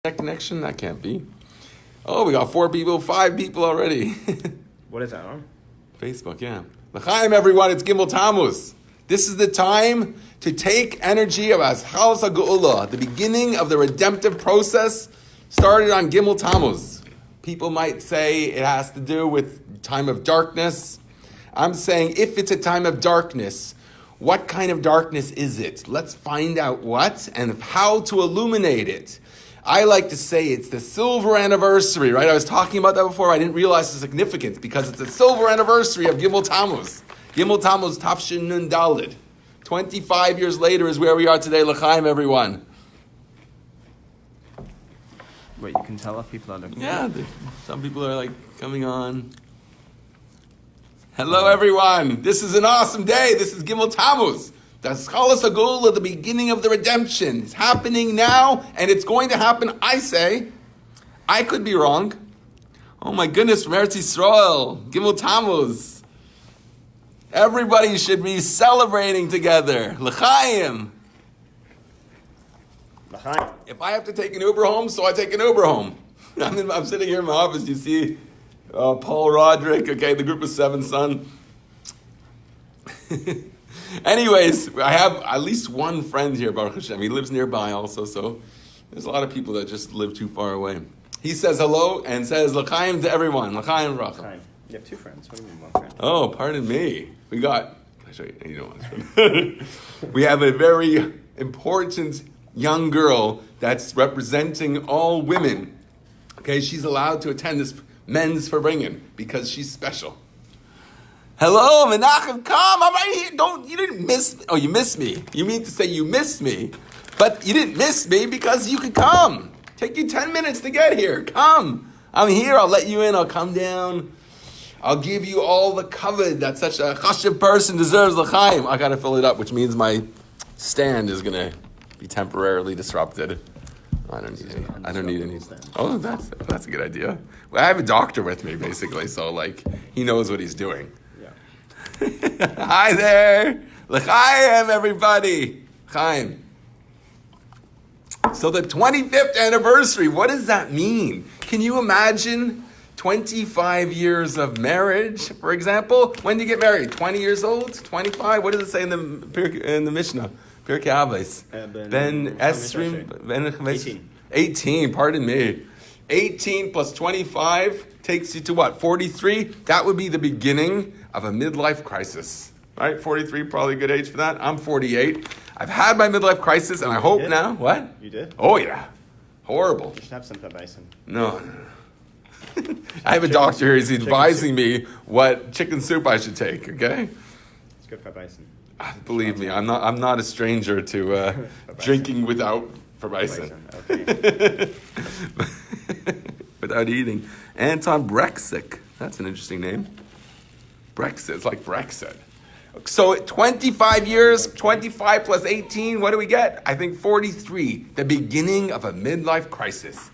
That connection? That can't be. Oh, we got 4 people, 5 people already. What is that on? Facebook, yeah. L'chaim, everyone, it's GIMMEL TAMMUZ. This is the time to take energy of Aschalas HaGeula, the beginning of the redemptive process started on GIMMEL TAMMUZ. People might say it has to do with time of darkness. I'm saying if it's a time of darkness, what kind of darkness is it? Let's find out what and how to illuminate it. I like to say it's the silver anniversary, right? I was talking about that before. I didn't realize the significance because it's the silver anniversary of GIMMEL TAMMUZ. GIMMEL TAMMUZ Tafshin Nun Daled. 25 years later is where we are today. L'chaim, everyone. Wait, you can tell if people are looking. Yeah, some people are like coming on. Hello, everyone. This is an awesome day. This is GIMMEL TAMMUZ. The Aschalas HaGeula, the beginning of the redemption. It's happening now, and it's going to happen, I say. I could be wrong. Oh my goodness, from Eretz Yisrael, GIMMEL TAMMUZ. Everybody should be celebrating together. L'chaim. L'chaim. If I have to take an Uber home, so I take an Uber home. I'm sitting here in my office, you see Paul Roderick, okay, the group of 7 son. Anyways, I have at least one friend here, Baruch Hashem. He lives nearby also, so there's a lot of people that just live too far away. He says hello and says l'chaim to everyone. L'chaim Rachel. L'chaim. You have 2 friends. What do you mean 1 friend? Oh, pardon me. We got, can I show you? You don't want to show me. We have a very important young girl that's representing all women. Okay, she's allowed to attend this men's FARBRENGEN because she's special. Hello, Menachem, come. I'm right here. You didn't miss me. Oh, you missed me. You mean to say you missed me, but you didn't miss me because you could come. Take you 10 minutes to get here. Come. I'm here. I'll let you in. I'll come down. I'll give you all the kavod that such a chashiv person deserves. L'chaim. I got to fill it up, which means my stand is going to be temporarily disrupted. I don't need any. Oh, that's a good idea. Well, I have a doctor with me, basically, so like he knows what he's doing. Hi there. L'chaim, everybody. L'chaim. So the 25th anniversary, what does that mean? Can you imagine 25 years of marriage, for example? When do you get married? 20 years old? 25? What does it say in the Mishnah? Pirkei Avos. Ben Esrim. 18, pardon me. 18 plus 25 takes you to what? 43? That would be the beginning of a midlife crisis. Right? 43, probably a good age for that. I'm 48. I've had my midlife crisis, and I hope now. What? You did? Oh, yeah. Horrible. You should have some bison. No. I have a doctor here. He's advising me what chicken soup I should take, okay? It's good for bison. Believe me, I'm not a stranger to drinking without bison. Okay. Without eating. Anton Brexic. That's an interesting name. Brexit. It's like Brexit. So 25 years, 25 plus 18, what do we get? I think 43. The beginning of a midlife crisis.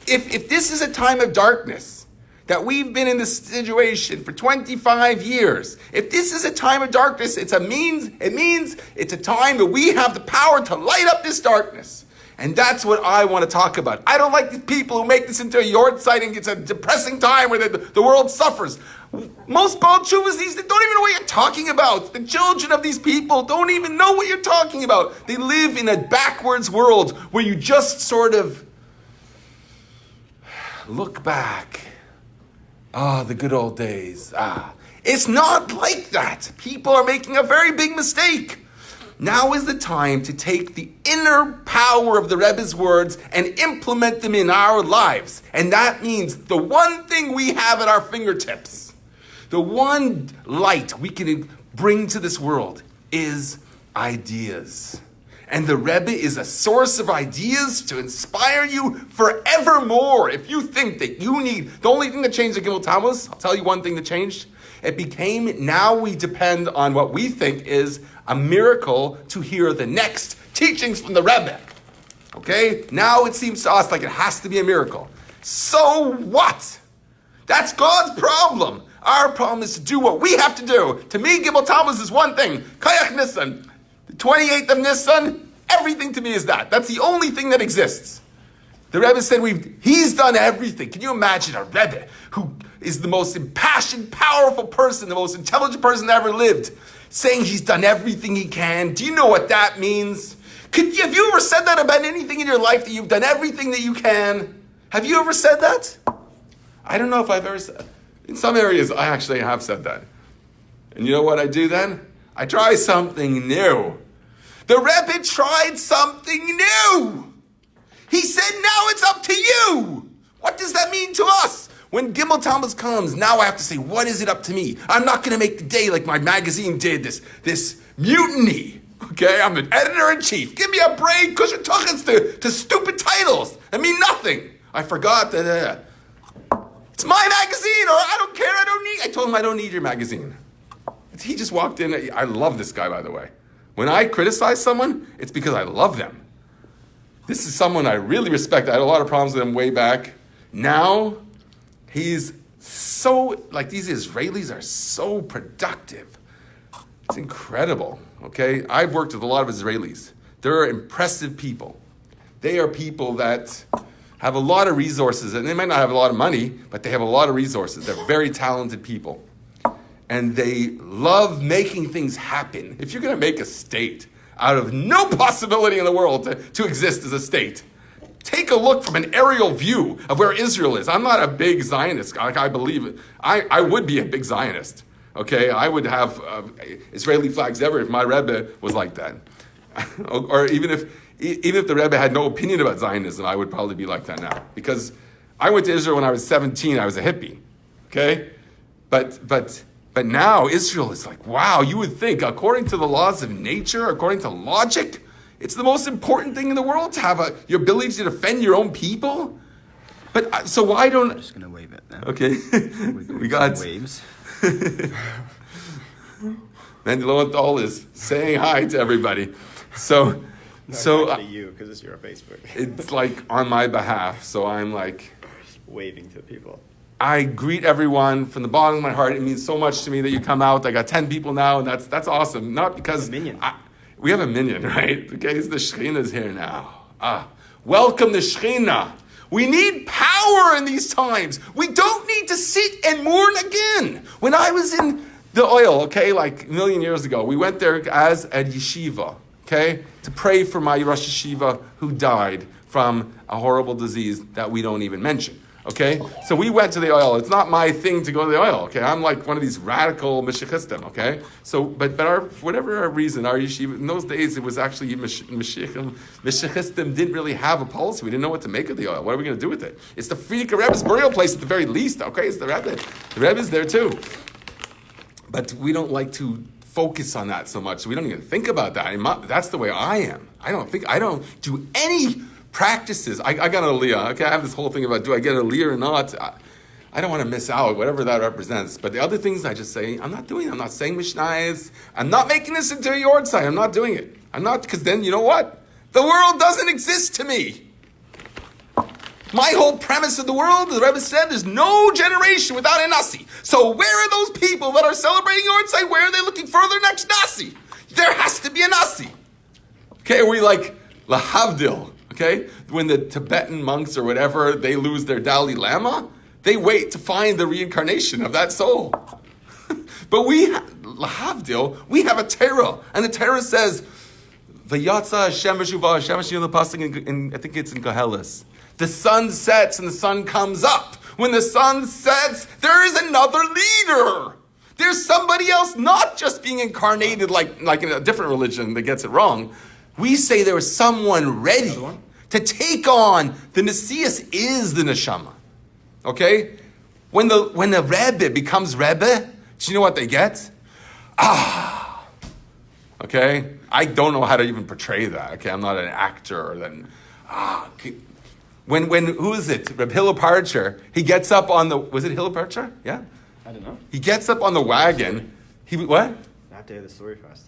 If this is a time of darkness, that we've been in this situation for 25 years, if this is a time of darkness, it means it's a time that we have the power to light up this darkness. And that's what I want to talk about. I don't like the people who make this into a yard sighting. It's a depressing time where the world suffers. Most Baal Tshuvas these days don't even know what you're talking about. The children of these people don't even know what you're talking about. They live in a backwards world where you just sort of look back. The good old days. It's not like that. People are making a very big mistake. Now is the time to take the inner power of the Rebbe's words and implement them in our lives. And that means the one thing we have at our fingertips, the one light we can bring to this world is ideas. And the Rebbe is a source of ideas to inspire you forevermore. If you think that you need, the only thing that changed the GIMMEL TAMMUZ, I'll tell you one thing that changed. It became, now we depend on what we think is a miracle to hear the next teachings from the Rebbe. Okay? Now it seems to us like it has to be a miracle. So what? That's God's problem. Our problem is to do what we have to do. To me, GIMMEL TAMMUZ is one thing. Kayach Nissan. The 28th of Nissan, everything to me is that. That's the only thing that exists. The Rebbe said he's done everything. Can you imagine a Rebbe who is the most impassioned, powerful person, the most intelligent person that ever lived, saying he's done everything he can? Do you know what that means? Have you ever said that about anything in your life, that you've done everything that you can? Have you ever said that? I don't know if I've ever said. In some areas, I actually have said that. And you know what I do then? I try something new. The Rebbe tried something new. He said, now it's up to you. What does that mean to us? When GIMMEL TAMMUZ comes, now I have to say, what is it up to me? I'm not going to make the day like my magazine did, this mutiny. Okay, I'm the editor-in-chief. Give me a break, cushion tuchens to stupid titles that mean nothing. I forgot that it's my magazine, or I don't care, I told him I don't need your magazine. He just walked in. I love this guy, by the way. When I criticize someone, it's because I love them. This is someone I really respect. I had a lot of problems with him way back. Now, he's so, these Israelis are so productive. It's incredible, okay? I've worked with a lot of Israelis. They're impressive people. They are people that have a lot of resources, and they might not have a lot of money, but they have a lot of resources. They're very talented people. And they love making things happen. If you're going to make a state out of no possibility in the world to exist as a state, take a look from an aerial view of where Israel is. I'm not a big Zionist. I believe it. I would be a big Zionist. Okay, I would have Israeli flags ever if my Rebbe was like that. Or even if the Rebbe had no opinion about Zionism, I would probably be like that now. Because I went to Israel when I was 17. I was a hippie. Okay, but now Israel is like, wow, you would think, according to the laws of nature, according to logic, it's the most important thing in the world to have your ability to defend your own people. But so why don't... I'm just going to wave it now. Okay. we got... waves. Then Lowenthal is saying hi to everybody. So actually you, because it's your Facebook. It's like on my behalf. So I'm like... waving to people. I greet everyone from the bottom of my heart. It means so much to me that you come out. I got 10 people now, and that's awesome. Not because... A minion. We have a minion, right? Okay, the Shekhinah's here now. Welcome the Shekhinah. We need power in these times. We don't need to sit and mourn again. When I was in the oil, okay, like a million years ago, we went there as a yeshiva, okay, to pray for my Rosh Yeshiva who died from a horrible disease that we don't even mention. Okay, so we went to the oil. It's not my thing to go to the oil. Okay, I'm like one of these radical Meshichistim. Okay, so but for whatever our reason, our yeshiva in those days it was actually Meshichistim didn't really have a policy. We didn't know what to make of the oil. What are we going to do with it? It's the Frierdiker Rebbe's burial place at the very least. Okay, it's the Rebbe. The Rebbe's there too, but we don't like to focus on that so much. We don't even think about that. That's the way I am. I don't do any practices. I got an aliyah. Okay, I have this whole thing about do I get an aliyah or not. I don't want to miss out, whatever that represents. But the other things I just say, I'm not doing it. I'm not saying mishnayos. I'm not making this into a yard sign. I'm not doing it. I'm not, because then, you know what? The world doesn't exist to me. My whole premise of the world, the Rebbe said, there's no generation without a Nasi. So where are those people that are celebrating yard sign? Where are they looking for their next Nasi? There has to be a Nasi. Okay, are we like lahavdil? Okay, when the Tibetan monks or whatever, they lose their Dalai Lama, they wait to find the reincarnation of that soul. But lahavdil, we have a Torah, and the Torah says, "Vayatza Hashem v'shuvah Hashem Hashem the pasuk in I think it's in Koheles. The sun sets and the sun comes up. When the sun sets, there is another leader. There's somebody else, not just being incarnated like in a different religion that gets it wrong. We say there is someone ready to take on the Nesias is the Neshama. Okay? When the Rebbe becomes Rebbe, do you know what they get? Okay? I don't know how to even portray that. Okay, I'm not an actor. When who is it? Reb Hillel Parcher, he gets up on was it Hillel Parcher? Yeah? I don't know. He gets up on the wagon. What? That day of the story fest.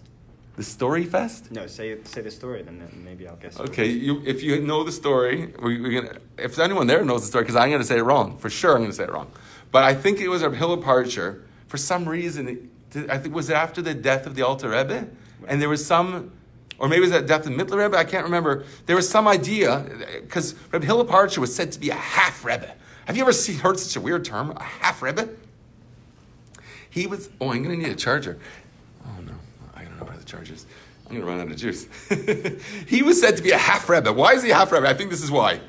The Story Fest? No, say the story, then maybe I'll guess. Okay, if you know the story, we're gonna. If anyone there knows the story, because I'm going to say it wrong. For sure, I'm going to say it wrong. But I think it was Reb Hillel Parcher. For some reason, I think was it after the death of the Alter Rebbe, and there was some, or maybe it was that Depth of Mittler Rebbe, I can't remember. There was some idea, because Rabbi Hillel Parcher was said to be a half Rebbe. Have you ever heard such a weird term, a half Rebbe? He was, I'm going to need a charger. Oh no, I don't know where the charger is. I'm going to run out of juice. He was said to be a half Rebbe. Why is he a half Rebbe? I think this is why.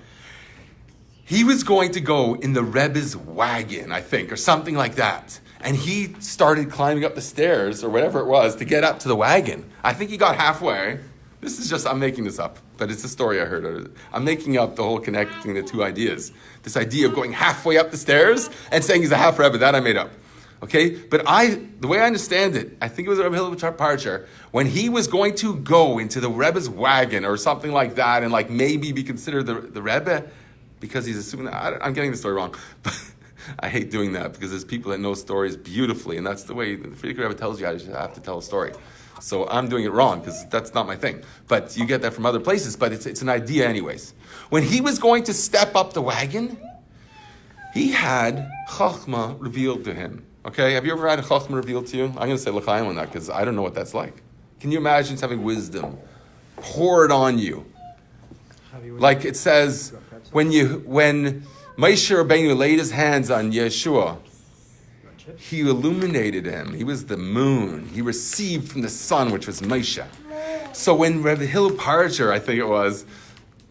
He was going to go in the Rebbe's wagon, I think, or something like that. And he started climbing up the stairs, or whatever it was, to get up to the wagon. I think he got halfway. This is just, I'm making this up, but it's a story I heard. I'm making up the whole connecting the two ideas. This idea of going halfway up the stairs and saying he's a half Rebbe, that I made up. Okay? But the way I understand it, I think it was Rabbi Hillel Parcher, when he was going to go into the Rebbe's wagon or something like that and like maybe be considered the Rebbe, because he's assuming that, I'm getting the story wrong, but I hate doing that because there's people that know stories beautifully, and that's the way the Frierdiker Rebbe tells you how you have to tell a story. So I'm doing it wrong because that's not my thing. But you get that from other places, but it's an idea anyways. When he was going to step up the wagon, he had Chachma revealed to him. Okay, have you ever had a Chachma revealed to you? I'm going to say l'chaim on that because I don't know what that's like. Can you imagine having wisdom poured on you? Like it says, when Moshe Rabbeinu laid his hands on Yeshua, he illuminated him. He was the moon. He received from the sun, which was Moshe. So when Rabbi Hillel Parcher, I think it was,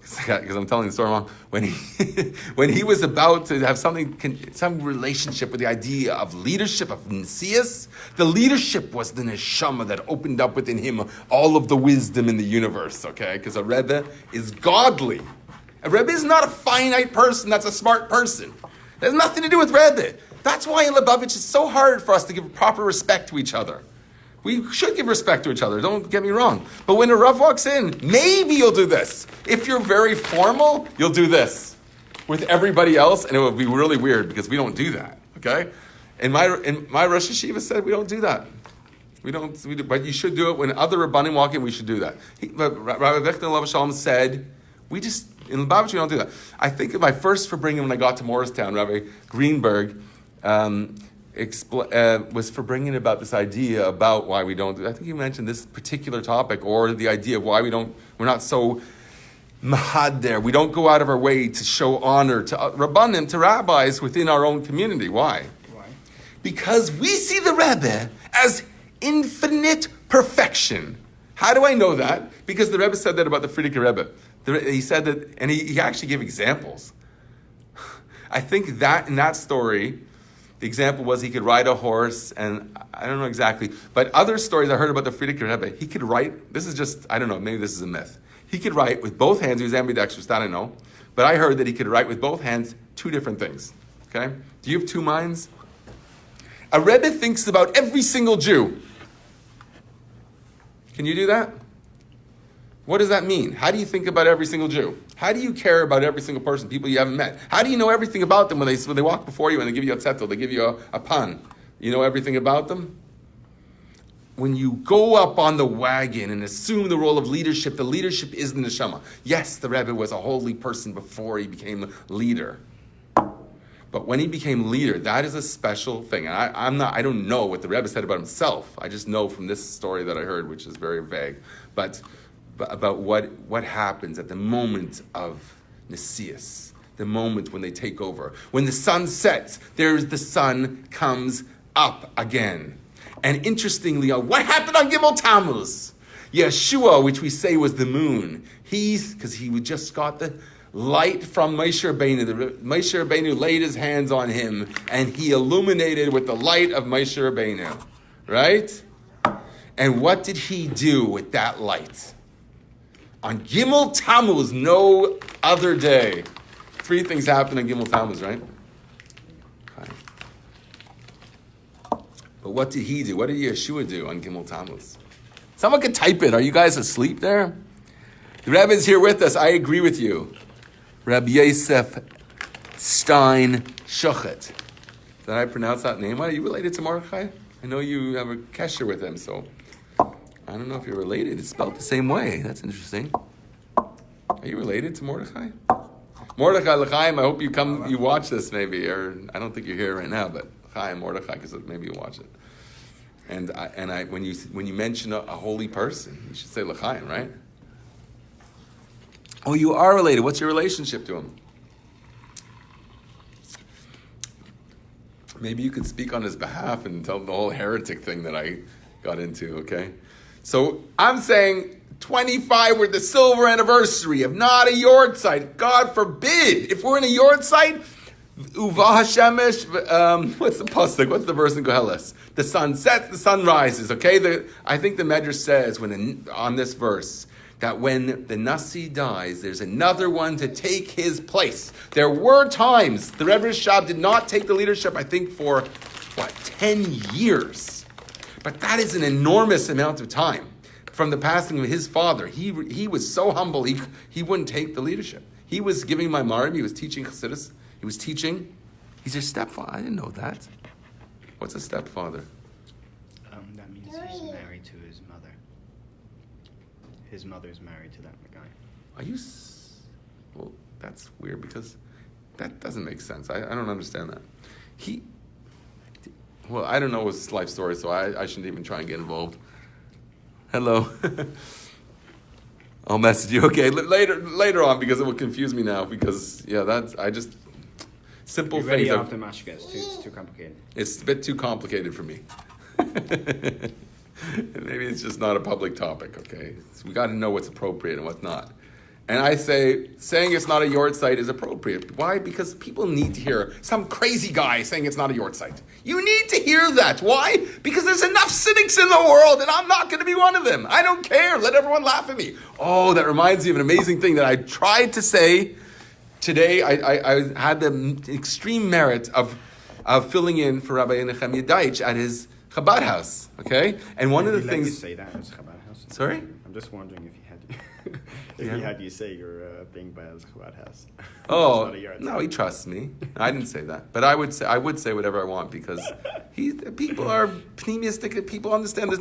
because I'm telling the story wrong, when he was about to have some relationship with the idea of leadership, of Nesias, the leadership was the neshama that opened up within him all of the wisdom in the universe, okay? Because a Rebbe is godly. A Rebbe is not a finite person that's a smart person. It has nothing to do with Rebbe. That's why in Lubavitch it's so hard for us to give proper respect to each other. We should give respect to each other, don't get me wrong. But when a Rav walks in, maybe you'll do this. If you're very formal, you'll do this with everybody else, and it will be really weird because we don't do that, okay? And my Rosh Yeshiva said we don't do that. But you should do it when other Rabbanim walk in, we should do that. Rabbi Bechner Alav Shalom said, in Lubavitch we don't do that. I think my first FARBRENGEN when I got to Morristown, Rabbi Greenberg, was FARBRENGEN about this idea about why we don't do. I think he mentioned this particular topic, or the idea of why we're not so mahad there. We don't go out of our way to show honor to Rabbanim, to rabbis within our own community. Why? Because we see the Rebbe as infinite perfection. How do I know that? Because the Rebbe said that about the Frierdiker Rebbe. He said that, and he actually gave examples. I think that in that story, the example was he could ride a horse, and I don't know exactly, but other stories I heard about the Frierdiker Rebbe, he could write, this is just, I don't know, maybe this is a myth. He could write with both hands, he was ambidextrous, I don't know, but I heard that he could write with both hands two different things, okay? Do you have two minds? A Rebbe thinks about every single Jew. Can you do that? What does that mean? How do you think about every single Jew? How do you care about every single person, people you haven't met? How do you know everything about them when they walk before you and they give you a tzettel, they give you a pan? You know everything about them? When you go up on the wagon and assume the role of leadership, the leadership is the neshama. Yes, the Rebbe was a holy person before he became leader. But when he became leader, that is a special thing. And I don't know what the Rebbe said about himself. I just know from this story that I heard, which is very vague. But about what happens at the moment of Nesias, the moment when they take over. When the sun sets, the sun comes up again. And interestingly, what happened on GIMMEL TAMMUZ? Yeshua, which we say was the moon, because he just got the light from Moshe Rabbeinu. Moshe Rabbeinu laid his hands on him, and he illuminated with the light of Moshe Rabbeinu. Right? And what did he do with that light? On GIMMEL TAMMUZ, no other day. Three things happen on GIMMEL TAMMUZ, right? Okay. But what did he do? What did Yeshua do on GIMMEL TAMMUZ? Someone could type it. Are you guys asleep there? The Rebbe is here with us. I agree with you. Rabbi Yosef Stein Shochet. Did I pronounce that name? Are you related to Mordechai? I know you have a kesher with him, so I don't know if you're related. It's spelled the same way. That's interesting. Are you related to Mordechai? Mordechai, L'chaim, I hope you watch this maybe, or I don't think you're here right now, but L'chaim, Mordechai, because maybe you watch it. When you mention a holy person, you should say l'chaim, right? Oh, you are related. What's your relationship to him? Maybe you could speak on his behalf and tell him the whole heretic thing that I got into, okay? So I'm saying 25, we're the silver anniversary of not a yortzeit. God forbid. If we're in a yortzeit, Uvah Hashemesh, what's the pasuk? What's the verse in Koheles? The sun sets, the sun rises, okay? I think the Medrash says on this verse, that when the Nasi dies, there's another one to take his place. There were times the Rebbe Rashab did not take the leadership, I think, for, 10 years. But that is an enormous amount of time. From the passing of his father, he was so humble, he wouldn't take the leadership. He was giving my Marim, he was teaching Chassidus, he was teaching. He's your stepfather. I didn't know that. What's a stepfather? That means he's married to his mother. His mother's married to that guy. Are you? Well, that's weird because that doesn't make sense. I don't understand that. Well, I don't know his life story, so I shouldn't even try and get involved. Hello. I'll message you. Okay, later on because it will confuse me now because simple You're ready things. After Mashka, it's too complicated. It's a bit too complicated for me. Maybe it's just not a public topic, okay? So we got to know what's appropriate and what's not. And I say, saying it's not a yortzeit is appropriate. Why? Because people need to hear some crazy guy saying it's not a yortzeit. You need to hear that. Why? Because there's enough cynics in the world, and I'm not going to be one of them. I don't care. Let everyone laugh at me. Oh, that reminds me of an amazing thing that I tried to say today. I had the extreme merit of filling in for Rabbi Nechemia Deitch at his Chabad house, okay? And one of the things... You say that as Chabad house? Sorry? I'm just wondering if he had you say you're being by his Chabad house. Oh, no, he trusts me. I didn't say that. But I would say whatever I want because people are pneumistic, people understand.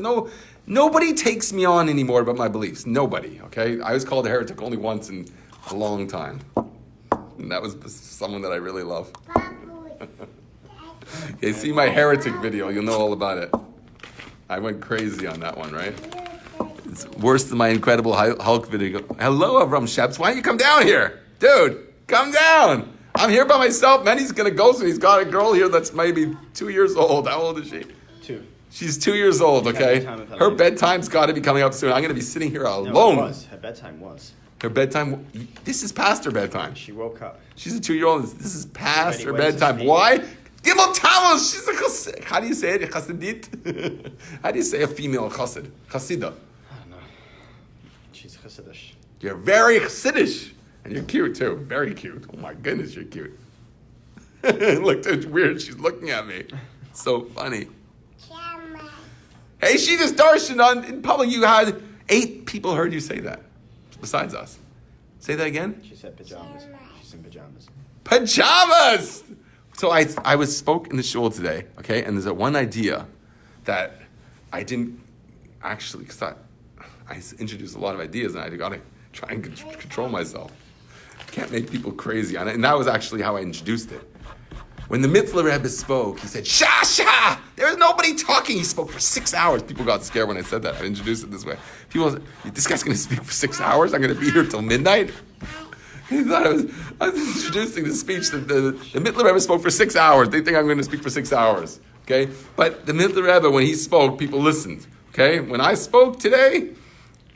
Nobody takes me on anymore about my beliefs. Nobody, okay? I was called a heretic only once in a long time. And that was someone that I really love. Okay, see my heretic video, you'll know all about it. I went crazy on that one, right? It's worse than my Incredible Hulk video. Hello, Avram Sheps, why don't you come down here? Dude, come down. I'm here by myself. Manny's going to go, so he's got a girl here that's maybe 2 years old. How old is she? 2. She's 2 years old, okay? Her bedtime's got to be coming up soon. I'm going to be sitting here alone. No, it was. Her bedtime was. Her bedtime, this is past her bedtime. She woke up. She's a 2-year-old. This is past her bedtime. Why? GIMMEL TAMMUZ. She's a chassid. How do you say it? A chassidit? How do you say a female chassid? Chassida. I don't know. She's chassidish. You're very chassidish. And you're cute too. Very cute. Oh my goodness, you're cute. Look, it's weird. She's looking at me. It's so funny. Hey, she just darshan in public. You had 8 people heard you say that. Besides us. Say that again? She said pajamas. She's in pajamas. Pajamas! So I spoke in the shul today, okay? And there's one idea that I didn't actually, because I introduced a lot of ideas and I got to try and control myself. Can't make people crazy. And that was actually how I introduced it. When the Mitzler Rebbe spoke, he said, Shah! There was nobody talking. He spoke for 6 hours. People got scared when I said that. I introduced it this way. People said, this guy's going to speak for 6 hours? I'm going to be here till midnight? He thought I was introducing the speech that the Mitzler Rebbe spoke for 6 hours. They think I'm going to speak for 6 hours. Okay? But the Mitzler Rebbe, when he spoke, people listened. Okay? When I spoke today,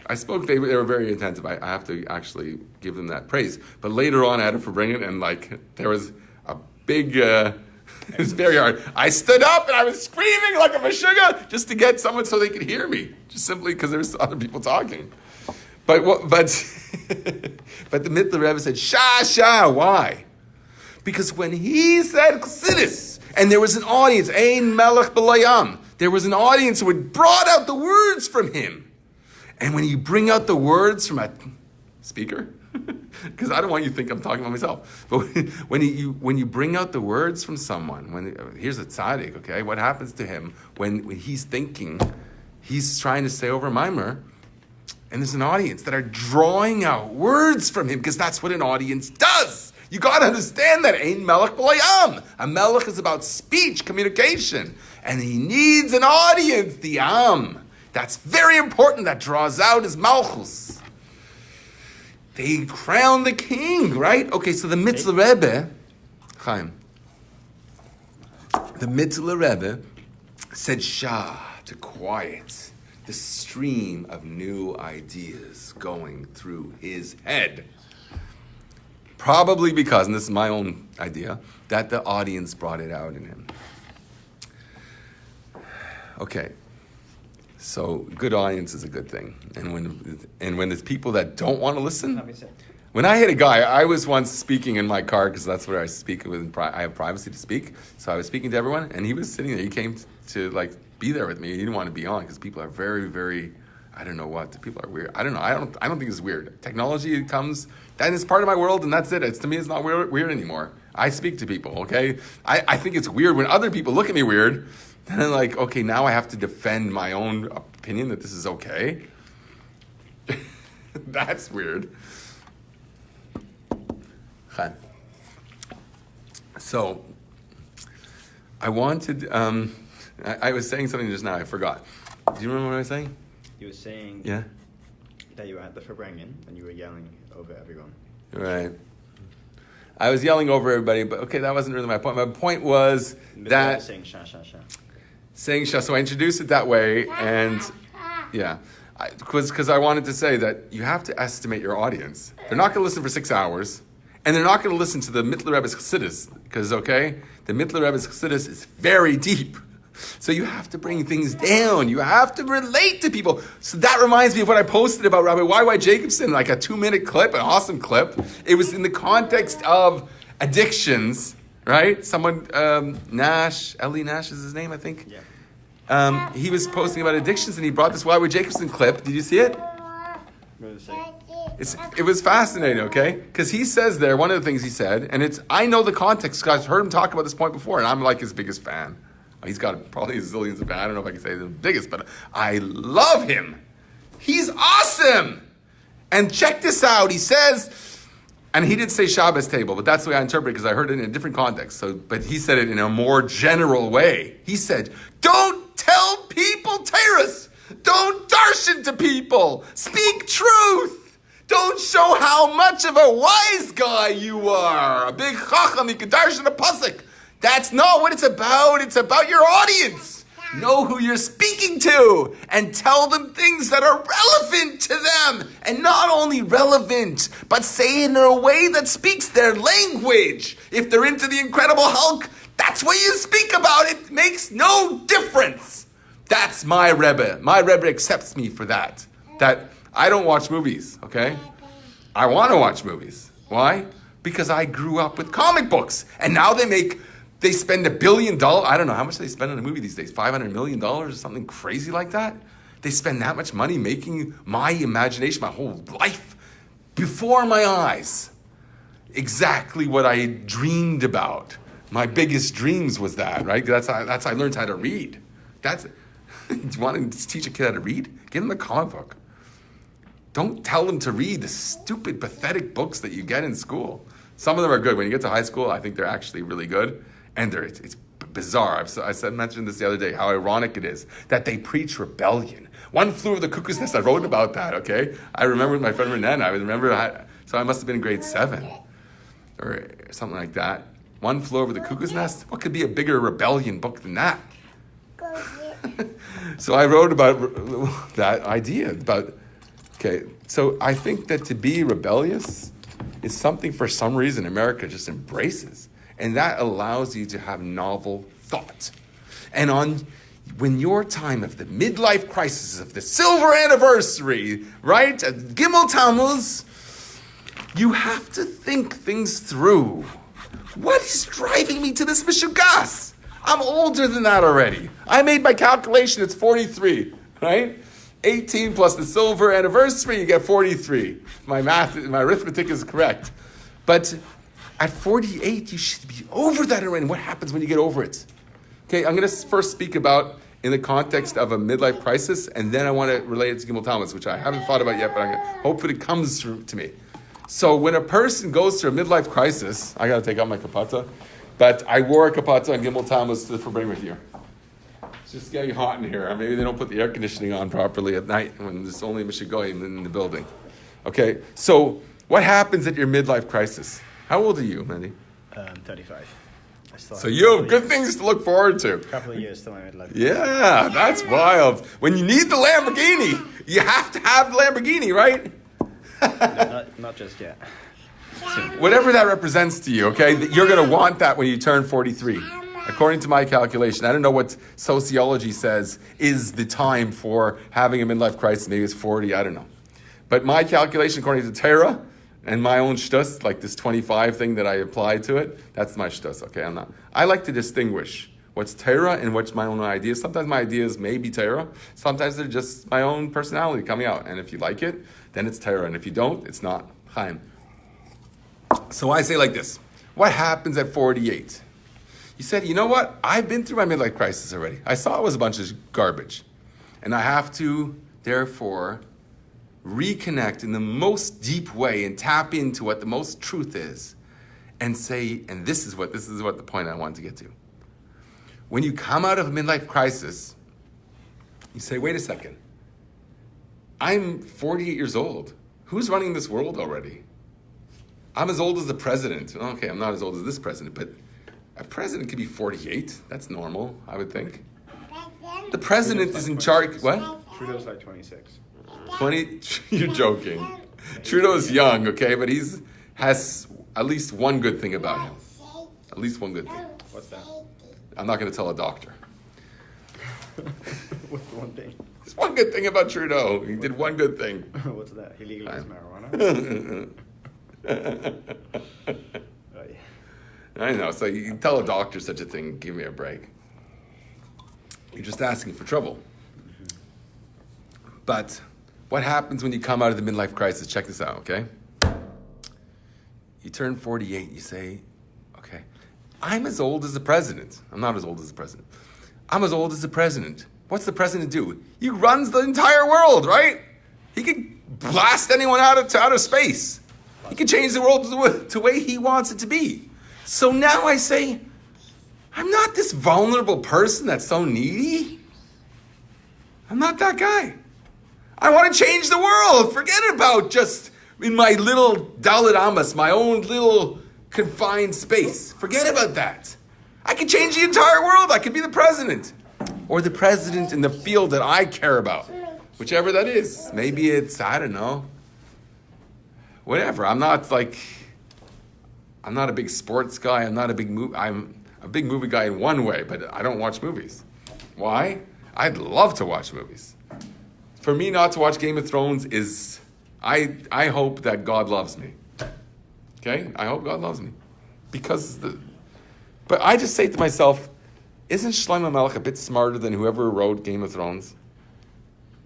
they were very attentive. I have to actually give them that praise. But later on, I had to FARBRENGEN, and there was a big, it was very hard. I stood up and I was screaming like a meshuggah just to get someone so they could hear me, just simply because there was other people talking. But the Mitzler Rebbe said, Shah, why? Because when he said Chassidus, and there was an audience, Ein Melech B'Layam, there was an audience who had brought out the words from him. And when you bring out the words from a speaker, because I don't want you to think I'm talking about myself, but when you bring out the words from someone, here's a tzaddik, okay, what happens to him when he's thinking, he's trying to say over a mimer, and there's an audience that are drawing out words from him, because that's what an audience does. You got to understand that. Ein melech b'layam. A melech is about speech, communication. And he needs an audience, the Am. That's very important. That draws out his Malchus. They crown the king, right? Okay, so the Mitzvah Rebbe, Chaim, the Mitzvah Rebbe said Shah to quiet the stream of new ideas going through his head. Probably because, and this is my own idea, that the audience brought it out in him. Okay, so good audience is a good thing. And when there's people that don't want to listen, when I hit a guy, I was once speaking in my car, because that's where I speak with, I have privacy to speak. So I was speaking to everyone, and he was sitting there. He came to like be there with me. He didn't want to be on because people are very, very, I don't know what. People are weird. I don't know. I don't think it's weird. Technology comes, and it's part of my world, and that's it. To me, it's not weird anymore. I speak to people, okay? I think it's weird when other people look at me weird. And I'm like, okay, now I have to defend my own opinion that this is okay. That's weird. So, I wanted, I was saying something just now, I forgot. Do you remember what I was saying? You were saying that you were at the FARBRENGEN and you were yelling over everyone. Right. I was yelling over everybody, but okay, that wasn't really my point. My point was that... Saying sha, sha, sha. Saying sha, so I introduced it that way, and yeah. Because I wanted to say that you have to estimate your audience. They're not going to listen for 6 hours. And they're not going to listen to the Mittler Rebbe's Chassidus, because, okay, the Mittler Rebbe's Chassidus is very deep. So you have to bring things down. You have to relate to people. So that reminds me of what I posted about Rabbi Y.Y. Jacobson, like a 2-minute clip, an awesome clip. It was in the context of addictions, right? Someone, Nash, Ellie Nash is his name, I think. Yeah. He was posting about addictions, and he brought this Y.Y. Jacobson clip. Did you see it? What did it say? It was fascinating, okay? Because he says there, one of the things he said, and I know the context because I've heard him talk about this point before, and I'm like his biggest fan. He's got probably zillions of fans. I don't know if I can say the biggest, but I love him. He's awesome. And check this out. He says, and he didn't say Shabbos table, but that's the way I interpret it because I heard it in a different context. But he said it in a more general way. He said, don't tell people Taurus. Don't darshan to people. Speak truth. Don't show how much of a wise guy you are. A big chacham, you can darshan a pasuk. That's not what it's about. It's about your audience. Know who you're speaking to and tell them things that are relevant to them. And not only relevant, but say it in a way that speaks their language. If they're into the Incredible Hulk, that's what you speak about. It makes no difference. That's my Rebbe. My Rebbe accepts me for that. That I don't watch movies, okay? I want to watch movies. Why? Because I grew up with comic books. And now they spend $1 billion. I don't know how much they spend on a movie these days. $500 million or something crazy like that. They spend that much money making my imagination, my whole life, before my eyes. Exactly what I dreamed about. My biggest dreams was that, right? That's how I learned how to read. Do you want to teach a kid how to read? Give them a comic book. Don't tell them to read the stupid, pathetic books that you get in school. Some of them are good. When you get to high school, I think they're actually really good. And it's bizarre. I mentioned this the other day, how ironic it is that they preach rebellion. One Flew Over the Cuckoo's Nest, I wrote about that, okay? I remember with my friend Renan, so I must have been in grade 7 or something like that. One Flew Over the Cuckoo's Nest? What could be a bigger rebellion book than that? So I wrote about that idea. So I think that to be rebellious is something for some reason America just embraces. And that allows you to have novel thought. And when your time of the midlife crisis of the silver anniversary, right, at GIMMEL TAMMUZ, you have to think things through. What is driving me to this mishugas? I'm older than that already. I made my calculation, it's 43, right? 18 plus the silver anniversary, you get 43. My arithmetic is correct. But at 48, you should be over that already. What happens when you get over it? Okay, I'm going to first speak about in the context of a midlife crisis, and then I want to relate it to GIMMEL TAMMUZ, which I haven't thought about yet, but hopefully it comes through to me. So when a person goes through a midlife crisis, I got to take out my kapata, but I wore a kapata on GIMMEL TAMMUZ to the FARBRENGEN here. just getting hot in here. Maybe they don't put the air conditioning on properly at night when there's only Mishigoyim in the building. Okay, so what happens at your midlife crisis? How old are you, Mandy? 35. So you have good things to look forward to. A couple of years till my midlife. Yeah, that's wild. When you need the Lamborghini, you have to have the Lamborghini, right? No, not just yet. Whatever that represents to you, okay? You're going to want that when you turn 43. According to my calculation, I don't know what sociology says is the time for having a midlife crisis. Maybe it's 40, I don't know. But my calculation, according to Torah, and my own shtus, like this 25 thing that I applied to it, that's my shtus, okay? I like to distinguish what's Torah and what's my own ideas. Sometimes my ideas may be Torah. Sometimes they're just my own personality coming out. And if you like it, then it's Torah. And if you don't, it's not. Chaim. So I say like this. What happens at 48? You said, you know what? I've been through my midlife crisis already. I saw it was a bunch of garbage. And I have to, therefore, reconnect in the most deep way and tap into what the most truth is and say, and this is what the point I want to get to. When you come out of a midlife crisis, you say, wait a second. I'm 48 years old. Who's running this world already? I'm as old as the president. Okay, I'm not as old as this president, but a president could be 48. That's normal, I would think. The president is in charge. What? Trudeau's like 26. 20? You're joking. Trudeau's young, okay, but has at least one good thing about him. At least one good thing. What's that? I'm not going to tell a doctor. What's the one thing? There's one good thing about Trudeau. He did one good thing. What's that? He legalized marijuana? Right. I know. So you tell a doctor such a thing, give me a break. You're just asking for trouble. But what happens when you come out of the midlife crisis? Check this out, okay? You turn 48, you say, okay, I'm as old as the president. I'm not as old as the president. I'm as old as the president. What's the president do? He runs the entire world, right? He could blast anyone out of space. He can change the world to the way he wants it to be. So now I say, I'm not this vulnerable person that's so needy. I'm not that guy. I want to change the world. Forget about just in my little Dalit Amos, my own little confined space. Forget about that. I can change the entire world. I could be the president. Or the president in the field that I care about. Whichever that is. Maybe it's, I don't know. Whatever. I'm not a big sports guy. I'm a big movie guy in one way, but I don't watch movies. Why? I'd love to watch movies. For me not to watch Game of Thrones is, I hope that God loves me. Okay? I hope God loves me. But I just say to myself, isn't Shlomo Melech a bit smarter than whoever wrote Game of Thrones?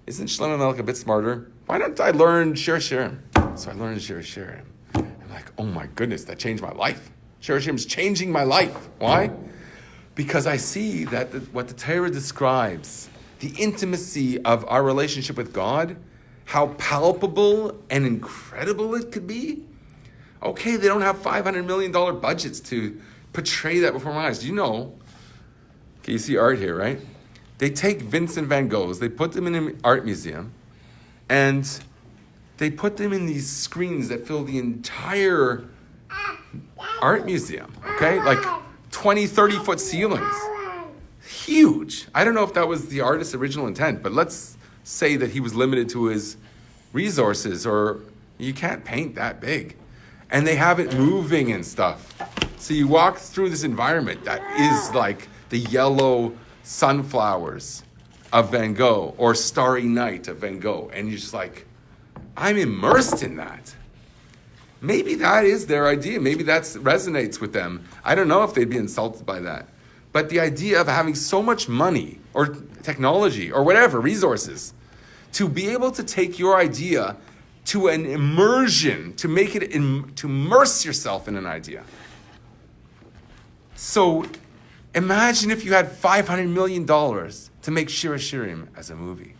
Isn't Shlomo Melech a bit smarter? Why don't I learn Shir Shirim? So I learned Shir Shirim. I'm like, oh my goodness, that changed my life. Shir Shirim is changing my life. Why? Because I see that what the Torah describes, the intimacy of our relationship with God, how palpable and incredible it could be. Okay, they don't have $500 million budgets to portray that before my eyes. You know, okay, you see art here, right? They take Vincent van Goghs, they put them in an art museum, and they put them in these screens that fill the entire art museum, okay? Like 20, 30-foot ceilings. Huge. I don't know if that was the artist's original intent, but let's say that he was limited to his resources, or you can't paint that big. And they have it moving and stuff. So you walk through this environment that is like the yellow sunflowers of Van Gogh or Starry Night of Van Gogh. And you're just like, I'm immersed in that. Maybe that is their idea. Maybe that resonates with them. I don't know if they'd be insulted by that. But the idea of having so much money or technology or whatever, resources, to be able to take your idea to an immersion, to make it, to immerse yourself in an idea. So imagine if you had $500 million to make Shir Shirim as a movie.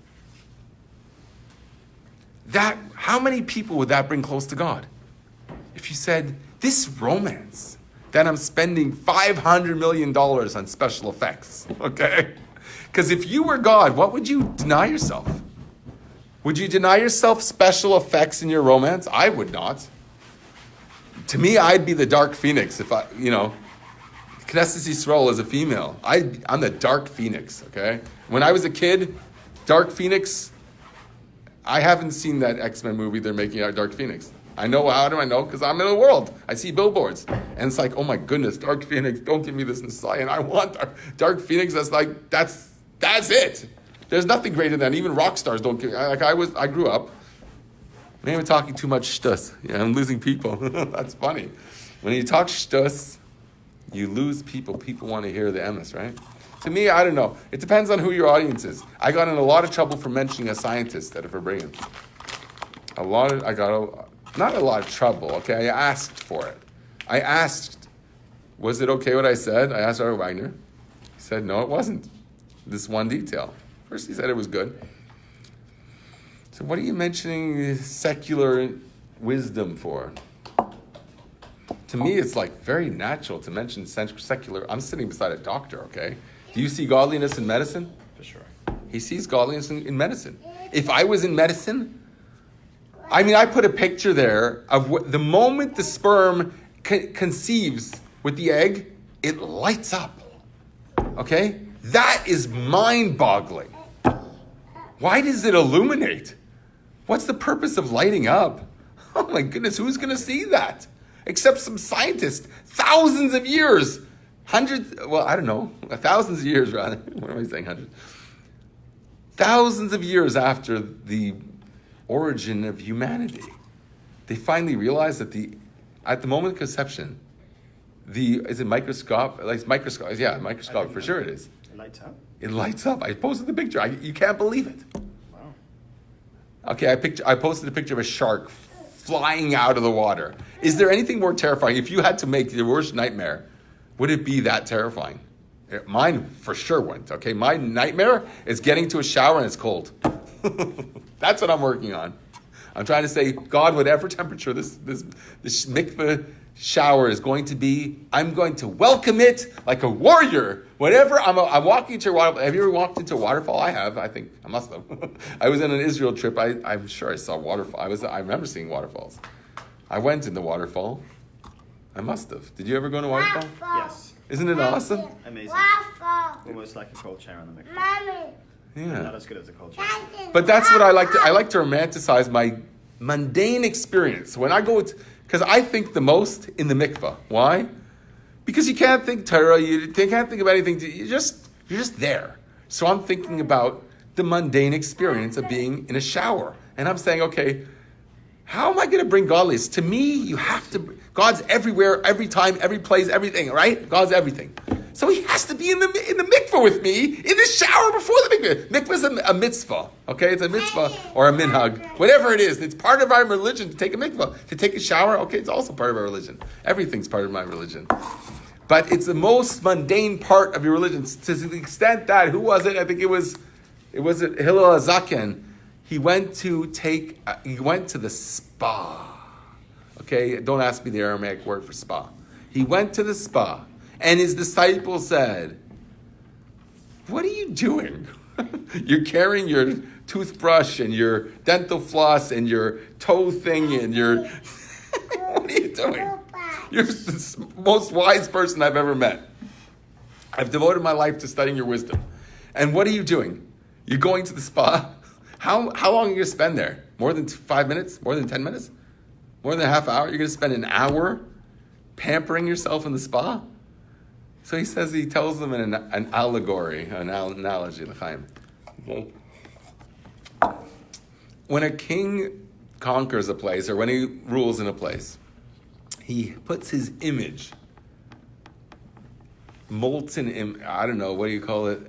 How many people would that bring close to God? If you said, this romance that I'm spending $500 million on special effects, okay? Because if you were God, what would you deny yourself? Would you deny yourself special effects in your romance? I would not. To me, I'd be the dark phoenix if Knesset Yisrael is a female. I'm the dark phoenix, okay? When I was a kid, Dark Phoenix, I haven't seen that X-Men movie they're making out Dark Phoenix. I know, how do I know? Because I'm in the world. I see billboards. And it's like, oh my goodness, Dark Phoenix, don't give me this Messiah. And I want Dark Phoenix, that's it. There's nothing greater than, even rock stars don't give, I grew up, maybe I'm talking too much shtus. Yeah, I'm losing people. That's funny. When you talk shtus, you lose people. People want to hear the emes, right? To me, I don't know. It depends on who your audience is. I got in a lot of trouble for mentioning a scientist at a FARBRENGEN. Not a lot of trouble, okay? I asked for it. I asked, was it okay what I said? I asked Rabbi Wagner. He said, no, it wasn't. This one detail. First he said it was good. So what are you mentioning secular wisdom for? To me, it's like very natural to mention secular. I'm sitting beside a doctor, okay? Do you see godliness in medicine? For sure. He sees godliness in medicine. If I was in medicine, I put a picture there of the moment the sperm conceives with the egg, it lights up. Okay? That is mind-boggling. Why does it illuminate? What's the purpose of lighting up? Oh my goodness, who's going to see that? Except some scientists, thousands of years, thousands of years rather. What am I saying, hundreds? Thousands of years after the origin of humanity, they finally realized that at the moment of conception, is it microscope? Like microscope, yeah, microscope for sure it is. It lights up. It lights up. I posted the picture. You can't believe it. Wow. Okay, I posted a picture of a shark flying out of the water. Is there anything more terrifying? If you had to make your worst nightmare, would it be that terrifying? Mine for sure wouldn't. Okay, my nightmare is getting to a shower and it's cold. That's what I'm working on. I'm trying to say, God, whatever temperature this mikveh shower is going to be, I'm going to welcome it like a warrior. Whatever, I'm walking into a waterfall. Have you ever walked into a waterfall? I have. I think I must have. I was in an Israel trip. I'm sure I saw waterfall. I remember seeing waterfalls. I went in the waterfall. I must have. Did you ever go in a waterfall? Yes. Isn't it awesome? Amazing. Almost like a cold shower on the mikveh. Yeah. Not as good as a cold shower. But that's what I like to. I like to romanticize my mundane experience when I go. Because I think the most in the mikveh. Why? Because you can't think Torah. You can't think of anything. You're just there. So I'm thinking about the mundane experience of being in a shower, and I'm saying, okay, how am I going to bring godliness? To me, you have to. God's everywhere, every time, every place, everything. Right? God's everything. So he has to be in the mikveh with me, in the shower before the mikveh. Mikveh is a mitzvah, okay? It's a mitzvah or a minhag, whatever it is. It's part of our religion to take a mikveh. To take a shower, okay, it's also part of our religion. Everything's part of my religion. But it's the most mundane part of your religion. To the extent that, who was it? I think it was Hillel HaZaken. He went to the spa. Okay, don't ask me the Aramaic word for spa. He went to the spa. And his disciples said, what are you doing? You're carrying your toothbrush and your dental floss and your toe thing and your... What are you doing? You're the most wise person I've ever met. I've devoted my life to studying your wisdom. And what are you doing? You're going to the spa? How long are you going to spend there? More than 5 minutes? More than 10 minutes? More than a half hour? You're going to spend an hour pampering yourself in the spa? So he tells them an allegory, an analogy, l'chaim. Okay. When a king conquers a place, or when he rules in a place, he puts his image, I don't know, what do you call it?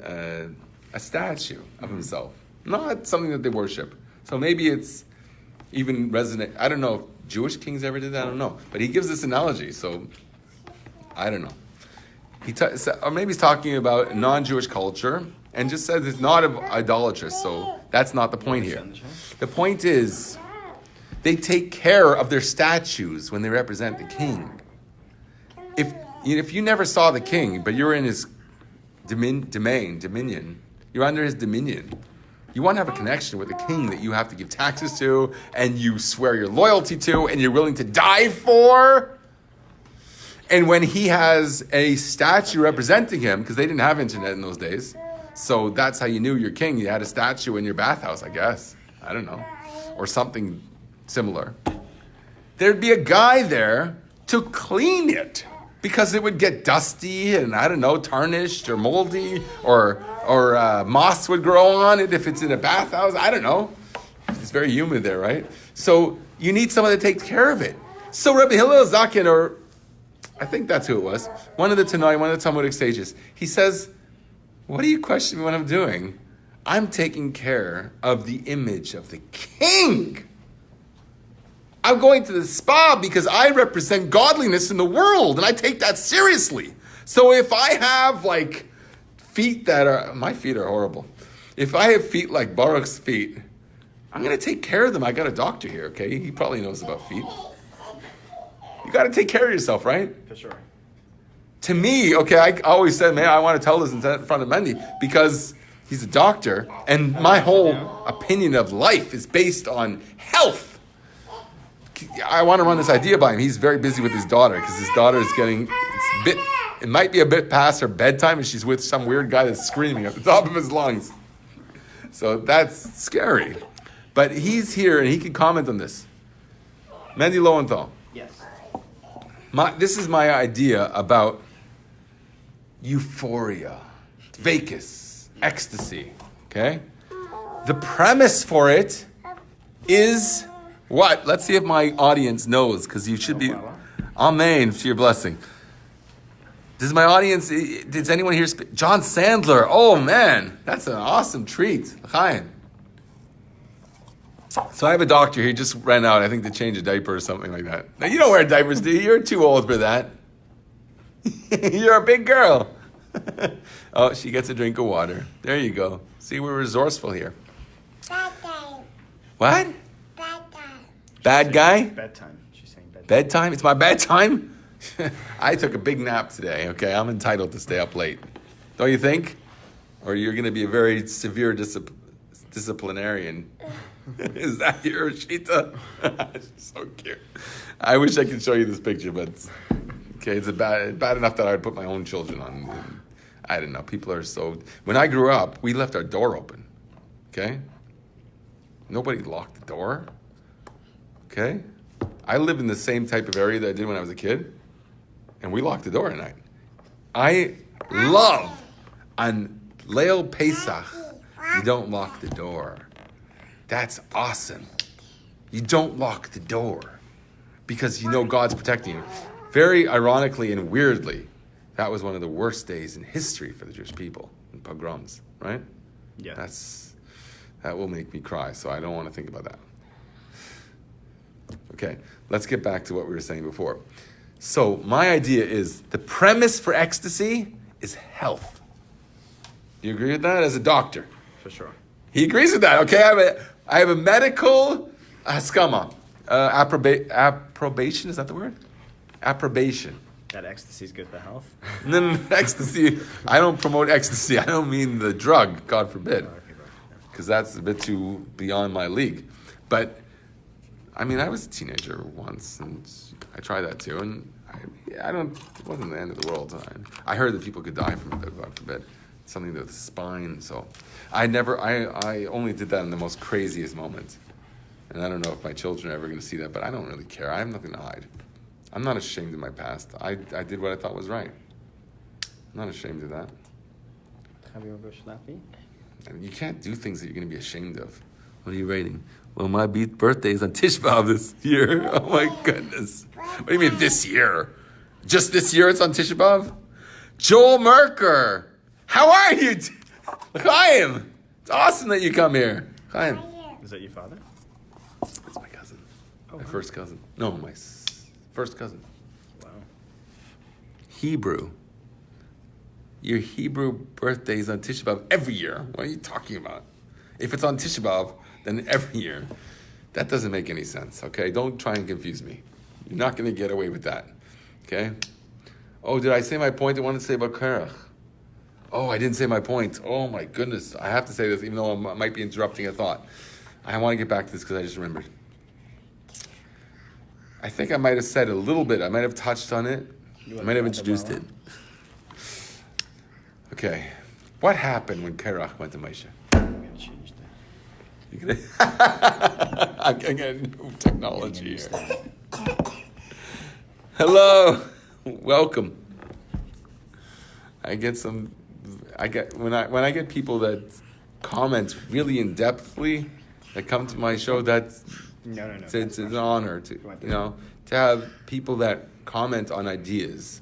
A statue of himself. Not something that they worship. So maybe it's even resonant. I don't know if Jewish kings ever did that, I don't know. But he gives this analogy, so I don't know. Or maybe he's talking about non-Jewish culture and just says it's not idolatrous, so that's not the point here. The point is, they take care of their statues when they represent the king. If you never saw the king, but you're in his dominion, You're under his dominion. You want to have a connection with a king that you have to give taxes to, and you swear your loyalty to, and you're willing to die for. And when he has a statue representing him, because they didn't have internet in those days, so that's how you knew your king. You had a statue in your bathhouse, I guess. I don't know. Or something similar. There'd be a guy there to clean it, because it would get dusty and, I don't know, tarnished or moldy, or moss would grow on it if it's in a bathhouse. I don't know. It's very humid there, right? So you need someone that takes care of it. So Rabbi Hillel Zaken, or I think that's who it was, one of the Tanai, one of the Talmudic sages, he says, what do you question me what I'm doing? I'm taking care of the image of the king. I'm going to the spa because I represent godliness in the world, and I take that seriously. So if I have feet that are, my feet are horrible. If I have feet like Baruch's feet, I'm going to take care of them. I got a doctor here, okay? He probably knows about feet. You got to take care of yourself, right? For sure. To me, okay, I always said, man, I want to tell this in front of Mendy because he's a doctor, and my whole opinion of life is based on health. I want to run this idea by him. He's very busy with his daughter because his daughter is it might be a bit past her bedtime, and she's with some weird guy that's screaming at the top of his lungs. So that's scary. But he's here, and he can comment on this. Mendy Lowenthal. Yes. This is my idea about euphoria, dveikus, ecstasy, okay? The premise for it is what? Let's see if my audience knows, because you should be, amen, to your blessing. Does my audience, does anyone here speak? John Sandler, oh man, that's an awesome treat. Chaim. So I have a doctor, he just ran out, I think to change a diaper or something like that. Now you don't wear diapers, do you? You're too old for that. You're a big girl. Oh, she gets a drink of water. There you go. See, we're resourceful here. Bad guy. What? Bad guy. Bad guy? Bedtime. She's saying bedtime. Bedtime? It's my bedtime? I took a big nap today, okay? I'm entitled to stay up late. Don't you think? Or you're going to be a very severe disciplinarian. Is that your Shita? She's so cute. I wish I could show you this picture, but okay, it's bad enough that I would put my own children on. I don't know. People are so... When I grew up, we left our door open. Okay? Nobody locked the door. Okay? I live in the same type of area that I did when I was a kid, and we locked the door at night. I love on Leil Pesach, you don't lock the door. That's awesome. You don't lock the door because you know God's protecting you. Very ironically and weirdly, that was one of the worst days in history for the Jewish people in pogroms, right? Yeah. That will make me cry, so I don't want to think about that. Okay, let's get back to what we were saying before. So my idea is the premise for ecstasy is health. Do you agree with that as a doctor? For sure. He agrees with that. Okay, I have a medical haskama. Approbation, is that the word? Approbation. That ecstasy is good for health. No, ecstasy. I don't promote ecstasy. I don't mean the drug, God forbid. Because that's a bit too beyond my league. But, I mean, I was a teenager once, and I tried that too. And it wasn't the end of the world. I heard that people could die from it, God forbid. Something to the spine, so I only did that in the most craziest moments. And I don't know if my children are ever going to see that, but I don't really care. I have nothing to hide. I'm not ashamed of my past. I did what I thought was right. I'm not ashamed of that. Have you ever slappy? And you can't do things that you're going to be ashamed of. What are you rating? Well, my birthday is on Tish B'Av this year. Oh my goodness. What do you mean this year? Just this year it's on Tish B'Av? Joel Merkur. How are you? Chaim. It's awesome that you come here. Chaim. Is that your father? That's my cousin. My first cousin. No, my first cousin. Wow. Hebrew. Your Hebrew birthday is on Tisha B'Av every year. What are you talking about? If it's on Tisha B'Av, then every year. That doesn't make any sense, okay? Don't try and confuse me. You're not going to get away with that, okay? Oh, did I say my point I wanted to say about Korach? Oh, I didn't say my point. Oh my goodness. I have to say this even though I might be interrupting a thought. I want to get back to this because I just remembered. I think I might have said a little bit. I might have touched on it. I might have introduced it. Okay. What happened when Kerach went to Moshe? I'm going to change that. I'm going to get new technology here. Hello. Welcome. When I get people that comment really in depthly that come to my show, that's No. it's an honor to have people that comment on ideas,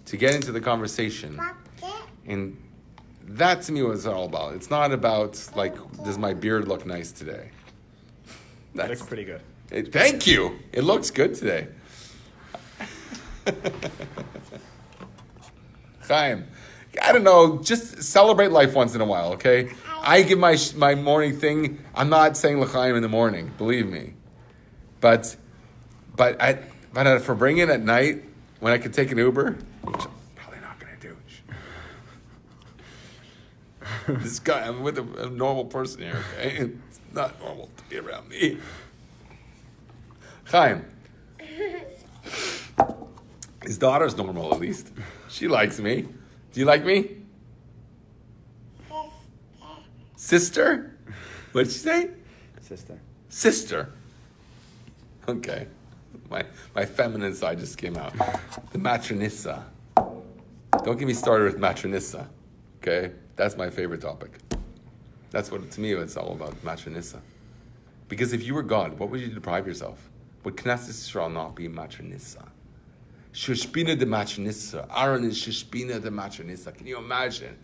to get into the conversation, and that to me was all about. It's not about like, does my beard look nice today? That looks pretty good. Thank you. It looks good today. Chaim, I don't know. Just celebrate life once in a while, okay? I give my morning thing. I'm not saying l'chaim in the morning, believe me, but at FARBRENGEN at night when I could take an Uber, which I'm probably not going to do. This guy, I'm with a normal person here, okay? It's not normal to be around me. Chaim. His daughter's normal, at least. She likes me. Do you like me? Sister? What did she say? Sister. Okay. My feminine side just came out. The matronissa. Don't get me started with matronissa. Okay? That's my favorite topic. That's what, to me, it's all about, matronissa. Because if you were God, what would you deprive yourself? Would Knesset Yisrael not be matronissa? Shushbina de matronissa. Aaron is Shushbina de matronissa. Can you imagine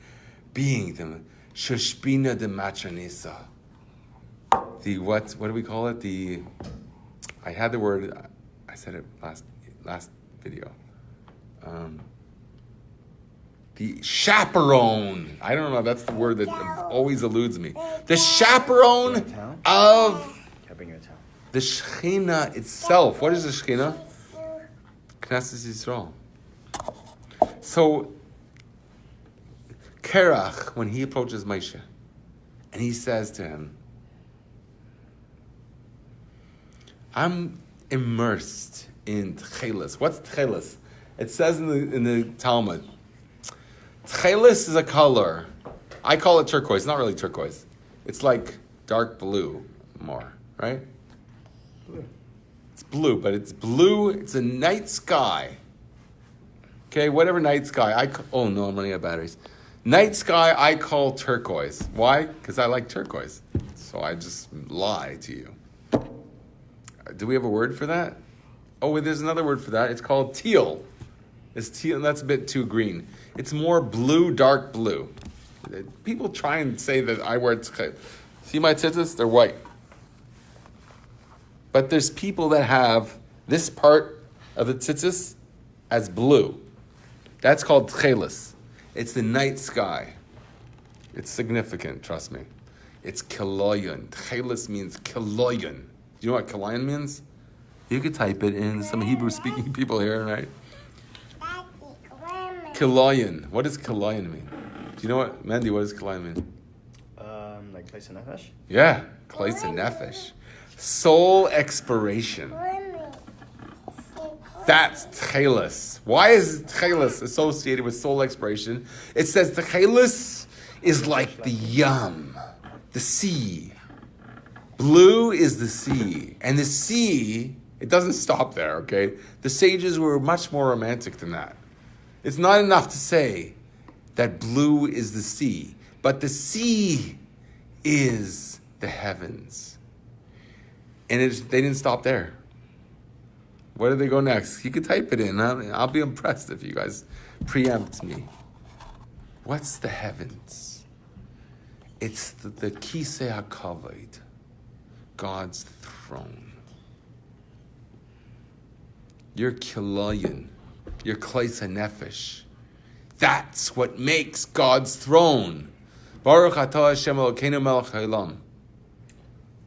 being the Shushbina de matronissa? The what do we call it? I had the word, I said it last video. The chaperone. I don't know, that's the word that always eludes me. The chaperone of the Shekhinah itself. What is the Shekhinah? Knesset Yisrael. So, Kerach, when he approaches Moshe, and he says to him, I'm immersed in tchelis. What's tchelis? It says in the Talmud, tchelis is a color. I call it turquoise. It's not really turquoise. It's like dark blue more, right? It's blue, but it's blue. It's a night sky. Okay, whatever night sky. Oh no, I'm running out of batteries. Night sky I call turquoise. Why? Because I like turquoise. So I just lie to you. Do we have a word for that? Oh, there's another word for that. It's called teal. It's teal, and that's a bit too green. It's more blue, dark blue. People try and say that I wear tzitzis. See my tzitzis? They're white. But there's people that have this part of the tzitzis as blue. That's called tchelis. It's the night sky. It's significant, trust me. It's kiloyon. Tchelis means kiloyon. Do you know what kiloyon means? You could type it in. Some Hebrew-speaking people here, right? Kiloyon. What does kiloyon mean? Do you know what, Mandy, what does kiloyon mean? Like Kleis Nefesh? Yeah, Kleis Nefesh. Soul expiration. That's tchelis. Why is tchelis associated with soul expiration? It says tchelis is like the yam, the sea. Blue is the sea. And the sea, it doesn't stop there, okay? The sages were much more romantic than that. It's not enough to say that blue is the sea, but the sea is the heavens. And they didn't stop there. Where did they go next? You could type it in. I'll be impressed if you guys preempt me. What's the heavens? It's the Kisei HaKavod, God's throne. Your Kilayin, your Kleis HaNefesh. That's what makes God's throne. Baruch atah Hashem Elokeinu melech haolam.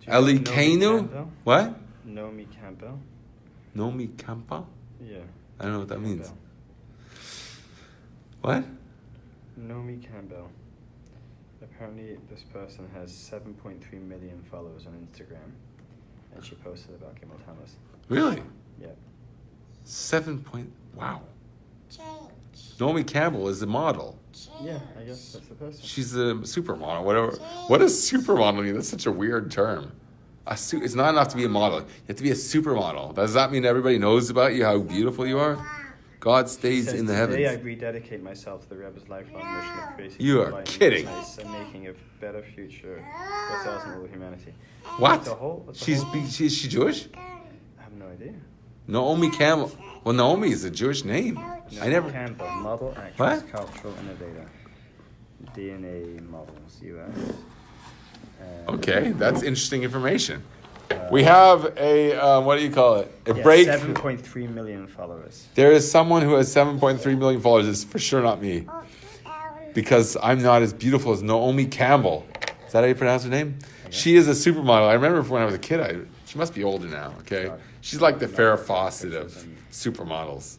Elokeinu? What? Naomi Campbell. Nomi Kampa? Yeah. I don't know what that means. Campbell. What? Naomi Campbell. Apparently, this person has 7.3 million followers on Instagram, and she posted about GIMMEL TAMMUZ. Really? Yeah. 7 point. Wow. Change. Naomi Campbell is a model. Yeah, I guess that's the person. She's a supermodel. Whatever. What does supermodel mean? That's such a weird term. It's not enough to be a model. You have to be a supermodel. Does that mean everybody knows about you, how beautiful you are? God stays Says, in the Today I heavens. rededicate myself to the Rebbe's lifelong mission of creating You are light and kidding. goodness and making a better future for ourselves and all of humanity. What? That's a She's whole- is she Jewish? I have no idea. Naomi Campbell. Well, Naomi is a Jewish name. I never. Campbell, model, actress, What? cultural innovator, DNA models, U.S. Okay, that's interesting information. We have a what do you call it? A break. 7.3 million followers. There is someone who has 7.3 million followers. It's for sure not me, because I'm not as beautiful as Naomi Campbell. Is that how you pronounce her name? She is a supermodel. I remember when I was a kid. She must be older now. Okay, she's like the Farrah Fawcett of supermodels.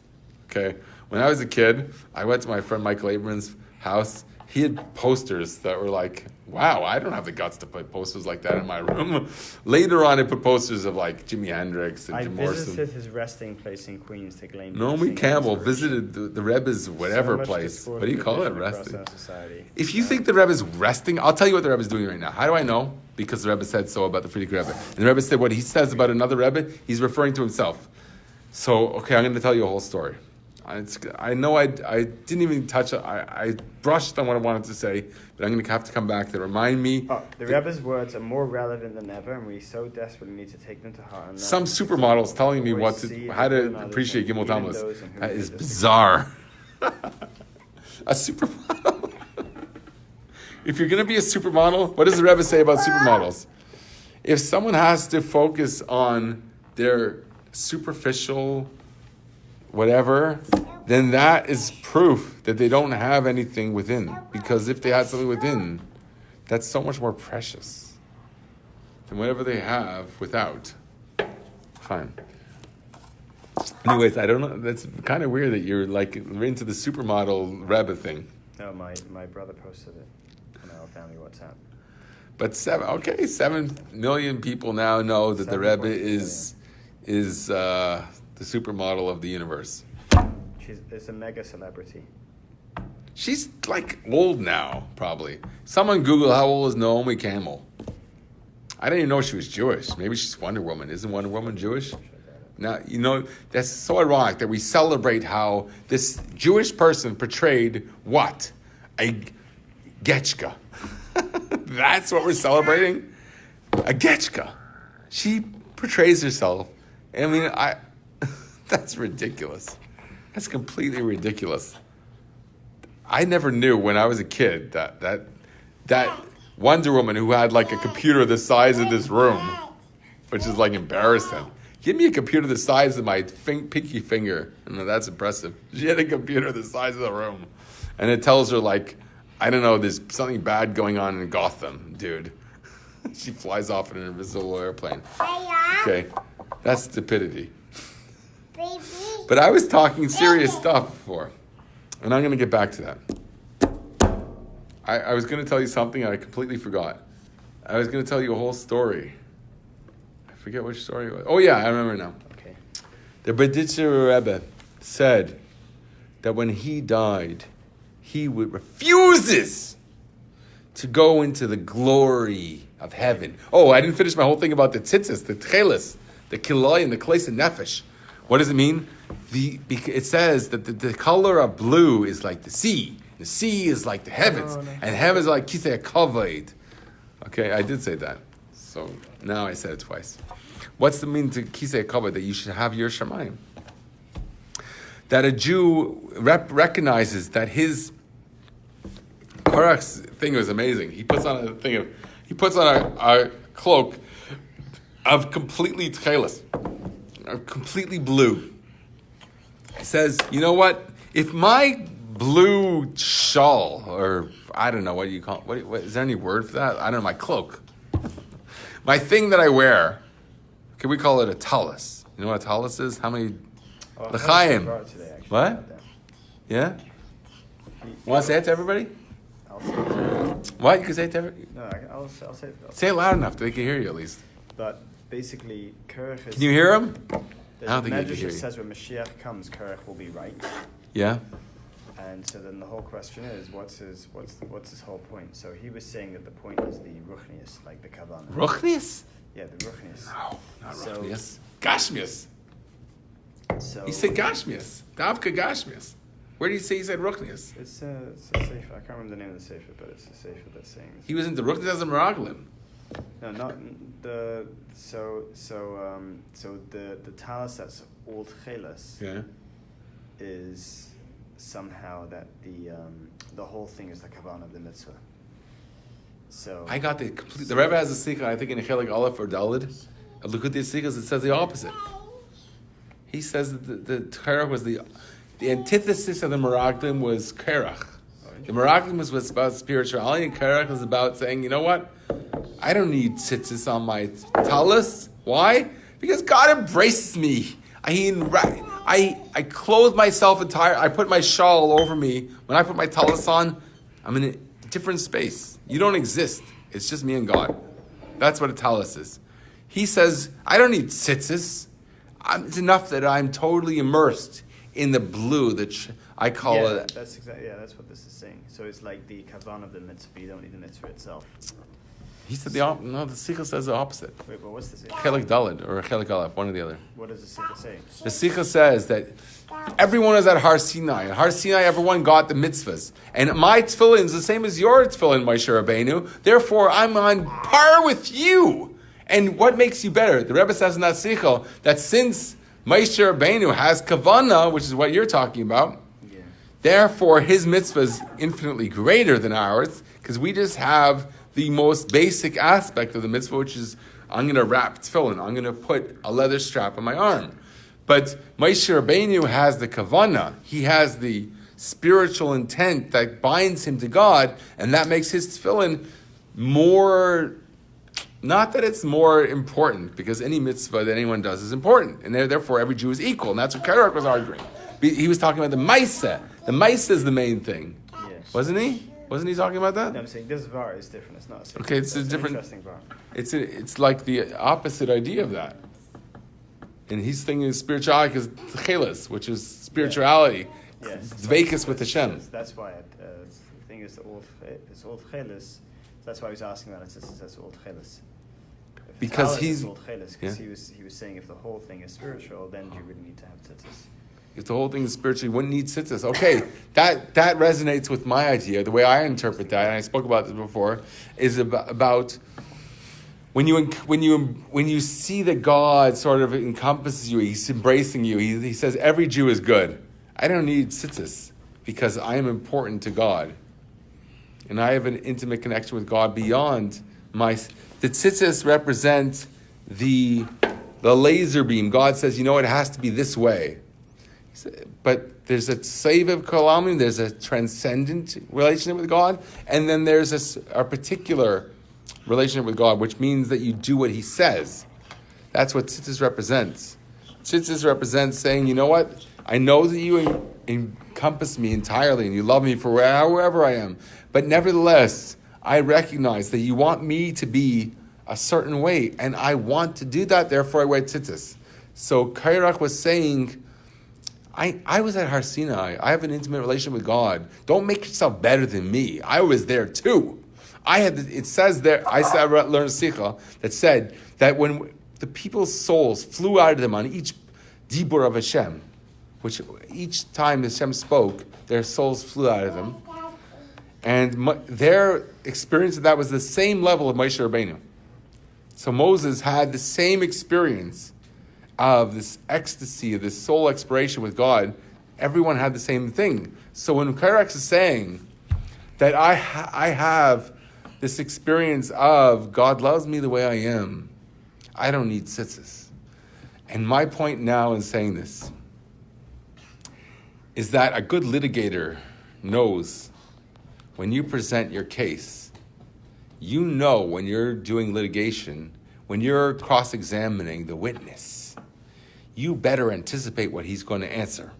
Okay, when I was a kid, I went to my friend Michael Abrams' house. He had posters that were like, wow, I don't have the guts to put posters like that in my room. Later on, I put posters of like Jimi Hendrix and I Jim visited Morrison. his resting place in Queens to claim. Naomi Campbell visited the Rebbe's whatever place. What do you call it? Resting. If you think the Rebbe's resting, I'll tell you what the Rebbe's doing right now. How do I know? Because the Rebbe said so about the Frierdiker Rebbe. And the Rebbe said what he says about another Rebbe, he's referring to himself. So, okay, I'm going to tell you a whole story. I know I didn't even touch it. I brushed on what I wanted to say, but I'm going to have to come back to remind me. The Rebbe's words are more relevant than ever, and we so desperately need to take them to heart. And Some supermodels telling me how to appreciate GIMMEL TAMMUZ. That is bizarre. A supermodel. If you're going to be a supermodel, what does the Rebbe say about supermodels? If someone has to focus on their superficial whatever, then that is proof that they don't have anything within. Because if they had something within, that's so much more precious than whatever they have without. Fine. Anyways, I don't know. That's kind of weird that you're like into the supermodel Rebbe thing. No, my brother posted it on our family WhatsApp. But 7 million people now know that the Rebbe is the supermodel of the universe. It's a mega celebrity. She's like old now, probably. Someone Google how old is Naomi Campbell. I didn't even know she was Jewish. Maybe she's Wonder Woman. Isn't Wonder Woman Jewish? Now, you know, that's so ironic that we celebrate how this Jewish person portrayed what? A getchka. That's what we're celebrating? A getchka. She portrays herself. I mean, that's ridiculous. That's completely ridiculous. I never knew when I was a kid that Wonder Woman who had like a computer the size of this room, which is like embarrassing. Give me a computer the size of my pinky finger. No, that's impressive. She had a computer the size of the room. And it tells her like, I don't know, there's something bad going on in Gotham, dude. She flies off in an invisible airplane. Okay, that's stupidity. But I was talking serious stuff before, and I'm going to get back to that. I was going to tell you something and I completely forgot. I was going to tell you a whole story. I forget which story it was. Oh yeah, I remember now. Okay. The Berditzer Rebbe said that when he died, he refuses to go into the glory of heaven. Oh, I didn't finish my whole thing about the tzitzis, the tchelis, the kiloi, and the kleis and nefesh. What does it mean? It says that the color of blue is like the sea. The sea is like the heavens. And heaven is like kisei kavod. Okay, I did say that. So now I said it twice. What's the meaning to kisei kavod? That you should have your shamayim. That a Jew recognizes that his Korach's thing was amazing. He puts on a cloak of completely tchelis, completely blue. He says, you know what? If my blue shawl, or I don't know, what do you call it? What, is there any word for that? I don't know, my cloak. My thing that I wear, can we call it a tallis? You know what a tallis is? How many? L'chaim. What? Yeah? You want to say it to everybody? I'll say it. What? You can say it to every... No, I'll say it. Say it loud enough that they can hear you at least. But basically, Korach is... Can you hear him? The I don't think he can Medrash hear you. says when Mashiach comes, Korach will be right. Yeah? And so then the whole question is, what's his whole point? So he was saying that the point is the Ruchnius, like the Kavanah. Ruchnius? Yeah, the Ruchnius. No, not So- Ruchnius. Gashmius. So He said Gashmius. Davka Gashmius. Where did he say he said Ruchnius? it's a sefer. I can't remember the name of the sefer, but it's a sefer that's saying this. He was into Ruchnius as a Meraglim. No, not the so the talus that's old chelas Yeah. is somehow that the whole thing is the kavanah of the mitzvah. So I got the complete... The Rebbe has a sikha, I think in Chelik Aleph or Dalid. Of Likutei Sikhas, it says the opposite. He says that the Korach was the antithesis of the Meraglim was Korach. The Meraglim was about spirituality, and Korach was about saying, you know what? I don't need tzitzis on my talus. Why? Because God embraces me. I clothe myself entire. I put my shawl over me. When I put my talus on, I'm in a different space. You don't exist. It's just me and God. That's what a talus is. He says, I don't need tzitzis. It's enough that I'm totally immersed in the blue that I call it. That's exactly that's what this is saying. So it's like the kavanah of the mitzvah. You don't need the mitzvah itself. He said the Sikha says the opposite. Wait, but what's the sefer? Chelik Dalid or Chelik Aleph, one or the other. What does the sefer say? The Sikha says that everyone is at Har Sinai. And Har Sinai, everyone got the mitzvahs. And my tefillin is the same as your tefillin, Moshe Rabbeinu. Therefore, I'm on par with you. And what makes you better? The Rebbe says in that Sikha that since Moshe Rabbeinu has kavanah, which is what you're talking about, therefore his mitzvah is infinitely greater than ours, because we just have the most basic aspect of the mitzvah, which is I'm going to wrap tefillin, I'm going to put a leather strap on my arm. But Moshe Rabbeinu has the kavanah, he has the spiritual intent that binds him to God, and that makes his tefillin more, not that it's more important, because any mitzvah that anyone does is important, and therefore every Jew is equal, and that's what Korach was arguing. He was talking about the Maisa. The Maisa is the main thing. Yes. Wasn't he? Wasn't he talking about that? No, I'm saying this var is different. It's not a sefer. Okay, it's a That's an different... interesting var. It's like the opposite idea of that. And he's thinking spirituality is chelas, which is spirituality. Yes. It's Dveikus with Hashem. That's why the thing is it's old chelas. That's why I was asking that. It says old chelas. Because he's... old chelas, because Yeah. he was saying if the whole thing is spiritual, then you really need to have tzitzis. If the whole thing is spiritual, you wouldn't need tzitzis. Okay, that resonates with my idea. The way I interpret that, and I spoke about this before, is about when you see that God sort of encompasses you, He's embracing you. He says every Jew is good. I don't need tzitzis because I am important to God, and I have an intimate connection with God beyond my. The tzitzis represent the laser beam. God says, you know, it has to be this way. But there's a Seivav Kolamim, there's a transcendent relationship with God, and then there's a particular relationship with God, which means that you do what He says. That's what tzitzis represents. Tzitzis represents saying, you know what? I know that you encompass me entirely, and you love me for wherever I am. But nevertheless, I recognize that you want me to be a certain way, and I want to do that, therefore I wear tzitzis. So Korach was saying, I was at Har Sinai. I have an intimate relationship with God. Don't make yourself better than me. I was there too. It says there, I learned a sikha that said that when the people's souls flew out of them on each dibur of Hashem, which each time Hashem spoke, their souls flew out of them. And their experience of that was the same level of Moshe Rabbeinu. So Moses had the same experience of this ecstasy, of this soul exploration with God. Everyone had the same thing. So when Korach is saying that I have this experience of God loves me the way I am, I don't need tzitzis. And my point now in saying this is that a good litigator knows when you present your case, you know when you're doing litigation, when you're cross-examining the witness, you better anticipate what he's going to answer.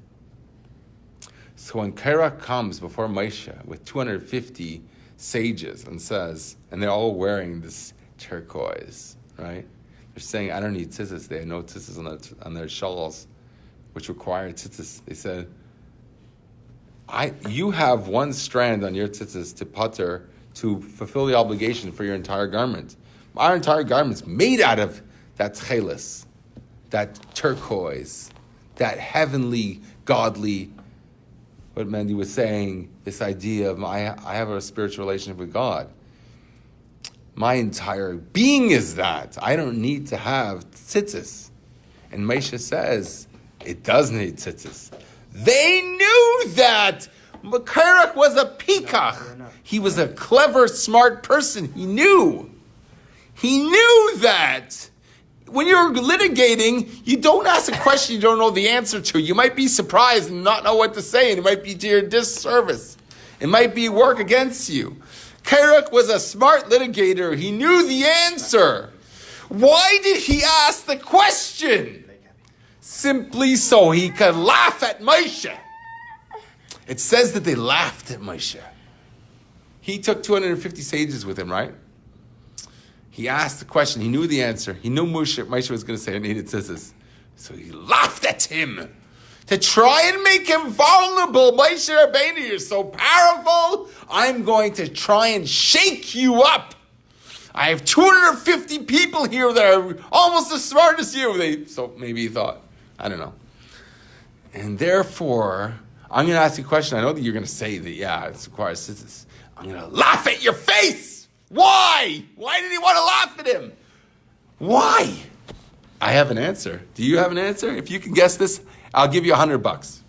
So when Korach comes before Moshe with 250 sages and says, and they're all wearing this turquoise, right? They're saying, I don't need tzitzis. They had no tzitzis on their shawls, which require tzitzis. They said, you have one strand on your tzitzis to putter to fulfill the obligation for your entire garment. Our entire garment's made out of that tchelis, that turquoise, that heavenly, godly, what Mandy was saying, this idea of I have a spiritual relationship with God. My entire being is that. I don't need to have tzitzis. And Moshe says, it does need tzitzis. They knew that Merkur was a peacock. He was a clever, smart person. He knew. He knew that. When you're litigating, you don't ask a question you don't know the answer to. You might be surprised and not know what to say, and it might be to your disservice. It might be work against you. Keruk was a smart litigator. He knew the answer. Why did he ask the question? Simply so he could laugh at Moshe. It says that they laughed at Moshe. He took 250 sages with him, right? He asked the question. He knew the answer. He knew Moshe was going to say, I needed tzitzis. So he laughed at him to try and make him vulnerable. Moshe Rabbeinu, you're so powerful. I'm going to try and shake you up. I have 250 people here that are almost as smart as you. So maybe he thought. I don't know. And therefore, I'm going to ask you a question. I know that you're going to say that, yeah, it requires tzitzis. I'm going to laugh at your face. Why? Why did he want to laugh at him? Why? I have an answer. Do you have an answer? If you can guess this, I'll give you $100.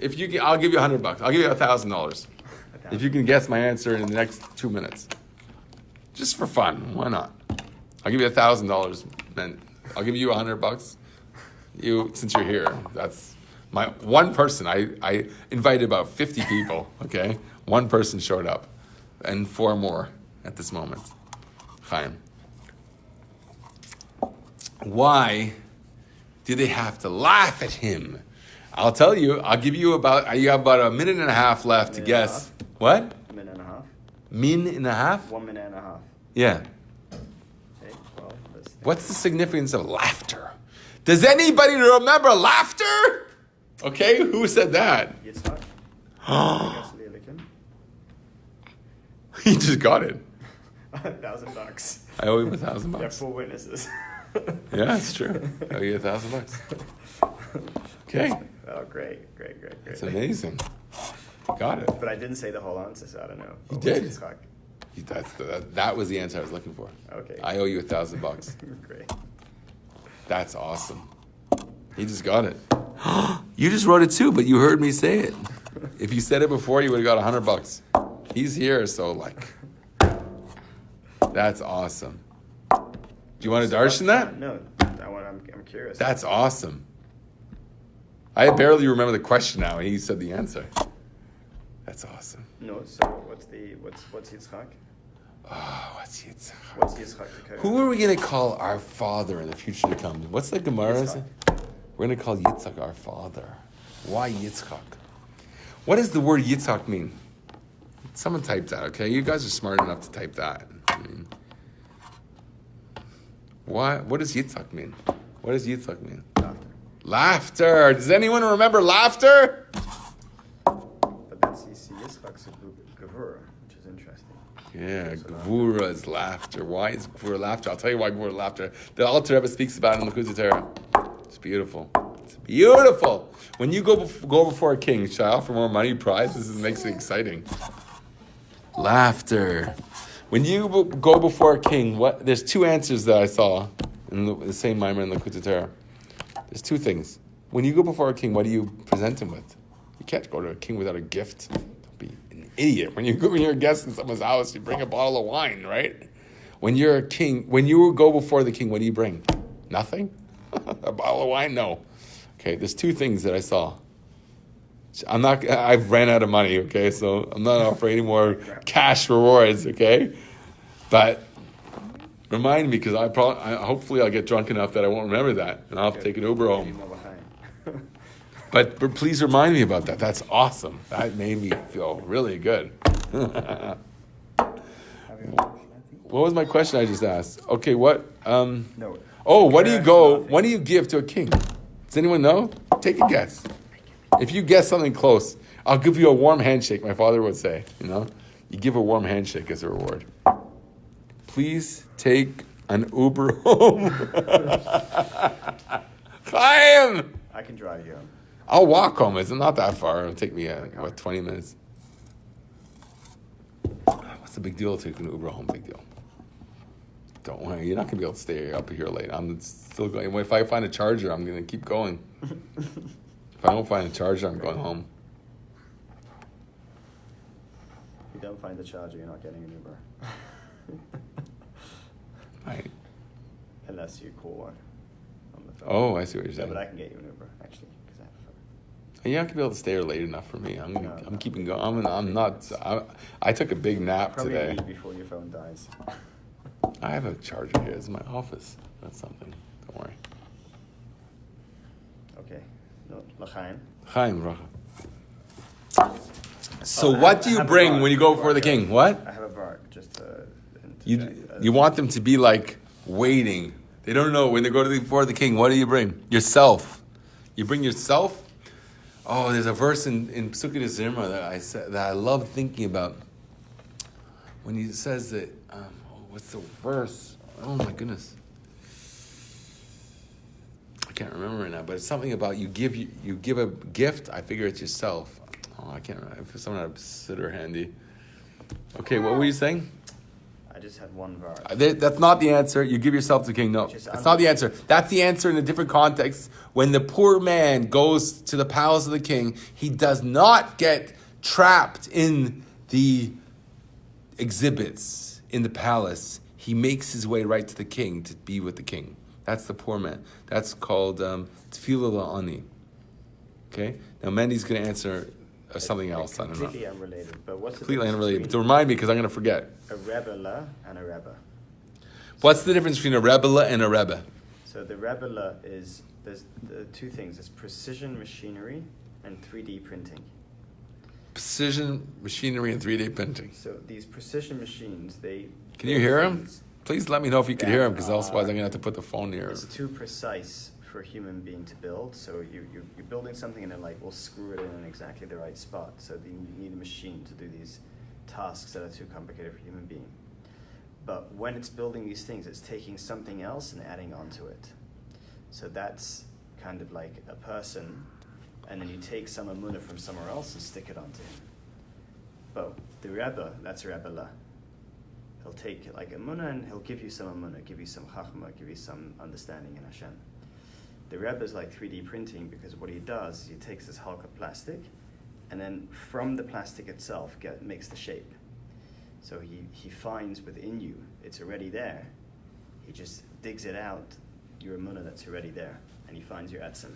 I'll give you $100. I'll give you $1,000. If you can guess my answer in the next 2 minutes. Just for fun. Why not? I'll give you $1,000. Then I'll give you $100. Since you're here, that's my one person. I invited about 50 people, okay? One person showed up. And 4 more at this moment. Chaim. Why did they have to laugh at him? I'll tell you. You have about a minute and a half left to guess. What? A minute and a half. Min and a half? 1 minute and a half. Yeah. Okay, well, what's the significance of laughter? Does anybody remember laughter? Okay, who said that? Yitzhak. He just got it. $1,000. I owe him $1,000. There are 4 witnesses. Yeah, it's true. I owe you $1,000. Okay. Oh, great. It's amazing. Got it. But I didn't say the whole answer, so I don't know. You did. Yitzhak? That was the answer I was looking for. Okay. I owe you $1,000. Great. That's awesome. He just got it. You just wrote it too, but you heard me say it. If you said it before, you would have got $100. He's here, so that's awesome. Do you want to darshan that? No, I'm curious. That's awesome. I barely remember the question now, and he said the answer. That's awesome. No, so what's Yitzhak? Oh, what's Yitzhak? What's Yitzhak? Who are we going to call our father in the future to come? What's the Gemara? We're going to call Yitzhak our father. Why Yitzhak? What does the word Yitzhak mean? Someone type that, okay? You guys are smart enough to type that. What does Yitzhak mean? What does Yitzhak mean? Laughter. Does anyone remember laughter? But that's Yitzchak's Gevura, which is interesting. Yeah, Gevura is laughter. Why is Gevura laughter? I'll tell you why Gevura is laughter. The Alter Rebbe speaks about it in the Torah. It's beautiful. It's beautiful. When you go before a king, should I offer more money, prize? This makes it exciting. Laughter. When you go before a king, there's 2 answers that I saw in the same mimer in the Torah. There's 2 things. When you go before a king, what do you present him with? You can't go to a king without a gift. Don't be an idiot. When you're a guest in someone's house, you bring a bottle of wine, right? When you're a king, when you go before the king, what do you bring? Nothing? A bottle of wine? No. Okay, there's 2 things that I saw. I've ran out of money, okay? So I'm not offering any more cash rewards, okay? But remind me, because hopefully I'll get drunk enough that I won't remember that, and I'll have to take an Uber home. But please remind me about that. That's awesome. That made me feel really good. Have you What was my question I just asked? Okay, what? No. Oh, what do you go? Laughing. What do you give to a king? Does anyone know? Take a guess. If you guess something close, I'll give you a warm handshake. My father would say, you give a warm handshake as a reward. Please take an Uber home. Chaim! I can drive you home. I'll walk home. It's not that far. It'll take me, 20 minutes. What's the big deal to take an Uber home? Big deal. Don't worry. You're not going to be able to stay up here late. I'm still going. If I find a charger, I'm going to keep going. If I don't find a charger, I'm going home. If you don't find the charger, you're not getting an Uber. Right. Unless you call one on the phone. Oh, I see what you're Yeah, saying. but I can get you an Uber, actually. Because I have a phone. You're not gonna be able to stay here late enough for me. I'm No. keeping going. I'm not. I took a big nap Probably today. leave before your phone dies. I have a charger here. It's in my office. That's something. Don't worry. Okay. No, L'chaim. Chaim Bracha. So Oh, I what have- do I you have a bring Baruch. when you go before the king? What? I have a Baruch, just to You interject. you want them to be like waiting. They don't know when they go before the king. What do you bring? Yourself. You bring yourself. Oh, there's a verse in Psukei Zimra that I love thinking about. When he says that, what's the verse? Oh my goodness, I can't remember it now. But it's something about you give a gift. I figure it's yourself. Oh, I can't remember. If someone had a sitter handy. Okay, what were you saying? I just had one Baruch. That's not the answer. You give yourself to the king. No, Which is that's not the answer. That's the answer in a different context. When the poor man goes to the palace of the king, he does not get trapped in the exhibits in the palace. He makes his way right to the king to be with the king. That's the poor man. That's called tefillah la'ani. Okay? Now, Mendy's going to answer something else. I don't know. Completely unrelated. But what's the Completely difference unrelated. But to between remind me, because I'm going to forget. a Rebbe and a Rebbe? What's the difference between a Rebbe and a Rebbe? So the Rebbe is, there's two things. There's precision machinery and 3D printing. Precision machinery and 3D printing. So these precision machines, they... Can you hear him? things Please let me know if you can hear him, because that otherwise I'm are- going to have to put the phone near. It's too precise for a human being to build. So you're building something and then like, we'll screw it in exactly the right spot. So you need a machine to do these tasks that are too complicated for a human being. But when it's building these things, it's taking something else and adding onto it. So that's kind of like a person, and then you take some emunah from somewhere else and stick it onto him. But the Rebbe, that's a Rebbe. He'll take like emunah and he'll give you some emunah, give you some chachma, give you some understanding in Hashem. The Rebbe is like 3D printing, because what he does is he takes this hulk of plastic, and then from the plastic itself makes the shape. So he finds within you, it's already there. He just digs it out, your emunah that's already there, and he finds your etzem.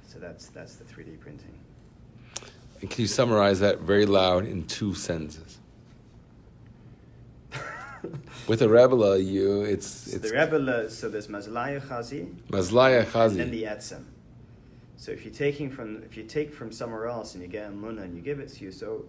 So that's the 3D printing. And can you summarize that very loud in 2 sentences? With a Rebbe, it's The Rebbe, so there's Mazlaya Chazi, Mazlaya and then Chazi. the etzem. So if you take from somewhere else and you get a munah and you give it to you, so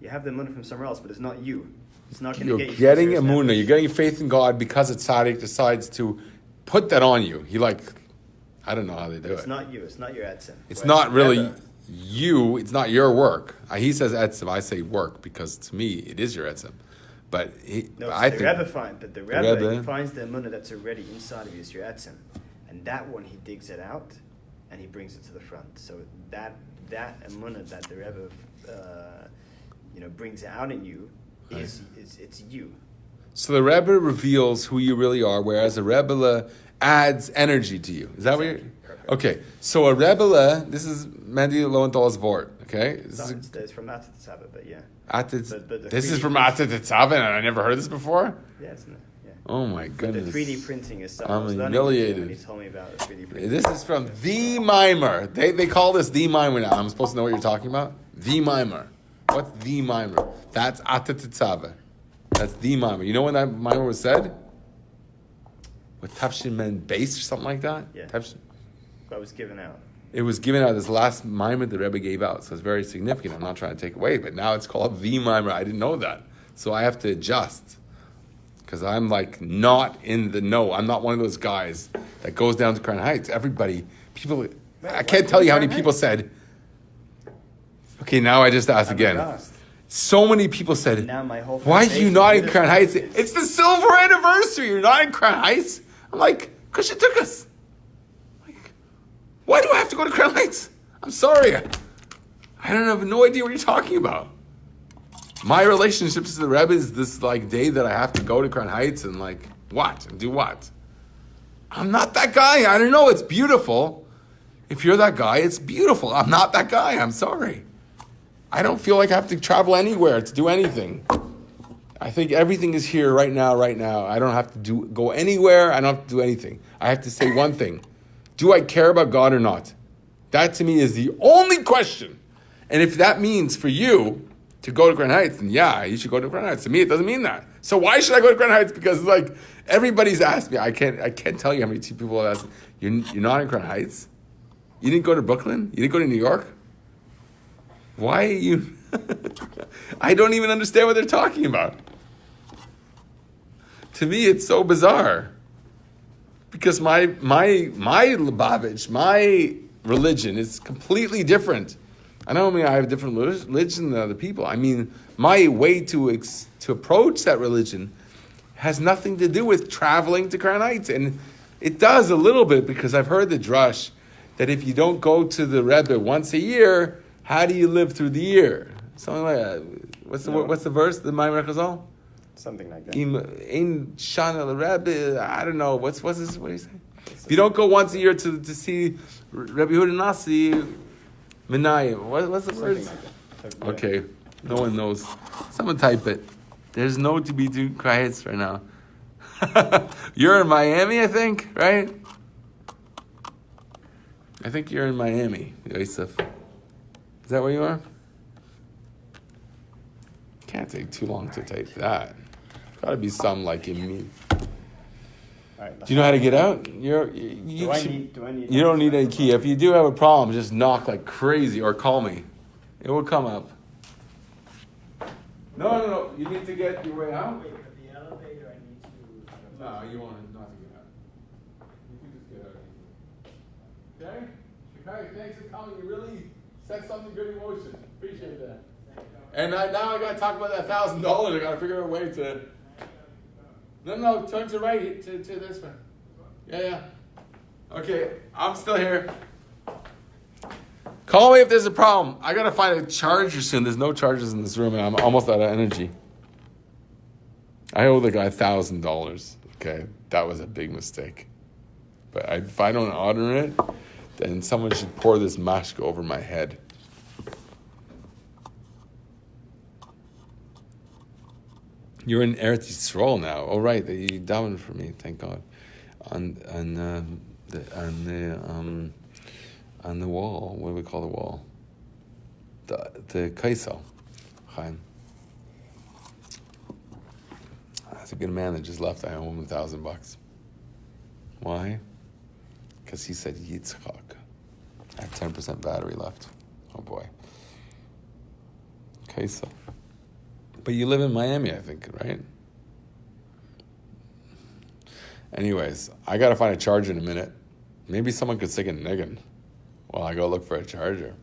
you have the munah from somewhere else, but it's not you. It's not going to You're get you. getting emunah. You're getting faith in God because a tzaddik decides to put that on you. He I don't know how they do It's it. not you. It's not your etzem. It's Whereas not the really Rebbe, you. It's not your work. He says etzem. I say work, because to me it is your etzem. But No, I the think Rebbe finds, but the Rebbe, Rebbe- he finds the emunah that's already inside of you, it's your etzem, and that one he digs it out, and he brings it to the front. So that emunah that the Rebbe, brings out in you is it's you. so. The Rebbe reveals who you really are, whereas a Rebbe adds energy to you. Is that what you're? Perfect. Okay. So a Rebbe, this is Mendy Lowenthal's Vort. Okay. It's from Atat Tzava, but yeah. But the this is 3D from printing- Atat Tzava, and I never heard this before. Yeah, it's not. Yeah. Oh my But the goodness. 3D printing is something I I'm was learning humiliated. when he told me about the 3D printing. This is from The Mimer. They call this The Mimer now. I'm supposed to know what you're talking about? The Mimer. What's The Mimer? That's Atat Tzava. That's The Mimer. You know when that Mimer was said? With Tafshin Men base or something like that? Yeah. Tafshin. That was given out. It was given out this last mimer the Rebbe gave out, so it's very significant. I'm not trying to take away, but now it's called the mimer. I didn't know that, so I have to adjust because I'm like not in the know. I'm not one of those guys that goes down to Crown Heights. People, I can't tell you how many people said. Okay, now I just asked again. So many people said, Now my whole "Why are you not in foundation Crown Heights? is- It's the silver anniversary. You're not in Crown Heights." I'm like, "Because you took us." Why do I have to go to Crown Heights? I'm sorry. I don't have no idea what you're talking about. My relationships to the Rebbe is this like day that I have to go to Crown Heights and like what? And do what? I'm not that guy. I don't know. It's beautiful. If you're that guy, it's beautiful. I'm not that guy. I'm sorry. I don't feel like I have to travel anywhere to do anything. I think everything is here right now. I don't have to go anywhere. I don't have to do anything. I have to say one thing. Do I care about God or not? That to me is the only question. And if that means for you to go to Grand Heights, then yeah, you should go to Grand Heights. To me, it doesn't mean that. So why should I go to Grand Heights? Because like everybody's asked me. I can't tell you how many people have asked me, you're not in Grand Heights? You didn't go to Brooklyn? You didn't go to New York? Why are you? I don't even understand what they're talking about. To me, it's so bizarre. Because my Lubavitch, my religion is completely different. I don't mean I have a different religion than other people. I mean, my way to approach that religion has nothing to do with traveling to Crown Heights. And it does a little bit because I've heard the drush that if you don't go to the Rebbe once a year, how do you live through the year? Something like that. What's the verse, the Maimer Chazal? Something like that. In Shana Rabbi, I don't know. What do you say? If you don't go once a year to see Rabbi Yehuda Nasi, Menayim. What's the word? Like that. Okay, no one knows. Someone type it. There's no to be doing quiets right now. You're in Miami, I think, right? I think you're in Miami, Yosef. Is that where you are? Can't take too long to type that. Got to be some like in me. Right, Do you know how to get out? Do I need? You don't need any key. If you do have a problem, just knock like crazy or call me. It will come up. No. You need to get your way out. Wait, but the elevator, I need to. No, you want to not to get out. You can just get out. Okay? Okay, thanks for coming. You really set something good in motion. Appreciate that. And now I got to talk about that $1,000. I got to figure out a way to. No, turn to right to this one. Yeah. Okay, I'm still here. Call me if there's a problem. I got to find a charger soon. There's no chargers in this room, and I'm almost out of energy. I owe the guy $1,000. Okay, that was a big mistake. But if I don't honor it, then someone should pour this mashka over my head. You're in Eretz Yisrael now. Oh, right, you davened for me. Thank God. On the wall. What do we call the wall? The kaisel. Chaim. That's a good man that just left. I owe him $1,000. Why? Because he said Yitzchak. I have 10% battery left. Oh boy. Kaisel. But you live in Miami, I think, right? Anyways, I got to find a charger in a minute. Maybe someone could stick a niggin while I go look for a charger.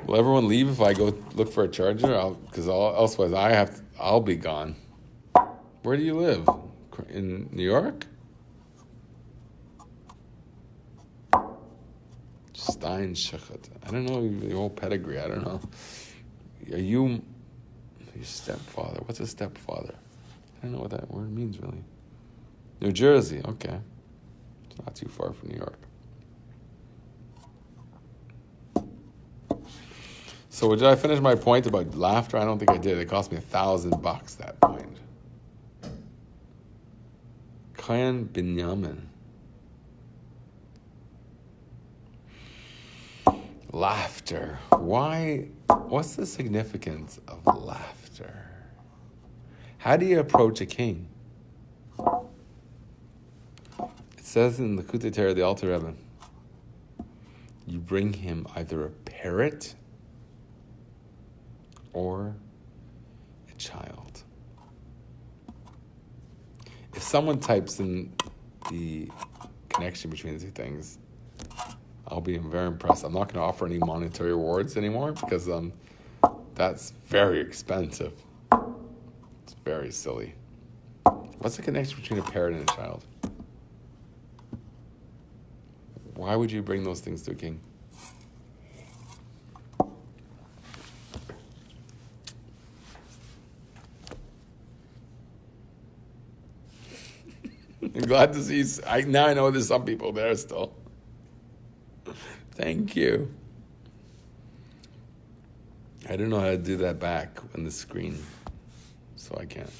Will everyone leave if I go look for a charger? Because otherwise I'll be gone. Where do you live? In New York? Stein Shechet. I don't know your whole pedigree. I don't know. Are you your stepfather? What's a stepfather? I don't know what that word means really. New Jersey. Okay, it's not too far from New York. So did I finish my point about laughter? I don't think I did. It cost me $1,000 that point. Kayan Binyamin. Laughter. Why? What's the significance of laughter? How do you approach a king? It's says in the Likutei Torah, the Alter Rebbe, you bring him either a parrot or a child. If someone types in the connection between the two things, I'll be very impressed. I'm not going to offer any monetary rewards anymore because that's very expensive. It's very silly. What's the connection between a parrot and a child? Why would you bring those things to a king? I'm glad to see. Now I know there's some people there still. Thank you. I don't know how to do that back on the screen, so I can't.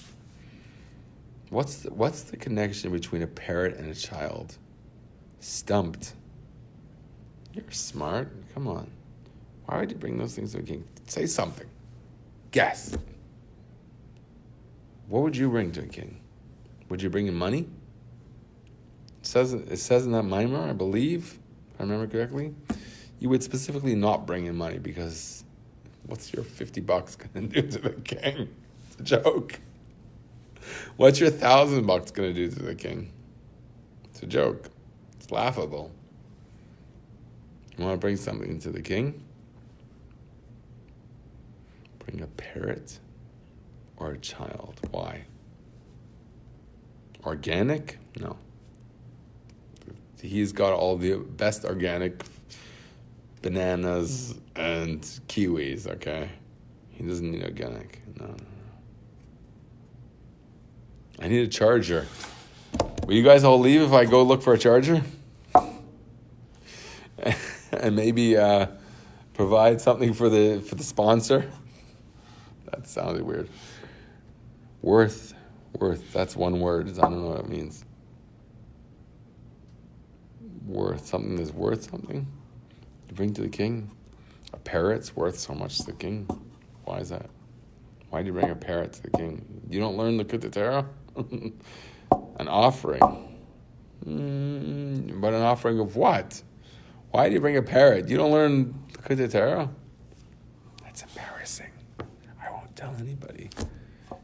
What's the connection between a parrot and a child? Stumped. You're smart. Come on. Why would you bring those things to a king? Say something. Guess. What would you bring to a king? Would you bring him money? It says in that mimer, I believe, if I remember correctly, you would specifically not bring him money because what's your $50 going to do to the king? It's a joke. What's your $1,000 going to do to the king? It's a joke. It's laughable. You want to bring something to the king? Bring a parrot or a child. Why? Organic? No. He's got all the best organic bananas and kiwis, okay? He doesn't need organic. No. I need a charger. Will you guys all leave if I go look for a charger? And maybe provide something for the sponsor? That sounded weird. Worth. That's one word. I don't know what it means. Worth. Something is worth something. You bring to the king. A parrot's worth so much to the king. Why is that? Why do you bring a parrot to the king? You don't learn the Likutei Torah? An offering. But an offering of what? Why do you bring a parrot? You don't learn the Likutei Torah? That's embarrassing. I won't tell anybody.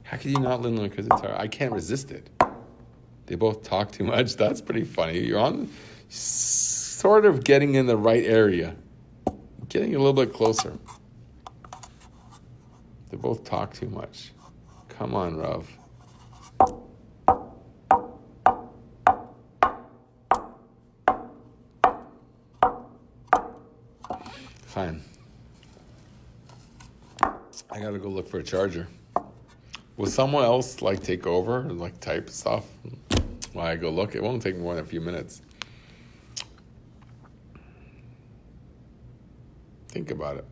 How can you not learn the Likutei Torah? I can't resist it. They both talk too much. That's pretty funny. You're on sort of getting in the right area. Getting a little bit closer. They both talk too much. Come on, Rav. Fine. I gotta go look for a charger. Will someone else take over and type stuff while I go look? It won't take more than a few minutes. Think about it.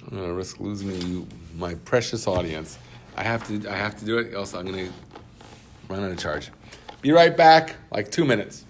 I'm gonna risk losing you, my precious audience. I have to do it, else I'm gonna run out of charge. Be right back, 2 minutes.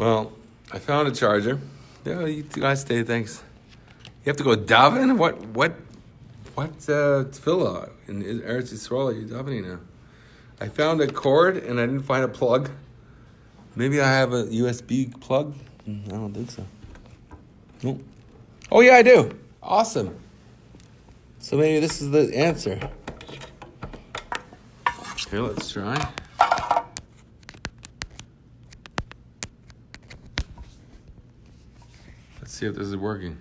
Well, I found a charger. Yeah, you guys stay, thanks. You have to go daven? What tefillah in Eretz Yisrael are you davening now? I found a cord and I didn't find a plug. Maybe I have a USB plug? I don't think so. Nope. Oh yeah, I do. Awesome. So maybe this is the answer. Here, let's try. Let's see if this is working.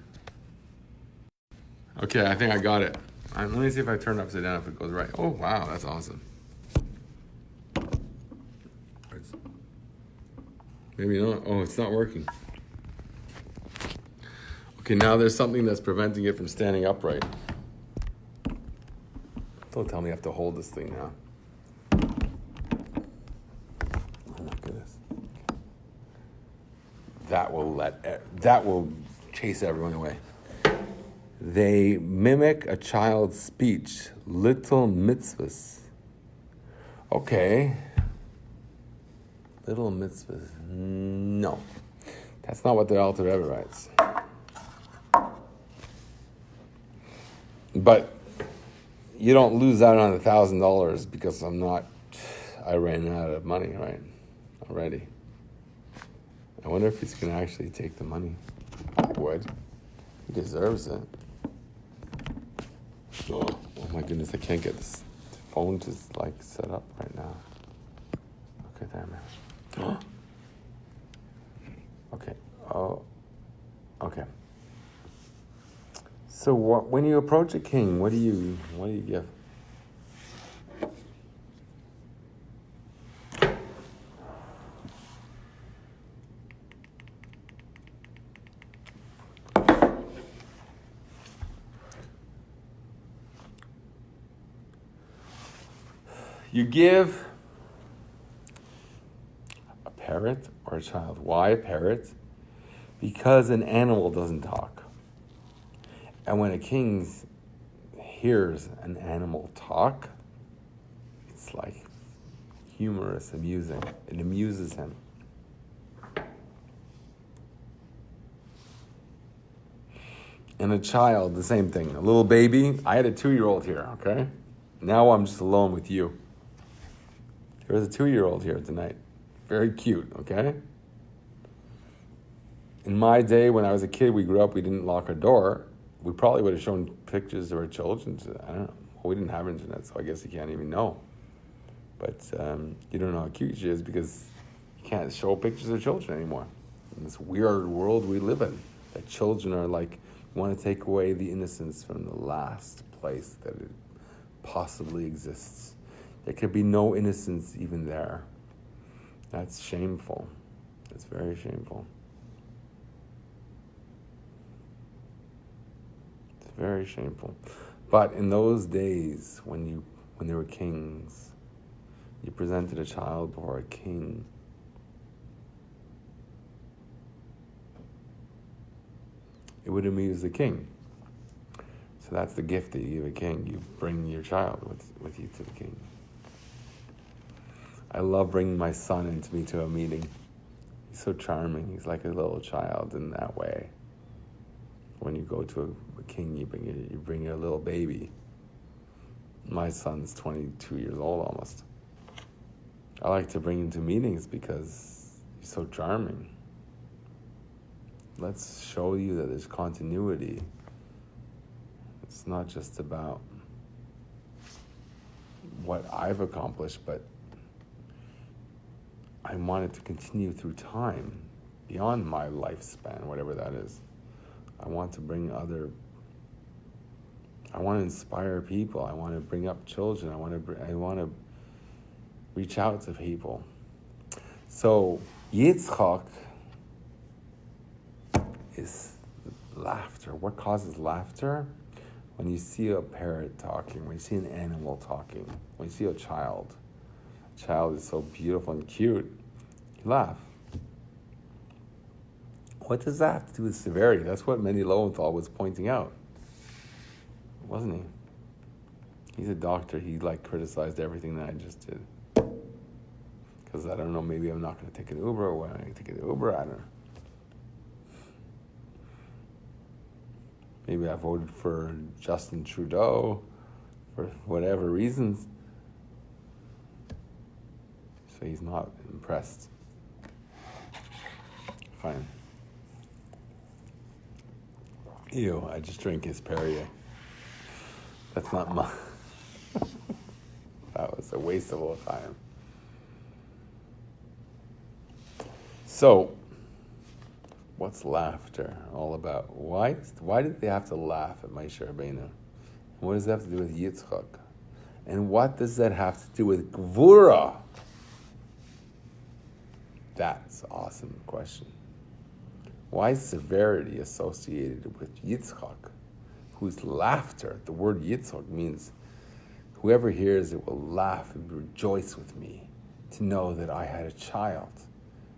Okay, I think I got it. Let me see if I turn it upside down if it goes right. Oh, wow, that's awesome. Maybe not. Oh, it's not working. Okay, now there's something that's preventing it from standing upright. Don't tell me I have to hold this thing now. Oh my goodness. That will chase everyone away. They mimic a child's speech, little mitzvahs. Okay. Little mitzvahs. No. That's not what the Alter Rebbe writes. But you don't lose out on $1,000 because I ran out of money, right? Already. I wonder if he's going to actually take the money. I would. He deserves it. Oh my goodness, I can't get this phone to set up right now. Okay, there, man. Okay. Oh. Okay. So when you approach a king, what do you give? You give a parrot or a child. Why a parrot? Because an animal doesn't talk. And when a king hears an animal talk, it's like humorous, amusing. It amuses him. And a child, the same thing. A little baby. I had a 2-year-old here, okay? Now I'm just alone with you. There was a 2-year-old here tonight. Very cute, okay? In my day, when I was a kid, we grew up, we didn't lock our door. We probably would have shown pictures of our children. I don't know. We didn't have internet, so I guess you can't even know. But you don't know how cute she is because you can't show pictures of children anymore. In this weird world we live in, that children are want to take away the innocence from the last place that it possibly exists. There could be no innocence even there. That's shameful. It's very shameful. It's very shameful. But in those days, when there were kings, you presented a child before a king. It would amuse the king. So that's the gift that you give a king. You bring your child with you to the king. I love bringing my son into me to a meeting. He's so charming. He's like a little child in that way. When you go to a king, you bring your little baby. My son's 22 years old almost. I like to bring him to meetings because he's so charming. Let's show you that there's continuity. It's not just about what I've accomplished, but I want it to continue through time, beyond my lifespan, whatever that is. I want to I want to inspire people. I want to bring up children. I want to reach out to people. So Yitzchak is laughter. What causes laughter? When you see a parrot talking, when you see an animal talking, when you see a child. A child is so beautiful and cute, you laugh. What does that have to do with severity? That's what Mendy Lowenthal was pointing out, wasn't he? He's a doctor. He criticized everything that I just did. Because I don't know, maybe I'm not going to take an Uber, or when I'm going to take an Uber, I don't know. Maybe I voted for Justin Trudeau for whatever reasons. So he's not impressed. Fine. Ew, I just drank his Perrier. That's not mine. That was a waste of all time. So, what's laughter all about? Why did they have to laugh at Moshe Rabbeinu? What does that have to do with Yitzchak? And what does that have to do with Gvura? That's an awesome question. Why is severity associated with Yitzchak, whose laughter, the word Yitzchak means whoever hears it will laugh and rejoice with me to know that I had a child.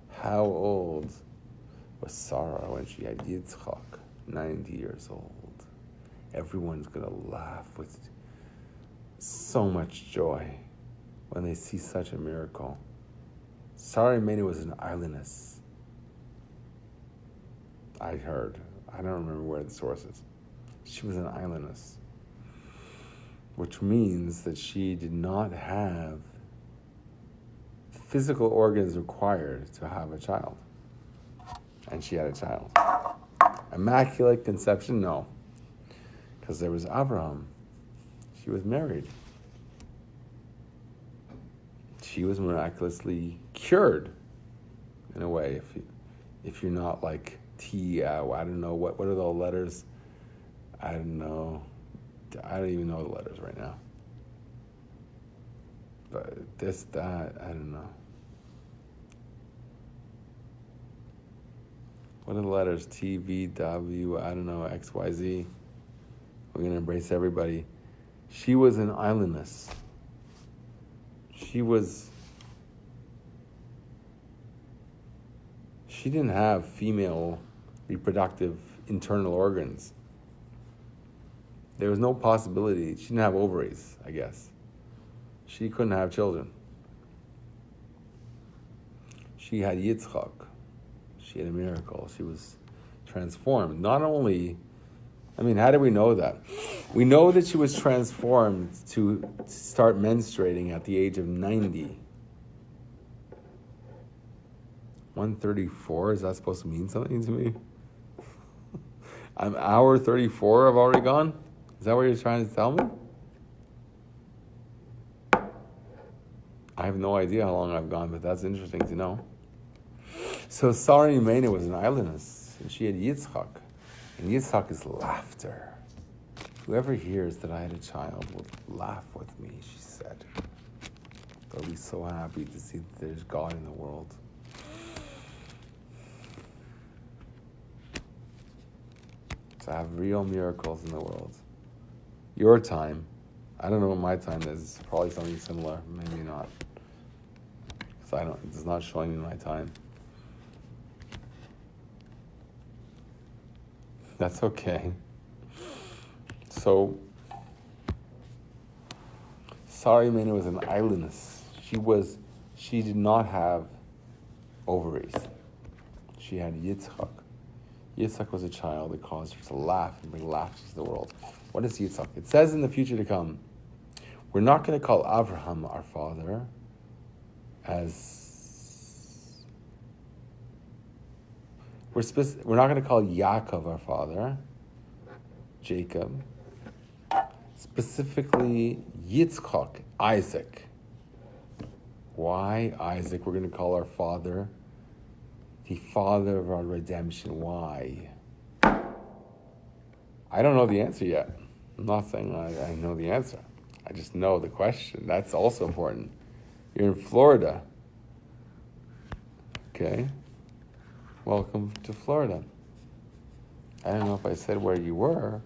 How old was Sarah when she had Yitzchak? 90 years old. Everyone's going to laugh with so much joy when they see such a miracle. Sarah Imenu was an islandess. I heard. I don't remember where the source is. She was an islandess, which means that she did not have the physical organs required to have a child. And she had a child. Immaculate conception? No. Because there was Abraham. She was married. She was miraculously cured, in a way, if you're not like I don't know, what are the letters? I don't know. I don't even know the letters right now. But this, that, I don't know. What are the letters? T, V, W, I don't know, X, Y, Z. We're going to embrace everybody. She was an islandess. She didn't have female reproductive internal organs. There was no possibility. She didn't have ovaries, I guess. She couldn't have children. She had Yitzchak. She had a miracle. She was transformed. Not only, how do we know that? We know that she was transformed to start menstruating at the age of 90. 134, is that supposed to mean something to me? I'm hour 34, I've already gone? Is that what you're trying to tell me? I have no idea how long I've gone, but that's interesting to know. So Sarah Imenu was an islandess, and she had Yitzchak. And Yitzchak is laughter. Whoever hears that I had a child will laugh with me, she said. They'll be so happy to see that there's God in the world. To have real miracles in the world. Your time, I don't know what my time is. It's probably something similar, maybe not. Because it's not showing me my time. That's okay. So, Sarah Imenu was an islandess. She did not have ovaries. She had Yitzchak. Yitzchak was a child that caused her to laugh and bring laughter to the world. What is Yitzchak? It says in the future to come, we're not going to call Abraham our father we're not going to call Yaakov our father, Jacob. Specifically, Yitzchak, Isaac. Why Isaac? We're going to call our father the father of our redemption. Why? I don't know the answer yet. I'm not saying I know the answer. I just know the question. That's also important. You're in Florida. Okay. Welcome to Florida. I don't know if I said where you were.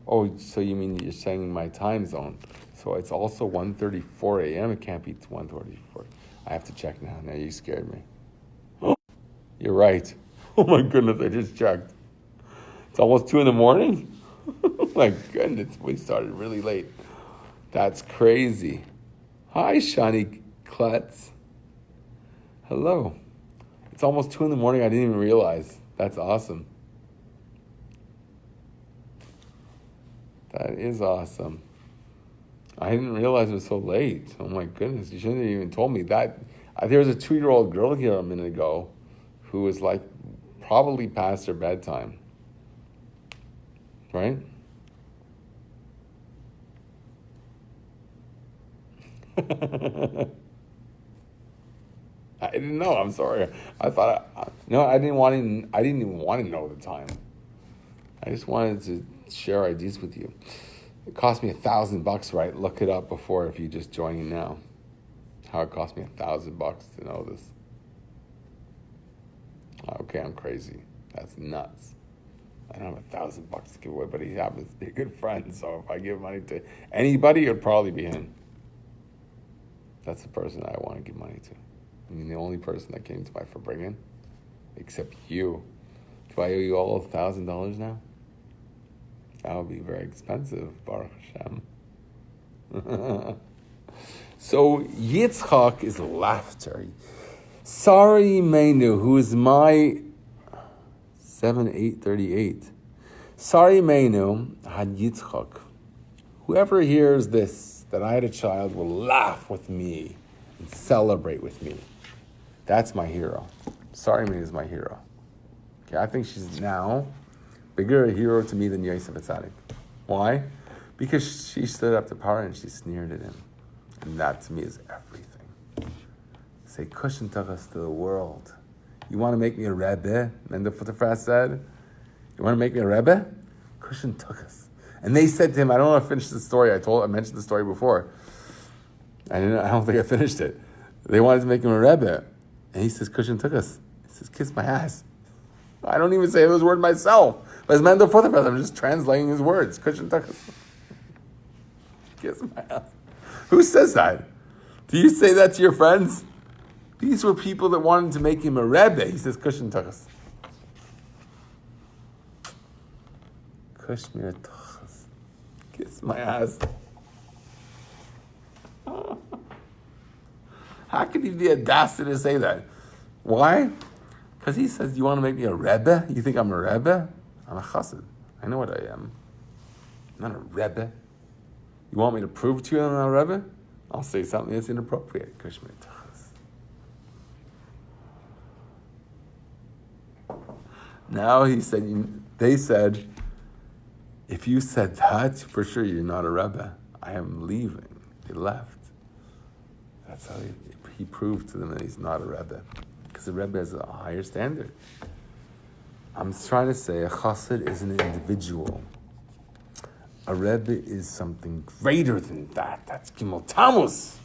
Oh, so you mean you're saying my time zone. So it's also 1:34 a.m. It can't be 1:34. I have to check now. Now you scared me. You're right. Oh my goodness, I just checked. It's almost 2 a.m. Oh my goodness, we started really late. That's crazy. Hi, Shani Klutz. Hello. It's almost 2 a.m. I didn't even realize. That's awesome. That is awesome. I didn't realize it was so late. Oh my goodness. You shouldn't have even told me that. There was a 2-year-old girl here a minute ago who was like probably past her bedtime. Right? I didn't know. I'm sorry. I thought I didn't even want to know the time. I just wanted to share ideas with you. It cost me $1,000, right? Look it up before if you just join now. How it cost me $1,000 to know this. Okay, I'm crazy. That's nuts. I don't have $1,000 to give away, but he happens to be a good friend. So if I give money to anybody, it'd probably be him. That's the person I want to give money to. I mean, the only person that came to my FARBRENGEN, except you. Do I owe you all $1,000 now? That would be very expensive, Baruch Hashem. So Yitzchak is laughter. Sari Menu, who is my 7:8:38. Sari Menu had Yitzchak. Whoever hears this, that I had a child, will laugh with me and celebrate with me. That's my hero. Sari Menu is my hero. Okay, I think she's now bigger a hero to me than Yosef Atzadik. Why? Because she stood up to power and she sneered at him. And that to me is everything. Say, Cushion took us to the world. You want to make me a Rebbe? And the Futterfast said, you want to make me a Rebbe? Cushion took us. And they said to him, I don't know if I finished the story. I mentioned the story before. I don't think I finished it. They wanted to make him a Rebbe. And he says, Cushion took us. He says, kiss my ass. I don't even say those words myself. But as Mendel Futterfast, I'm just translating his words. Cushion took us. Kiss my ass. Who says that? Do you say that to your friends? These were people that wanted to make him a Rebbe. He says, Cushion took us. Kushmir took us. Kiss my ass. How could he be the audacity to say that? Why? Because he says, you want to make me a Rebbe? You think I'm a Rebbe? I'm a chassid. I know what I am. I'm not a Rebbe. You want me to prove to you I'm not a Rebbe? I'll say something that's inappropriate. Kushmir took us. Now they said, if you said that, for sure you're not a Rebbe. I am leaving. They left. That's how he proved to them that he's not a Rebbe. Because the Rebbe has a higher standard. I'm trying to say a chassid is an individual. A Rebbe is something greater than that. That's GIMMEL TAMMUZ.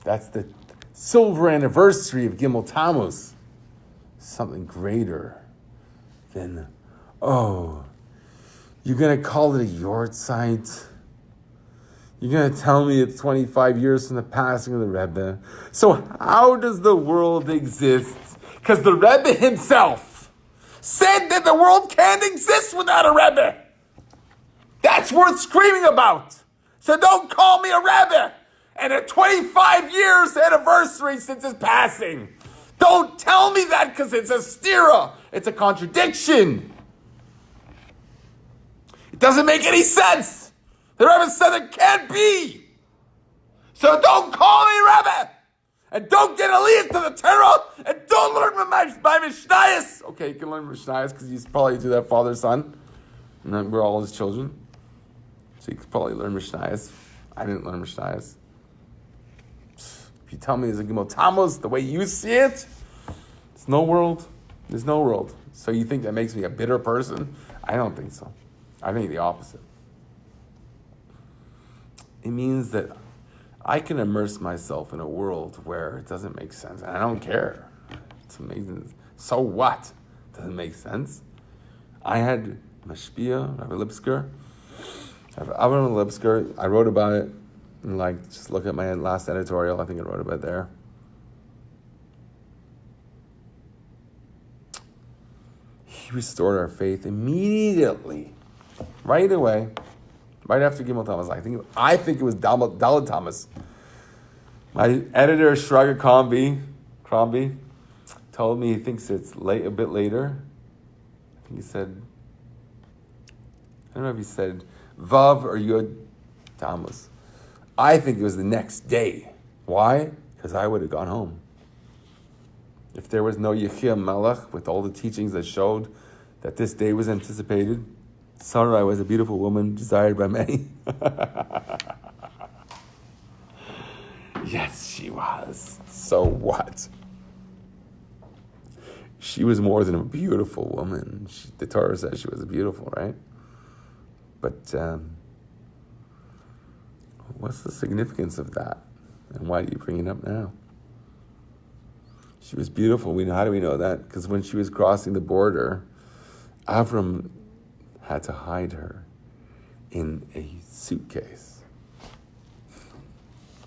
That's the silver anniversary of GIMMEL TAMMUZ. Something greater than, oh, you're going to call it a yard site? You're going to tell me it's 25 years from the passing of the Rebbe? So how does the world exist? Because the Rebbe himself said that the world can't exist without a Rebbe. That's worth screaming about. So don't call me a Rebbe. And a 25 years anniversary since his passing. Don't tell me that because it's a stira. It's a contradiction. It doesn't make any sense. The Rebbe said it can't be. So don't call me Rebbe. And don't get aliyah to the Torah. And don't learn my Mishnayos. Okay, you can learn Mishnayos because you probably do that father-son. And then we're all his children. So you could probably learn Mishnayos. I didn't learn Mishnayos. If you tell me there's a GIMMEL TAMMUZ the way you see it, it's no world. There's no world. So you think that makes me a bitter person? I don't think so. I think the opposite. It means that I can immerse myself in a world where it doesn't make sense. And I don't care. It's amazing. So what? Doesn't make sense. I had Mashpia, Rabbi Lipsker. Avram Lipsker, I wrote about it. And just look at my last editorial. I think I wrote about it there. He restored our faith immediately, right away, right after GIMMEL TAMMUZ. I think it was Dalet Tammuz. My editor Shraga Combi Crombie told me he thinks it's late, a bit later. I think he said, I don't know if he said Vav or Yud Tammuz. I think it was the next day. Why? Because I would have gone home. If there was no Yechia Melech with all the teachings that showed that this day was anticipated, Sarai was a beautiful woman desired by many. Yes, she was. So what? She was more than a beautiful woman. The Torah says she was beautiful, right? But what's the significance of that? And why do you bring it up now? She was beautiful. How do we know that? Because when she was crossing the border, Avram had to hide her in a suitcase.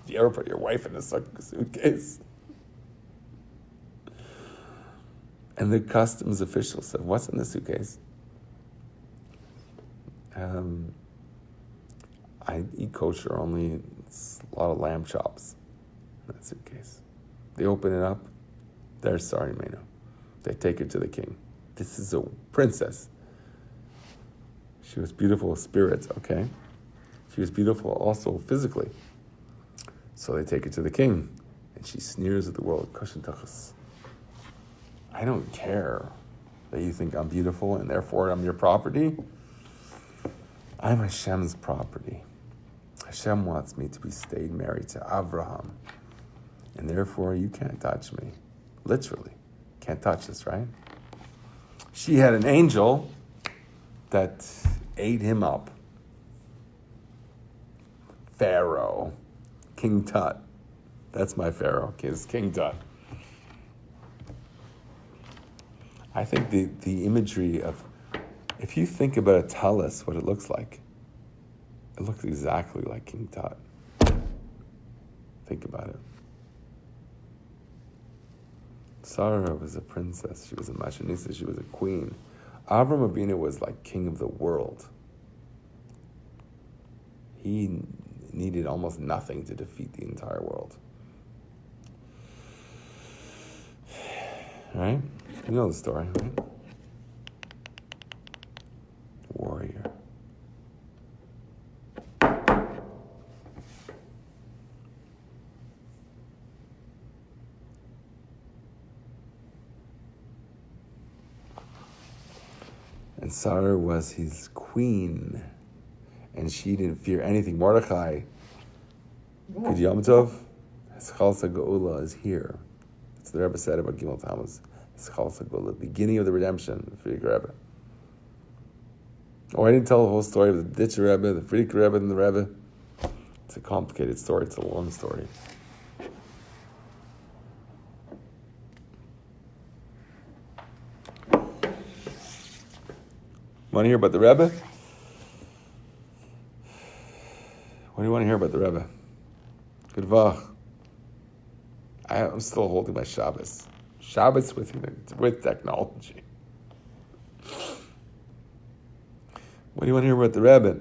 Do you ever put your wife in a suitcase? And the customs official said, "What's in the suitcase?" I eat kosher only. It's a lot of lamb chops in that suitcase. They open it up. There's Sari Meno. They take her to the king. This is a princess. She was beautiful of spirit, okay? She was beautiful also physically. So they take her to the king, and she sneers at the world. I don't care that you think I'm beautiful and therefore I'm your property. I'm Hashem's property. Hashem wants me to be stayed married to Abraham, and therefore you can't touch me. Literally, can't touch us, right? She had an angel that ate him up. Pharaoh, King Tut. That's my Pharaoh, King Tut. I think the imagery of, if you think about a talus, what it looks like, it looks exactly like King Tut. Think about it. Sarah was a princess. She was a Mashanisa. She was a queen. Avram Avinu was like king of the world. He needed almost nothing to defeat the entire world. Right? You know the story, right? Warrior. And Sarah was his queen, and she didn't fear anything. Mordechai, Good Yom Tov, Chalsa Geula is here. That's what the Rebbe said about GIMMEL TAMMUZ. Chalsa Geula, beginning of the redemption, the Frierdiker Rebbe. Oh, I didn't tell the whole story of the Ditcher Rebbe, the Frierdiker Rebbe, and the Rebbe. It's a complicated story. It's a long story. Want to hear about the Rebbe? What do you want to hear about the Rebbe? Good vach. I'm still holding my Shabbos. Shabbos with technology. What do you want to hear about the Rebbe?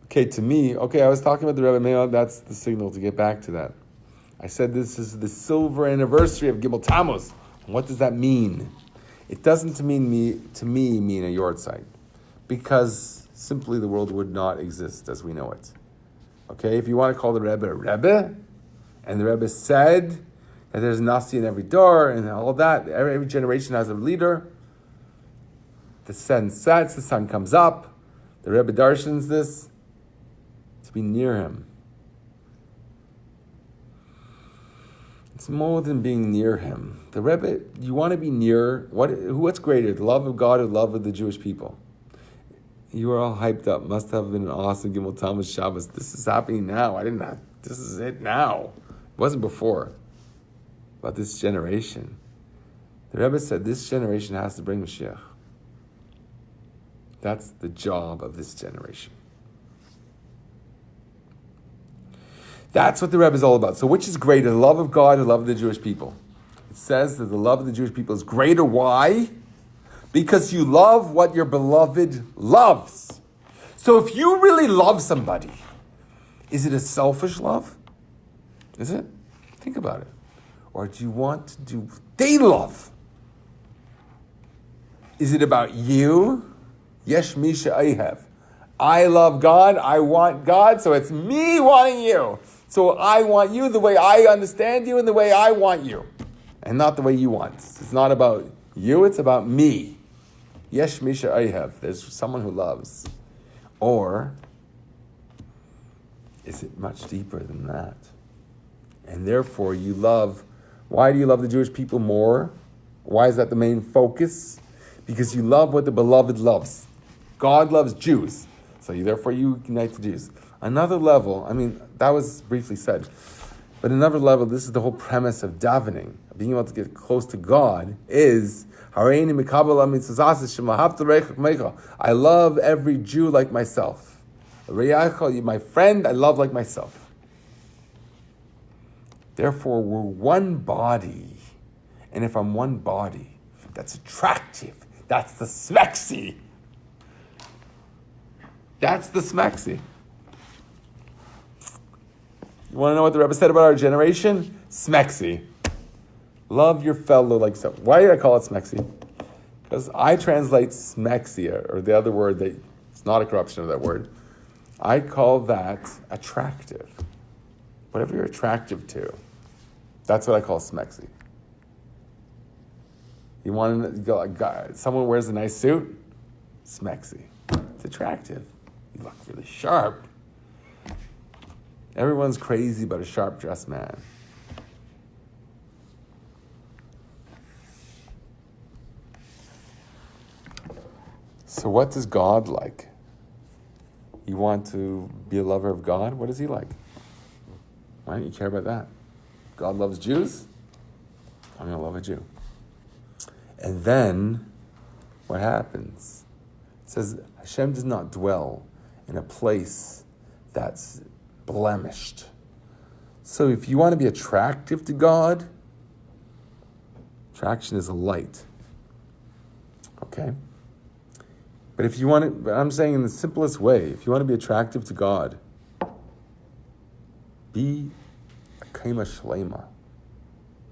Okay, to me, I was talking about the Rebbe. Maybe that's the signal to get back to that. I said this is the silver anniversary of GIMMEL TAMMUZ. What does that mean? It doesn't mean a yard site. Because simply the world would not exist as we know it. Okay, if you want to call the Rebbe a Rebbe, and the Rebbe said that there's Nasi in every door and all that, every generation has a leader. The sun sets, the sun comes up. The Rebbe darshans this to be near him. It's more than being near him. The Rebbe, you want to be near, what's greater, the love of God or the love of the Jewish people? You are all hyped up. Must have been an awesome GIMMEL TAMMUZ Shabbos. This is happening now. This is it now. It wasn't before. But this generation. The Rebbe said this generation has to bring Mashiach. That's the job of this generation. That's what the Rebbe is all about. So which is greater, the love of God or the love of the Jewish people? It says that the love of the Jewish people is greater. Why? Because you love what your beloved loves. So if you really love somebody, is it a selfish love? Is it? Think about it. Or do you want to do they love. Is it about you? Yesh misha I love God, I want God, so it's me wanting you. So I want you the way I understand you and the way I want you. And not the way you want. It's not about you, it's about me. Yesh misha I there's someone who loves. Or is it much deeper than that? And therefore you love, why do you love the Jewish people more? Why is that the main focus? Because you love what the beloved loves. God loves Jews. So therefore you unite the Jews. Another level, that was briefly said, but another level, this is the whole premise of davening, being able to get close to God, is I love every Jew like myself. My friend, I love like myself. Therefore, we're one body. And if I'm one body, that's attractive. That's the smexy. That's the smexy. You want to know what the Rebbe said about our generation? Smexy. Love your fellow like so. Why did I call it smexy? Because I translate smexy, or the other word that it's not a corruption of that word. I call that attractive. Whatever you're attractive to, that's what I call smexy. You want someone wears a nice suit? Smexy. It's attractive. You look really sharp. Everyone's crazy about a sharp dressed man. So what does God like? You want to be a lover of God? What is he like? Why don't you care about that? God loves Jews? I'm going to love a Jew. And then, what happens? It says, Hashem does not dwell in a place that's blemished. So if you want to be attractive to God, attraction is a light. Okay? But if you want to, but I'm saying in the simplest way, if you want to be attractive to God, be a kema shlema.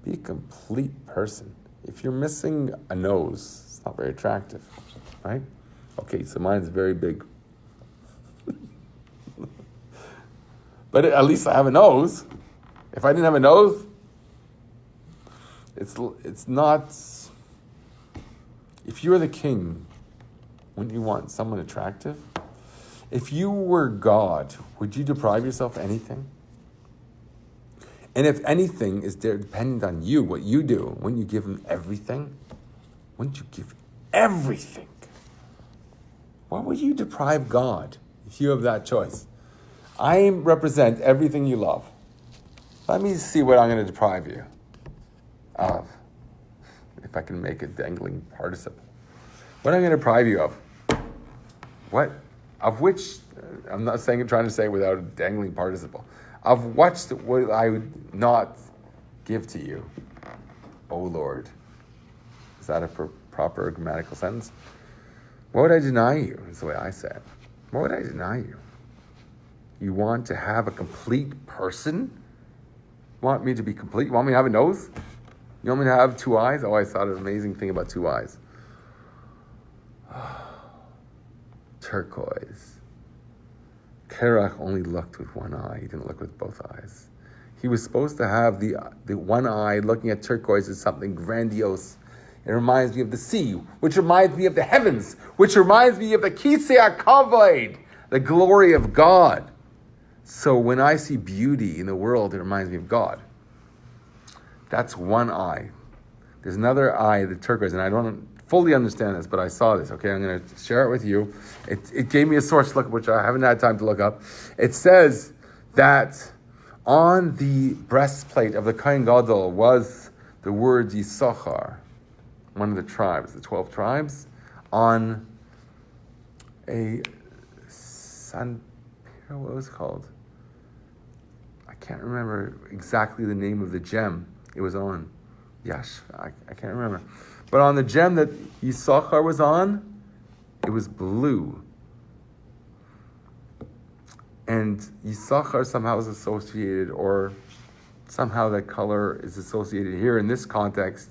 Be a complete person. If you're missing a nose, it's not very attractive, right? Okay, so mine's very big. But at least I have a nose. If I didn't have a nose, it's not. If you're the king, wouldn't you want someone attractive? If you were God, would you deprive yourself of anything? And if anything is there dependent on you, what you do, wouldn't you give him everything? Wouldn't you give everything? Why would you deprive God if you have that choice? I represent everything you love. Let me see what I'm going to deprive you of. If I can make a dangling participle. What am I going to deprive you of? What? Of which, I'm not trying to say it without a dangling participle. Of what would I would not give to you, O Lord? Is that a proper grammatical sentence? What would I deny you, is the way I say it. What would I deny you? You want to have a complete person? You want me to be complete? You want me to have a nose? You want me to have 2 eyes? Oh, I thought an amazing thing about 2 eyes. Turquoise. Kerach only looked with one eye. He didn't look with both eyes. He was supposed to have the one eye looking at turquoise as something grandiose. It reminds me of the sea, which reminds me of the heavens, which reminds me of the Kisei HaKavod, the glory of God. So when I see beauty in the world, it reminds me of God. That's one eye. There's another eye, the turquoise, and I don't fully understand this, but I saw this. Okay, I'm going to share it with you. It gave me a source to look up, which I haven't had time to look up. It says that on the breastplate of the Kohen Gadol was the word Yisachar, one of the tribes, the 12 tribes, on a what was it called? I can't remember exactly the name of the gem it was on. Yes, I can't remember. But on the gem that Yisachar was on, it was blue. And Yisachar somehow is associated, or somehow that color is associated here in this context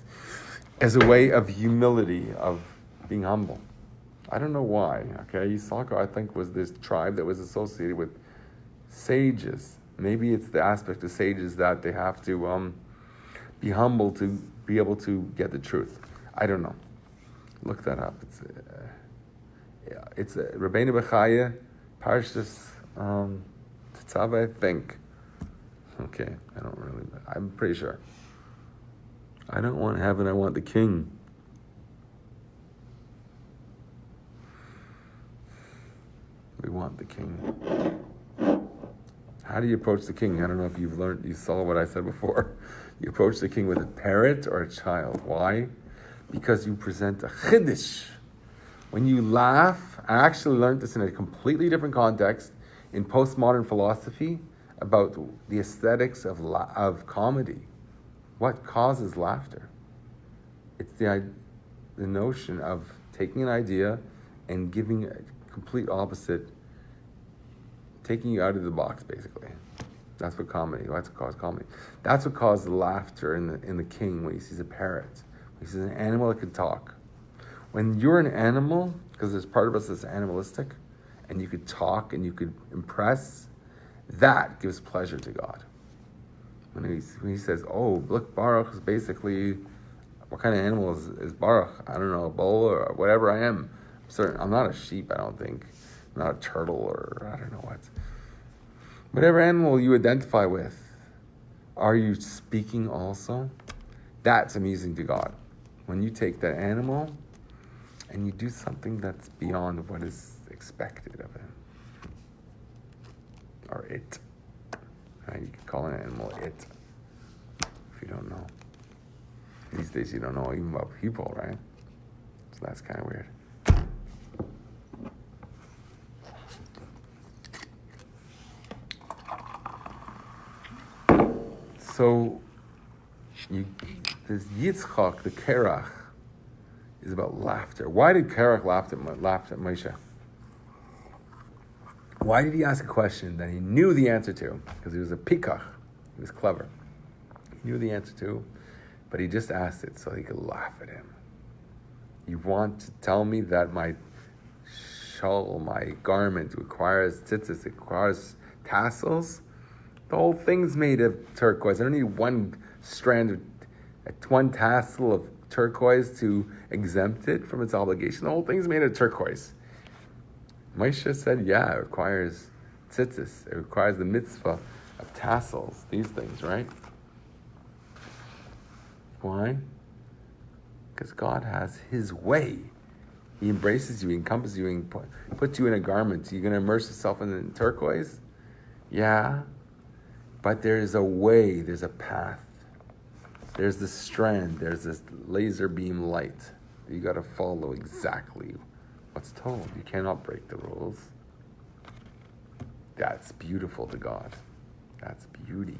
as a way of humility, of being humble. I don't know why, okay? Yisachar, I think, was this tribe that was associated with sages. Maybe it's the aspect of sages that they have to be humble to be able to get the truth. I don't know. Look that up. It's Rabbeinu Bechaya, Parshas Tetzaveh, I think. Okay, I'm pretty sure. I don't want heaven, I want the king. We want the king. How do you approach the king? I don't know if you saw what I said before. You approach the king with a parrot or a child. Why? Because you present a chiddush. When you laugh, I actually learned this in a completely different context in postmodern philosophy about the aesthetics of comedy. What causes laughter? It's the notion of taking an idea and giving a complete opposite, taking you out of the box, basically. That's what caused comedy. That's what caused laughter in the king when he sees a parrot. When he sees an animal that can talk. When you're an animal, because there's part of us that's animalistic, and you could talk and you could impress, that gives pleasure to God. When he says, oh, look, Baruch is basically, what kind of animal is Baruch? I don't know, a bull or whatever I am. I'm not a sheep, I don't think. I'm not a turtle or I don't know what. Whatever animal you identify with, are you speaking also? That's amusing to God. When you take that animal and you do something that's beyond what is expected of him. Or it. Right? You can call an animal it. If you don't know. These days you don't know even about people, right? So that's kind of weird. So, this Yitzchak, the Kerach, is about laughter. Why did Kerach laugh at Moshe? Why did he ask a question that he knew the answer to? Because he was a pikach. He was clever. He knew the answer to, but he just asked it so he could laugh at him. You want to tell me that my shawl, my garment, requires tzitzis, it requires tassels? The whole thing's made of turquoise. I don't need one tassel of turquoise to exempt it from its obligation. The whole thing's made of turquoise. Moshe said, yeah, it requires tzitzis. It requires the mitzvah of tassels, these things, right? Why? Because God has his way. He embraces you, he encompasses you, and puts you in a garment. You're going to immerse yourself in turquoise? Yeah. But there's a way, there's a path. There's this strand, there's this laser beam light. You got to follow exactly what's told. You cannot break the rules. That's beautiful to God. That's beauty.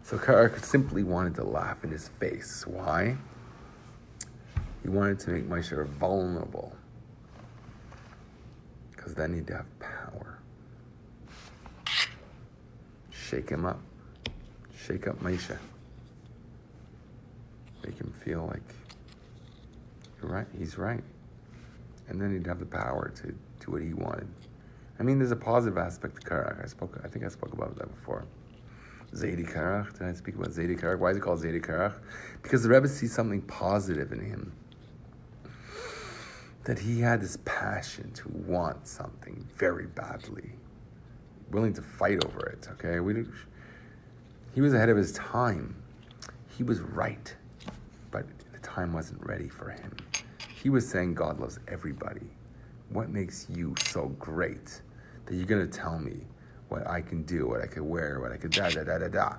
So Karach simply wanted to laugh in his face. Why? He wanted to make Moshe vulnerable. Because then he'd have power. Shake him up. Shake up Moshe. Make him feel like, you're right, he's right. And then he'd have the power to do what he wanted. I mean, there's a positive aspect to Karach. I think I spoke about that before. Zaidi Karach. Did I speak about Zaidi Karach? Why is it called Zaidi Karach? Because the Rebbe sees something positive in him. That he had this passion to want something very badly. Willing to fight over it, okay? He was ahead of his time. He was right. But the time wasn't ready for him. He was saying God loves everybody. What makes you so great that you're going to tell me what I can do, what I can wear, what I could da-da-da-da-da?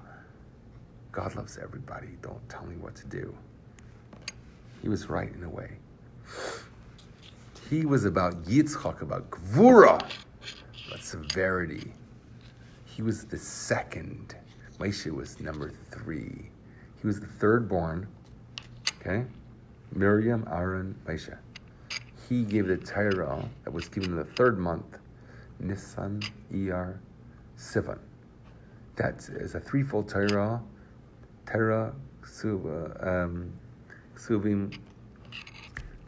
God loves everybody. Don't tell me what to do. He was right in a way. He was about Yitzchak, about Gvura, about severity. He was the second. Moshe was number 3. He was the third born. Okay? Miriam, Aaron, Moshe. He gave the Torah that was given in the third month, Nisan, Iyar, Sivan. That is a threefold Torah, Ksuvim,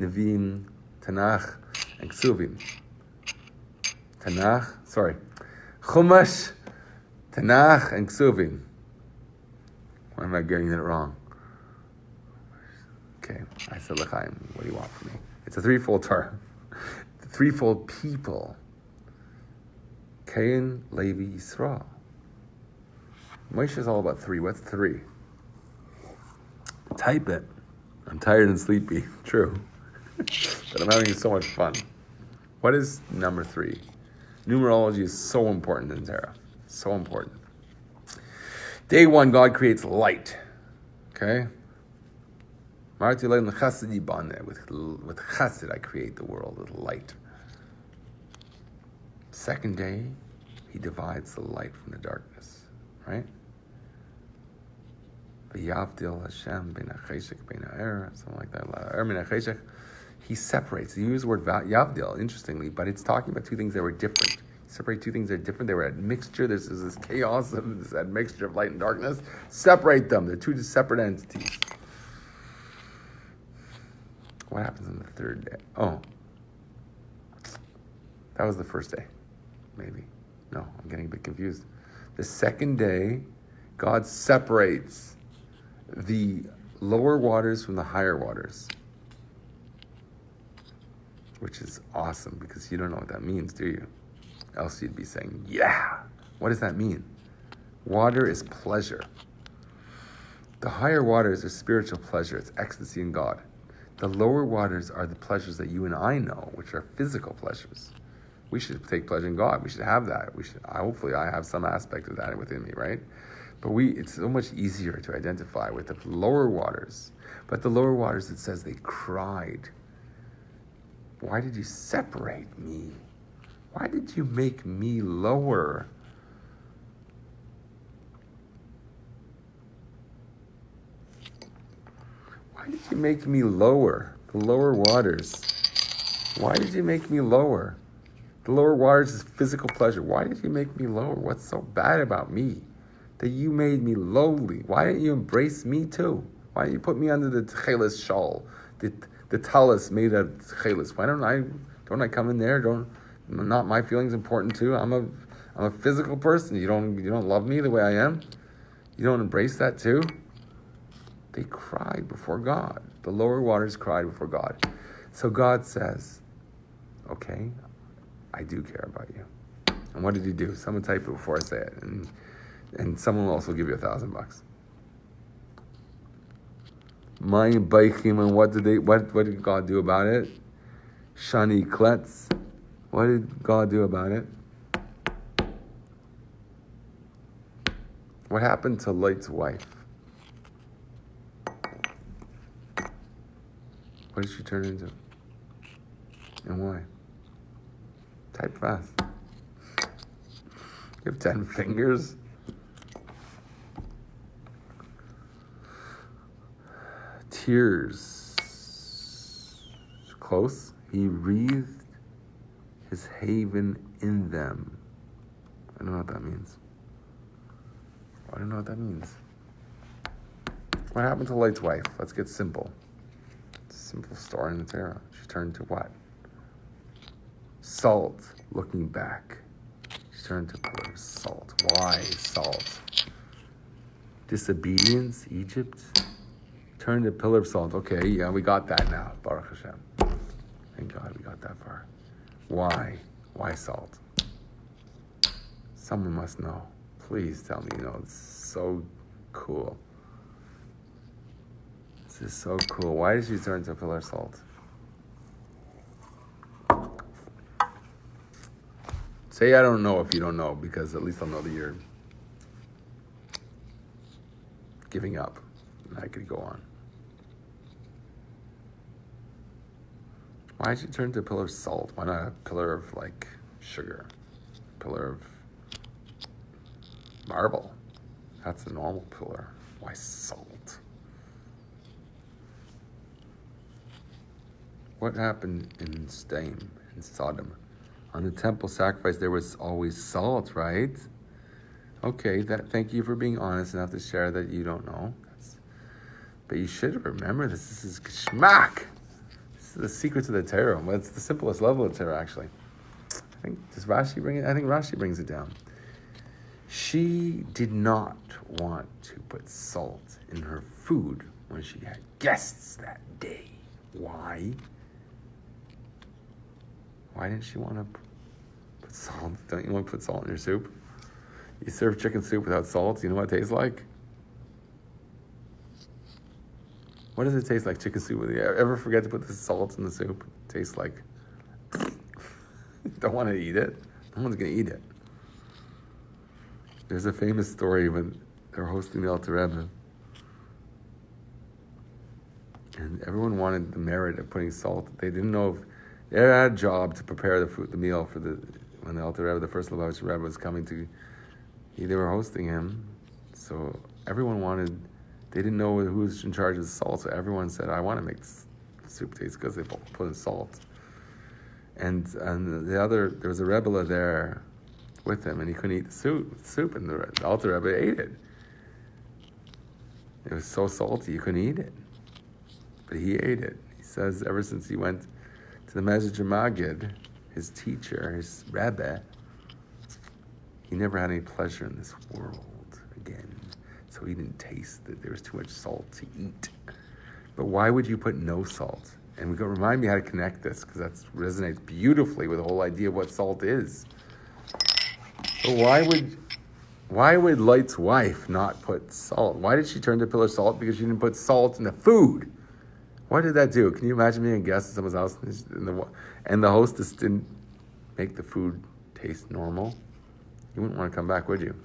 Nevi'im, Tanakh, and Ksuvim. Chumash, Tanakh, and Ksuvim. Why am I getting it wrong? Okay, I said L'chaim. What do you want from me? It's a threefold Torah. The threefold people. Cain, Levi, Yisrael. Moshe is all about three. What's three? Type it. I'm tired and sleepy. True. But I'm having so much fun. What is number three? Numerology is so important in Torah. So important. Day one, God creates light. Okay? With chesed, I create the world with light. Second day, he divides the light from the darkness. Right? V'yavdil Hashem ben ha'cheshek ben ha'er, something like that. Er min ha'cheshek. He separates. He used the word yavdil, interestingly, but it's talking about two things that were different. Separate two things that are different. They were at mixture. There's this chaos of this admixture of light and darkness. Separate them. They're two separate entities. What happens on the third day? Oh, that was the first day. Maybe. No, I'm getting a bit confused. The second day, God separates the lower waters from the higher waters, which is awesome because you don't know what that means, do you? Else you'd be saying, yeah. What does that mean? Water is pleasure. The higher waters are spiritual pleasure. It's ecstasy in God. The lower waters are the pleasures that you and I know, which are physical pleasures. We should take pleasure in God. We should have that. Hopefully I have some aspect of that within me, right? But it's so much easier to identify with the lower waters. But the lower waters, it says they cried. Why did you separate me? Why did you make me lower? Why did you make me lower? The lower waters. Why did you make me lower? The lower waters is physical pleasure. Why did you make me lower? What's so bad about me that you made me lowly? Why didn't you embrace me too? Why didn't you put me under the tchelis shawl, the talis made of tchelis? Why don't I come in there? Not my feelings important too? I'm a physical person. You don't love me the way I am? You don't embrace that too? They cried before God. The lower waters cried before God. So God says, okay, I do care about you. And what did he do? Someone type it before I say it. And someone else will give you $1,000. Mayim baichim, and what did God do about it? Shani kletz. What did God do about it? What happened to Lot's wife? What did she turn into? And why? Type fast. You have 10 fingers. Tears. Close. He wreathed his haven in them. I don't know what that means. I don't know what that means. What happened to Lot's wife? Let's get simple. Simple story in the Torah. She turned to what? Salt. Looking back. She turned to pillar of salt. Why salt? Disobedience, Egypt. Turned to pillar of salt. Okay, yeah, we got that now. Baruch Hashem. Thank God we got that far. Why? Why salt? Someone must know. Please tell me. It's so cool. This is so cool. Why did she turn to a pillar of salt? Say I don't know if you don't know, because at least I'll know that you're giving up. And I could go on. Why did she turn to a pillar of salt? Why not a pillar of sugar? Pillar of marble. That's a normal pillar. Why salt? What happened in Sodom? On the temple sacrifice, there was always salt, right? Okay, thank you for being honest enough to share that you don't know. But you should remember this. This is geschmack. This is the secret to the Torah. Well, it's the simplest level of Torah, actually. Does Rashi bring it? I think Rashi brings it down. She did not want to put salt in her food when she had guests that day. Why? Why didn't she want to put salt? Don't you want to put salt in your soup? You serve chicken soup without salt. You know what it tastes like? What does it taste like, chicken soup? You ever forget to put the salt in the soup? It tastes like... Don't want to eat it. No one's going to eat it. There's a famous story when they're hosting the Alter Rebbe. And everyone wanted the merit of putting salt. They didn't know if... They had a job to prepare the meal for when the Alter Rebbe, the first Lubavitch Rebbe, was coming to... They were hosting him. So everyone wanted... They didn't know who was in charge of the salt. So everyone said, I want to make the soup taste because they put in salt. And there was a Rebbe there with him, and he couldn't eat the soup, and the Alter Rebbe ate it. It was so salty, you couldn't eat it. But he ate it. He says ever since he went to the Mezritch Magid, his teacher, his Rebbe, he never had any pleasure in this world again. So he didn't taste that there was too much salt to eat. But why would you put no salt? And remind me how to connect this, because that resonates beautifully with the whole idea of what salt is. But why would Lot's wife not put salt? Why did she turn to pillar salt? Because she didn't put salt in the food. What did that do? Can you imagine being a guest at someone's house and the hostess didn't make the food taste normal? You wouldn't want to come back, would you?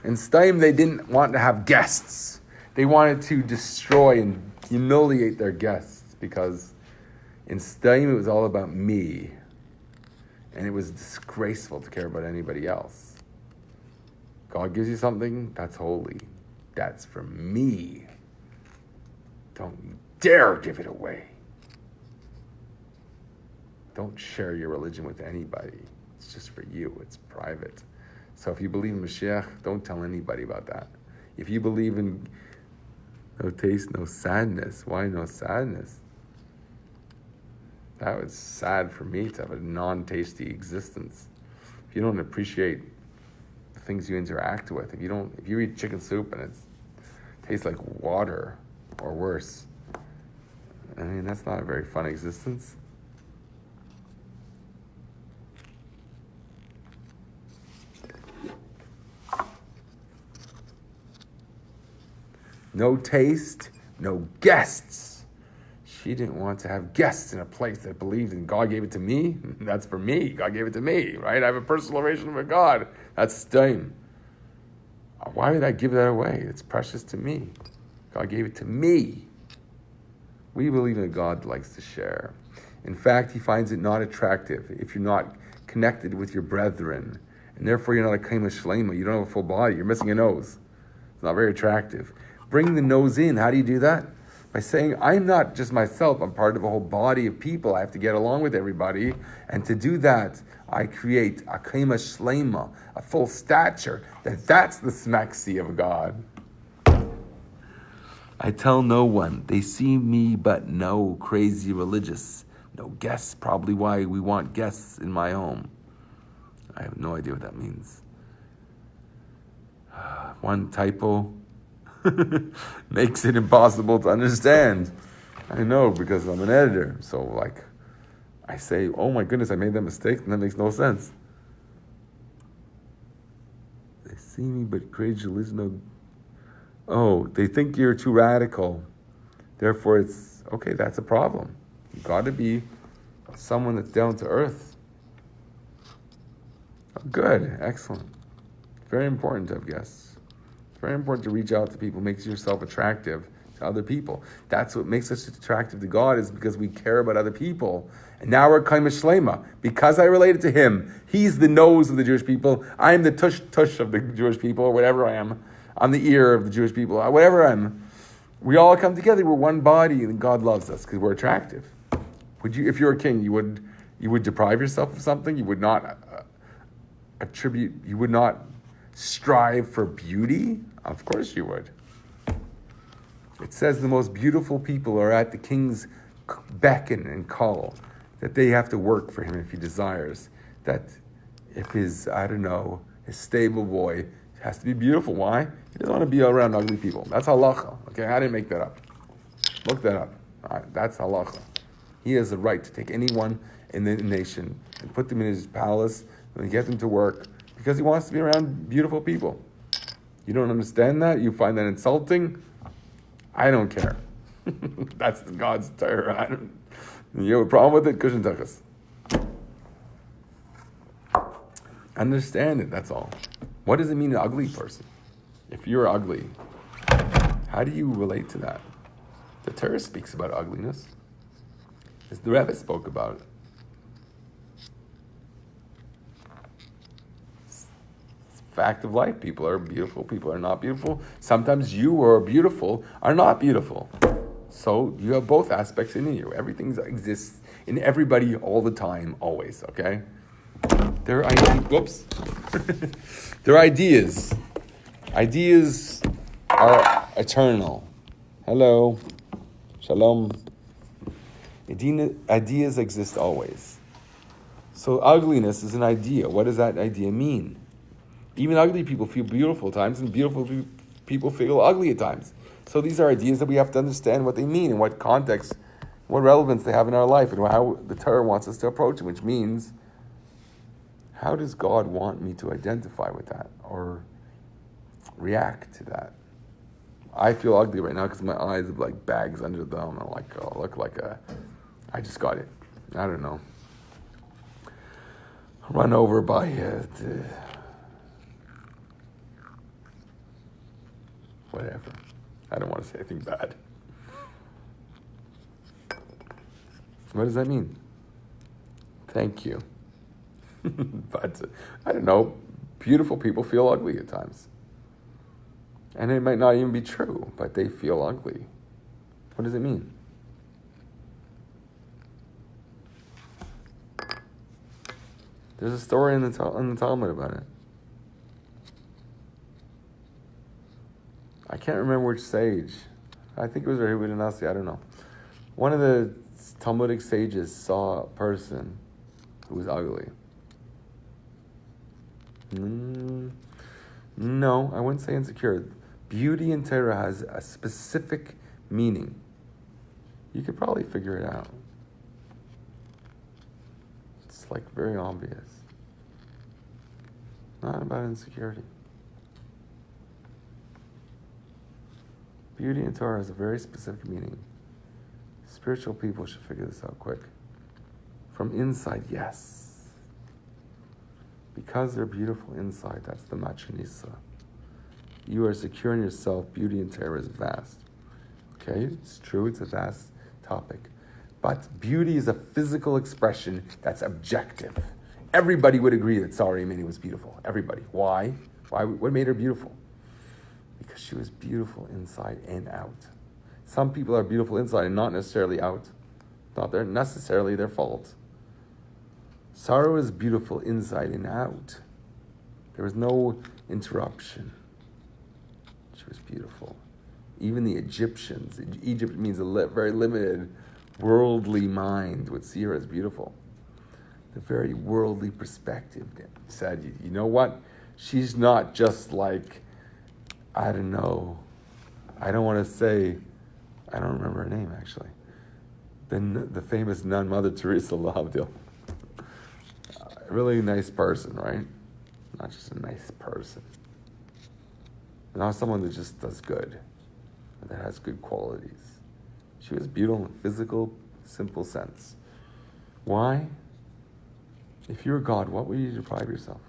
In Steim, they didn't want to have guests. They wanted to destroy and humiliate their guests, because in Steim, it was all about me. And it was disgraceful to care about anybody else. God gives you something, that's holy. That's for me. Don't you dare give it away. Don't share your religion with anybody. It's just for you. It's private. So if you believe in Mashiach, don't tell anybody about that. If you believe in no taste, no sadness, why no sadness? That was sad for me to have a non-tasty existence. If you don't appreciate the things you interact with, if you eat chicken soup and it tastes like water or worse, I mean, that's not a very fun existence. No taste, no guests. She didn't want to have guests in a place that believed in God gave it to me. That's for me. God gave it to me, right? I have a personal relationship with God. That's Stein. Why would I give that away? It's precious to me. God gave it to me. We believe in a God that likes to share. In fact, he finds it not attractive if you're not connected with your brethren. And therefore, you're not a kaima shlema. You don't have a full body. You're missing a nose. It's not very attractive. Bring the nose in. How do you do that? By saying, I'm not just myself, I'm part of a whole body of people. I have to get along with everybody. And to do that, I create a kaima shlema, a full stature. That's the smaxi of God. I tell no one. They see me, but no crazy religious. No guests. Probably why we want guests in my home. I have no idea what that means. One typo makes it impossible to understand. I know, because I'm an editor. So, I say, oh my goodness, I made that mistake, and that makes no sense. They see me, but crazy religion, no. Oh, they think you're too radical. Therefore, it's, okay, that's a problem. You've got to be someone that's down to earth. Oh, good, excellent. Very important to have guests. It's very important to reach out to people, makes yourself attractive to other people. That's what makes us attractive to God, is because we care about other people. And now we're kaima shlema. Because I related to him, he's the nose of the Jewish people. I'm the tush of the Jewish people, or whatever I am. I'm the ear of the Jewish people, whatever I am. We all come together, we're one body, and God loves us because we're attractive. Would you, if you're a king, you would deprive yourself of something? You would not you would not strive for beauty? Of course you would. It says the most beautiful people are at the king's beckon and call, that they have to work for him if he desires. That if his stable boy has to be beautiful. Why? He doesn't want to be around ugly people. That's halacha. Okay, I didn't make that up. Look that up. All right, that's halacha. He has the right to take anyone in the nation and put them in his palace and get them to work because he wants to be around beautiful people. You don't understand that? You find that insulting? I don't care. That's the God's Torah. You have a problem with it? Kushan Tuchas. Understand it, that's all. What does it mean, an ugly person? If you're ugly, how do you relate to that? The Torah speaks about ugliness. As the Rabbi spoke about it. It's a fact of life. People are beautiful, people are not beautiful. Sometimes you who are beautiful are not beautiful. So you have both aspects in you. Everything exists in everybody all the time, always, okay? They're ideas. They're ideas. Ideas are eternal. Hello. Shalom. Ideas exist always. So ugliness is an idea. What does that idea mean? Even ugly people feel beautiful at times, and beautiful people feel ugly at times. So these are ideas that we have to understand what they mean, and what context, what relevance they have in our life, and how the Torah wants us to approach it, which means, how does God want me to identify with that or react to that? I feel ugly right now because my eyes have like bags under them. I look like I just got it. I don't know. Run over by whatever. I don't want to say anything bad. What does that mean? Thank you. But I don't know. Beautiful people feel ugly at times. And it might not even be true, but they feel ugly. What does it mean? There's a story in the Talmud about it. I can't remember which sage. I think it was Rabbi Nasi, I don't know. One of the Talmudic sages saw a person who was ugly. No, I wouldn't say insecure. Beauty in Torah has a specific meaning. You could probably figure it out. It's like very obvious. Not about insecurity. Beauty in Torah has a very specific meaning. Spiritual people should figure this out quick. From inside, yes. Because they're beautiful inside, that's the machanisa. You are secure in yourself. Beauty in Torah is vast. Okay, it's true, it's a vast topic. But beauty is a physical expression that's objective. Everybody would agree that Sarah Imani was beautiful. Everybody. Why? What made her beautiful? Because she was beautiful inside and out. Some people are beautiful inside and not necessarily out. Not necessarily their fault. Sarah was beautiful inside and out. There was no interruption. She was beautiful. Even the Egyptians, Egypt means a very limited worldly mind, would see her as beautiful. The very worldly perspective said, you know what? She's not just like, I don't know. I don't want to say, I don't remember her name actually. The famous nun, Mother Teresa Lavdil. Really nice person, right? Not just a nice person. Not someone that just does good, that has good qualities. She was beautiful in a physical, simple sense. Why? If you were God, what would you deprive yourself?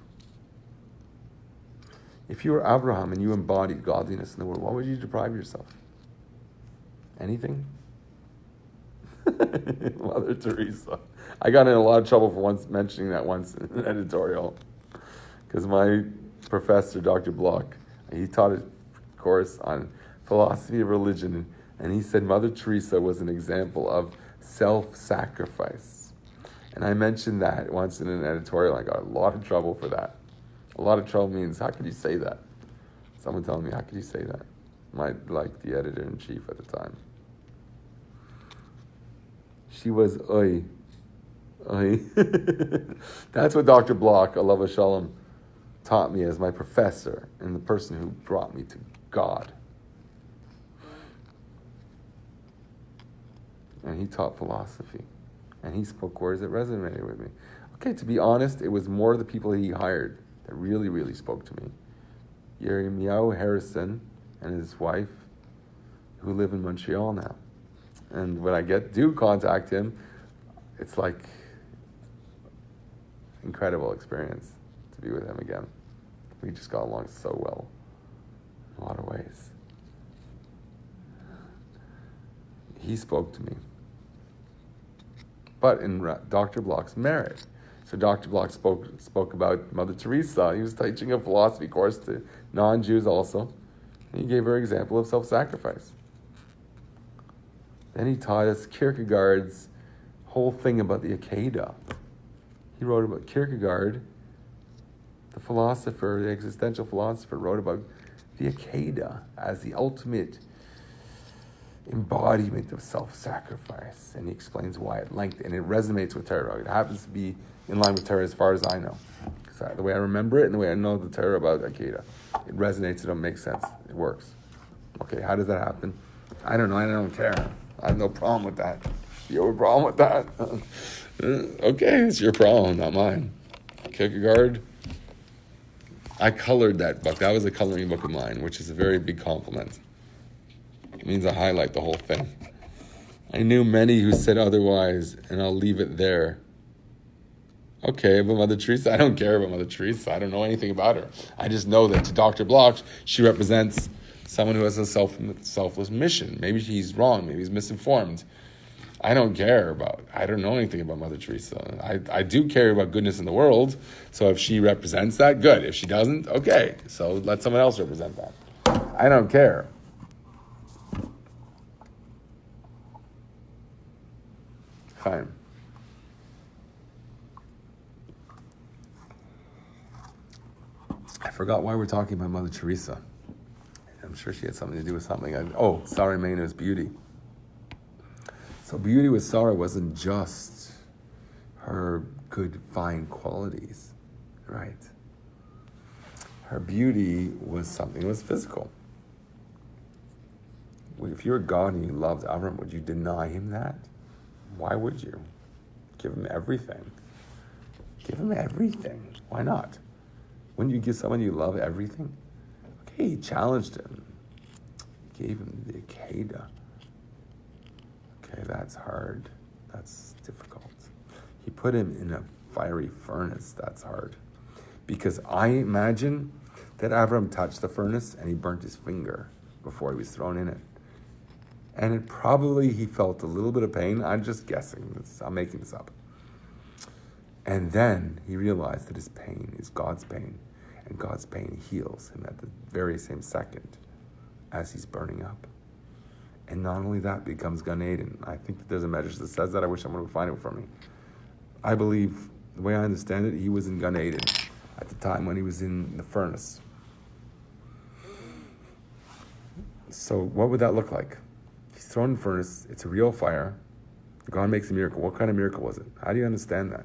If you were Abraham and you embodied godliness in the world, what would you deprive yourself? Anything? Mother Teresa. I got in a lot of trouble for once mentioning that once in an editorial. Because my professor, Dr. Block, he taught a course on philosophy of religion, and he said Mother Teresa was an example of self-sacrifice. And I mentioned that once in an editorial. I got a lot of trouble for that. A lot of trouble means, how could you say that? Someone telling me, how could you say that? The editor-in-chief at the time. She was, oi. That's what Dr. Block, Alav Shalom, taught me as my professor and the person who brought me to God. And he taught philosophy. And he spoke words that resonated with me. Okay, to be honest, it was more the people he hired that really, really spoke to me. Yirmiyahu Harrison and his wife, who live in Montreal now. And when I do contact him, it's like incredible experience to be with him again. We just got along so well in a lot of ways. He spoke to me. But in Dr. Block's marriage. So Dr. Block spoke about Mother Teresa. He was teaching a philosophy course to non-Jews also. And he gave her an example of self-sacrifice. Then he taught us Kierkegaard's whole thing about the Akeda. He wrote about Kierkegaard, the philosopher, the existential philosopher, wrote about the Akeda as the ultimate embodiment of self-sacrifice. And he explains why at length, and it resonates with Torah. It happens to be in line with Torah as far as I know. The way I remember it and the way I know the Torah about Akeda. It resonates, it makes sense. It works. Okay, how does that happen? I don't know, I don't care. I have no problem with that. You have a problem with that? Okay, it's your problem, not mine. Kierkegaard, I colored that book. That was a coloring book of mine, which is a very big compliment. It means I highlight the whole thing. I knew many who said otherwise, and I'll leave it there. Okay, but Mother Teresa, I don't care about Mother Teresa. I don't know anything about her. I just know that to Dr. Block, she represents someone who has a selfless mission. Maybe he's wrong. Maybe he's misinformed. I don't know anything about Mother Teresa. I do care about goodness in the world. So if she represents that, good. If she doesn't, okay. So let someone else represent that. I don't care. Fine. I forgot why we're talking about Mother Teresa. I'm sure she had something to do with something. Sarah Maina's beauty. So beauty with Sarah wasn't just her good, fine qualities, right? Her beauty was something that was physical. If you're God and you loved Avram, would you deny him that? Why would you? Give him everything. Give him everything. Why not? Wouldn't you give someone you love everything? Okay, he challenged him. Gave him the Akeda. Okay, that's hard. That's difficult. He put him in a fiery furnace. That's hard. Because I imagine that Avram touched the furnace and he burnt his finger before he was thrown in it. And it probably he felt a little bit of pain. I'm just guessing. I'm making this up. And then he realized that his pain is God's pain. And God's pain heals him at the very same second as he's burning up. And not only that, becomes Gan Eden. I think that there's a medrash that says that. I wish someone would find it for me. I believe, the way I understand it, he was in Gan Eden at the time when he was in the furnace. So what would that look like? He's thrown in the furnace. It's a real fire. God makes a miracle. What kind of miracle was it? How do you understand that?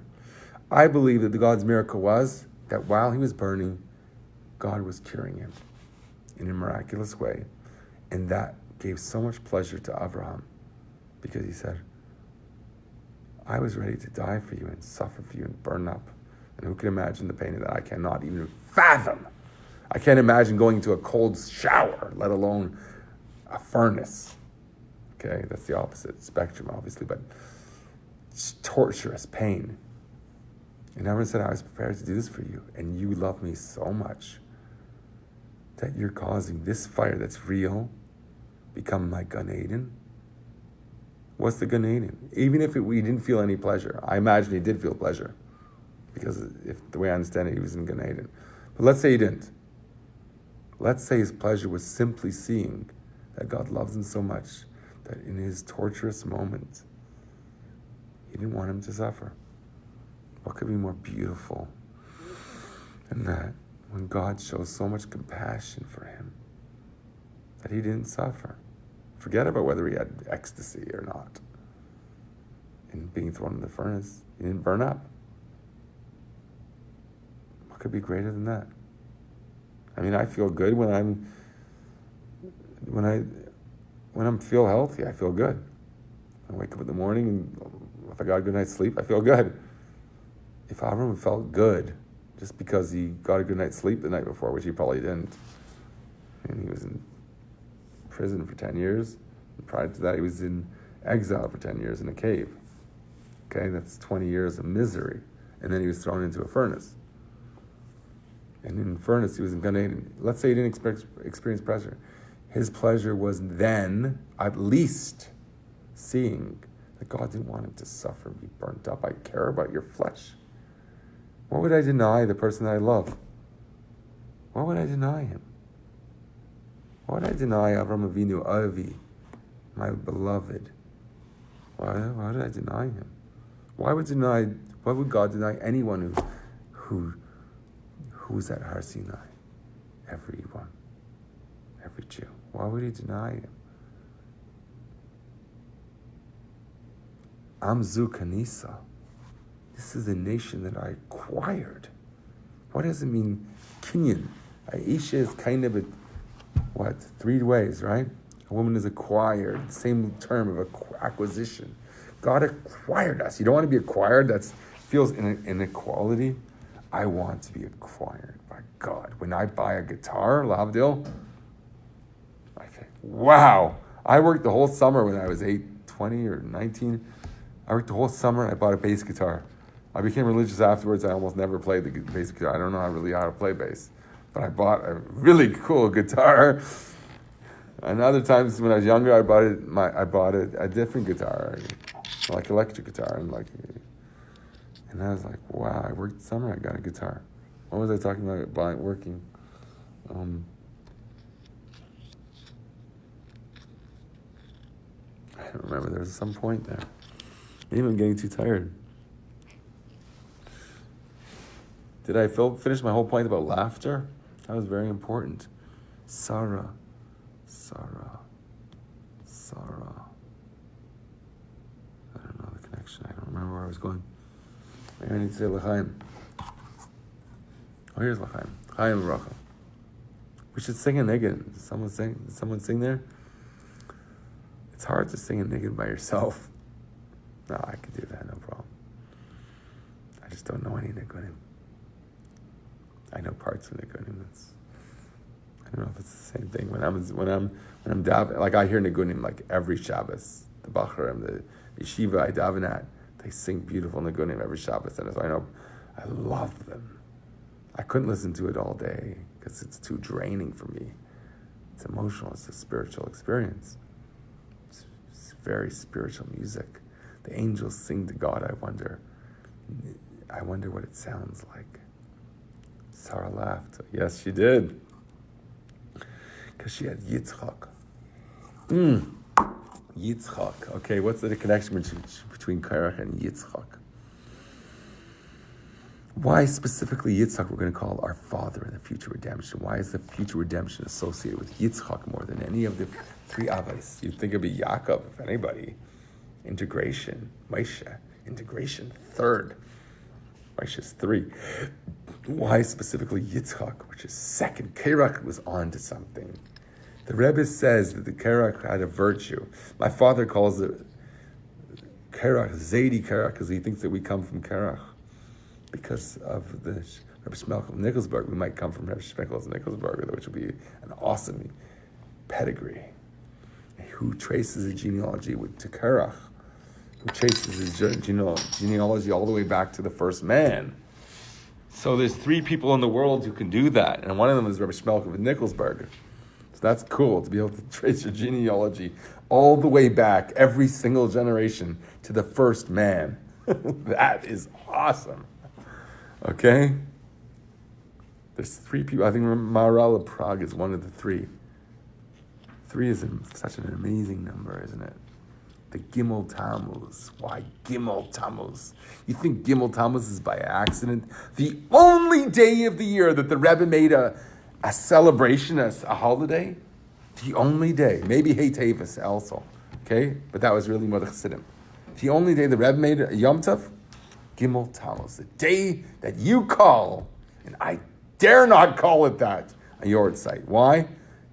I believe that the God's miracle was that while he was burning, God was curing him in a miraculous way. And that gave so much pleasure to Abraham because he said, I was ready to die for you and suffer for you and burn up. And who can imagine the pain of that? I cannot even fathom. I can't imagine going into a cold shower, let alone a furnace. Okay, that's the opposite spectrum, obviously, but it's torturous pain. And everyone said, I was prepared to do this for you, and you love me so much that you're causing this fire that's real become my Gan Eden. What's the Gan Eden? Even if we didn't feel any pleasure, I imagine he did feel pleasure, because if the way I understand it, he was in Gan Eden. But let's say he didn't. Let's say his pleasure was simply seeing that God loves him so much that in his torturous moment, He didn't want him to suffer. What could be more beautiful than that? When God shows so much compassion for him, that he didn't suffer. Forget about whether he had ecstasy or not. And being thrown in the furnace, he didn't burn up. What could be greater than that? I mean, I feel good when I'm feel healthy. I feel good. I wake up in the morning, and if I got a good night's sleep, I feel good. If Avram felt good just because he got a good night's sleep the night before, which he probably didn't, and he was in prison for 10 years, and prior to that he was in exile for 10 years in a cave. Okay, that's 20 years of misery. And then he was thrown into a furnace. And in the furnace, he was going to, let's say he didn't experience pleasure. His pleasure was then, at least, seeing that God didn't want him to suffer, be burnt up. I care about your flesh. What would I deny the person that I love? Why would I deny him? Why would I deny Avram Avinu, Avi, my beloved? Why did I deny him? Why would God deny anyone who was at Har Sinai? Everyone. Every Jew. Why would he deny him? Amzu Kanisa. This is a nation that I acquired. What does it mean? Kinyan. Aisha is kind of three ways, right? A woman is acquired. Same term of acquisition. God acquired us. You don't want to be acquired. That feels inequality. I want to be acquired by God. When I buy a guitar, Lavdil, I think, wow. I worked the whole summer when I was 20 or 19. I worked the whole summer and I bought a bass guitar. I became religious afterwards. I almost never played the bass guitar. I don't know how to play bass. But I bought a really cool guitar. And other times when I was younger, I bought a different guitar, like electric guitar, and I was like, wow, I worked summer, I got a guitar. What was I talking about working? I don't remember. There was some point there. Maybe I'm getting too tired. Did I finish my whole point about laughter? That was very important. Sarah. I don't know the connection. I don't remember where I was going. Maybe I need to say L'chaim. Oh, here's L'chaim. Chaim Racha. We should sing a niggin. Did someone sing there? It's hard to sing a niggin by yourself. No, I could do that, no problem. I just don't know any niggunim. I know parts of niggunim. I don't know if it's the same thing. When I'm davening, like I hear nigunim like every Shabbos. The Bacharim, the yeshiva I daven at, they sing beautiful nigunim every Shabbos, and so I know I love them. I couldn't listen to it all day because it's too draining for me. It's emotional. It's a spiritual experience. It's very spiritual music. The angels sing to God. I wonder what it sounds like. Sarah laughed. Yes, she did. Because she had Yitzchak. Yitzchak. Okay, what's the connection between Korach and Yitzchak? Why specifically Yitzchak we're going to call our father in the future redemption? Why is the future redemption associated with Yitzchak more than any of the three Avos? You'd think it'd be Yaakov, if anybody. Integration. Moshe. Integration. Third. Moshe's 3. Why specifically Yitzchak, which is second? Korach was on to something. The Rebbe says that the Korach had a virtue. My father calls it Korach, Zaidi Korach, because he thinks that we come from Korach. Because of the Rebbe Shmelch of Nikolsburg, we might come from Rebbe Shmelch of Nikolsburg, which would be an awesome pedigree. Who traces a genealogy to Korach, who traces his genealogy all the way back to the first man. So there's 3 people in the world who can do that, and one of them is Rebbe Shmelch of Nikolsburg. So that's cool to be able to trace your genealogy all the way back, every single generation, to the first man. That is awesome. Okay? There's 3 people. I think Maharal of Prague is one of the 3. 3 is such an amazing number, isn't it? The GIMMEL TAMMUZ. Why GIMMEL TAMMUZ? You think GIMMEL TAMMUZ is by accident? The only day of the year that the Rebbe made a celebration, a holiday, the only day, maybe Hey Tevis also, okay? But that was really Modech Chassidim. The only day the Rebbe made a Yom Tov, GIMMEL TAMMUZ, the day that you call, and I dare not call it that, a Yortzeit. Why?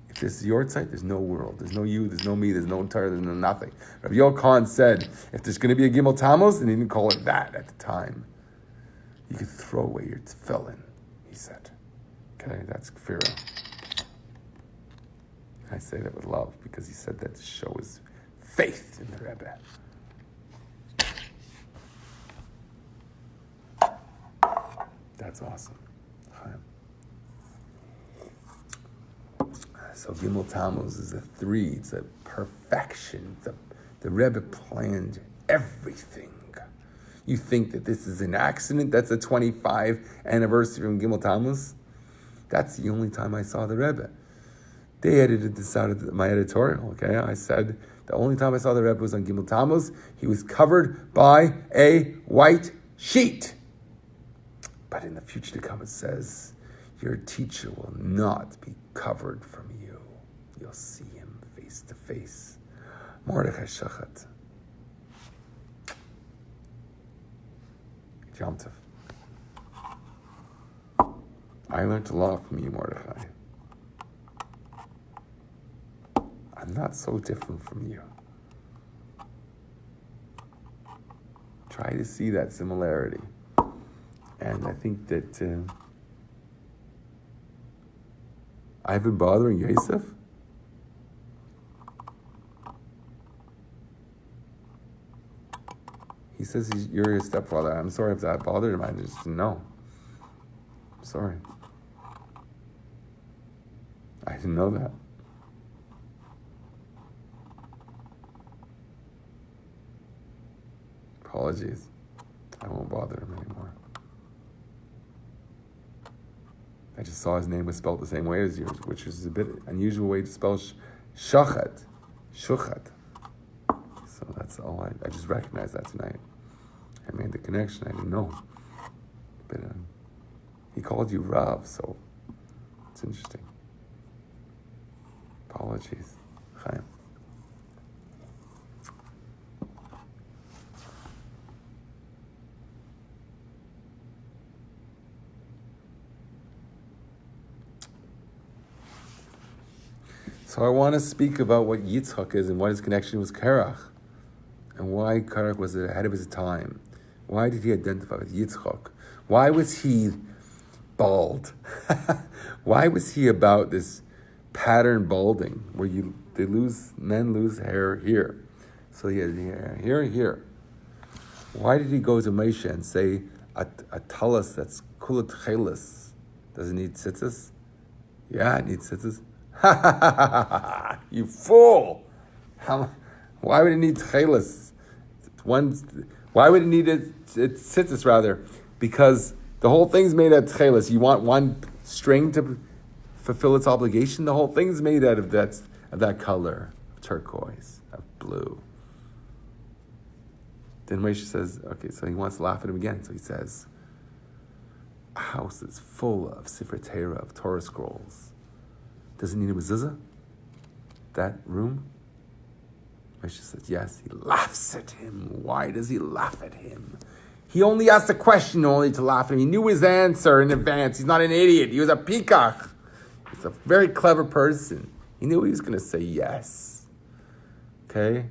If this is Yortzeit, there's no world, there's no you, there's no me, there's no Torah, there's no nothing. Rabbi Yoel Khan said, if there's going to be a GIMMEL TAMMUZ, and he didn't call it that at the time, you could throw away your tefillin, he said. Okay, that's Kfirah. I say that with love because he said that to show his faith in the Rebbe. That's awesome. So GIMMEL TAMMUZ is a 3. It's a perfection. The Rebbe planned everything. You think that this is an accident? That's the 25th anniversary of GIMMEL TAMMUZ? That's the only time I saw the Rebbe. They edited this out of my editorial, okay? I said the only time I saw the Rebbe was on GIMMEL TAMMUZ. He was covered by a white sheet. But in the future to come, it says, your teacher will not be covered from you. You'll see him face to face. Mordechai Shachat. Yom Tov. I learned a lot from you, Mordechai. I'm not so different from you. Try to see that similarity. And I think that I've been bothering Yosef. He says you're his stepfather. I'm sorry if that bothered him. I just didn't know. I'm sorry. I didn't know that. Apologies. I won't bother him anymore. I just saw his name was spelled the same way as yours, which is a bit unusual way to spell shachat. Shuchat. So that's all. I just recognized that tonight. I made the connection. I didn't know. But he called you Rav, so it's interesting. Apologies. Chaim. So I want to speak about what Yitzchak is and what his connection was Karach, and why Karach was ahead of his time. Why did he identify with Yitzchak? Why was he bald? Why was he about this pattern balding where men lose hair here? So he has hair here. Why did he go to Moshe and say a talus that's kulat chelis doesn't need tzitzis? Yeah, it needs tzitzis. You fool! Why would it need tchelis? Why would it need tzitzis rather? Because the whole thing's made out of tchelis. You want one string to fulfill its obligation. The whole thing's made out of that color, of turquoise, of blue. Then Moshe says, okay, so he wants to laugh at him again. So he says, a house that's full of Sefer Torah, of Torah scrolls. Does it need a mezuzah? That room? Moshe said, yes. He laughs at him. Why does he laugh at him? He only asked a question only to laugh at him. He knew his answer in advance. He's not an idiot. He was a peacock. He's a very clever person. He knew he was going to say yes. Okay?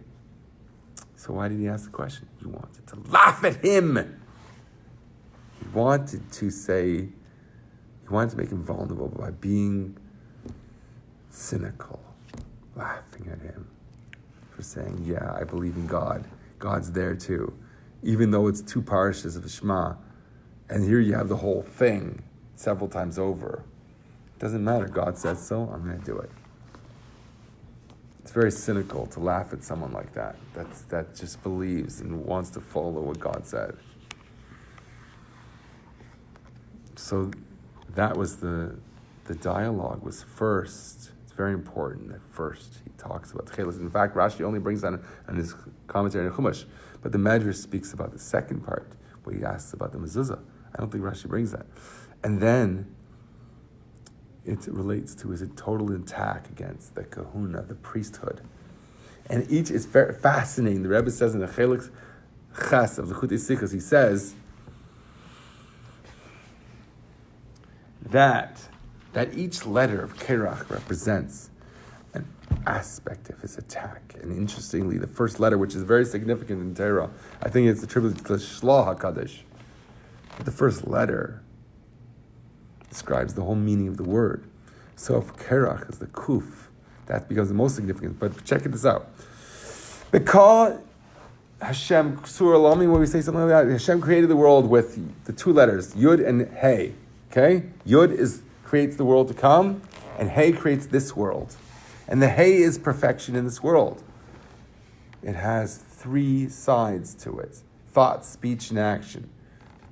So why did he ask the question? He wanted to laugh at him. He wanted to make him vulnerable by being cynical, laughing at him for saying, yeah, I believe in God. God's there too. Even though it's 2 parashas of Shema, and here you have the whole thing several times over. It doesn't matter. God says so, I'm going to do it. It's very cynical to laugh at someone like that. That just believes and wants to follow what God said. So that was the dialogue was first. It's It's very important that first he talks about Tchelis. In fact, Rashi only brings that on his commentary on Chumash. But the Medrash speaks about the second part, where he asks about the mezuzah. I don't think Rashi brings that. And then it relates to, is it total attack against the kahuna, the priesthood? And each is very fascinating. The Rebbe says in the Chelik Ches of the Chutei Sichos, he says that each letter of Kerach represents an aspect of his attack. And interestingly, the first letter, which is very significant in Torah, I think it's attributed to Shloh HaKadosh. But the first letter describes the whole meaning of the word. So if Kerach is the Kuf, that becomes the most significant. But check this out. The Kal Hashem Ksur Alami, when we say something like that, Hashem created the world with the two letters, Yud and Hey. Okay? Yud creates the world to come, and Hey creates this world. And the Hey is perfection in this world. It has three sides to it: thought, speech, and action.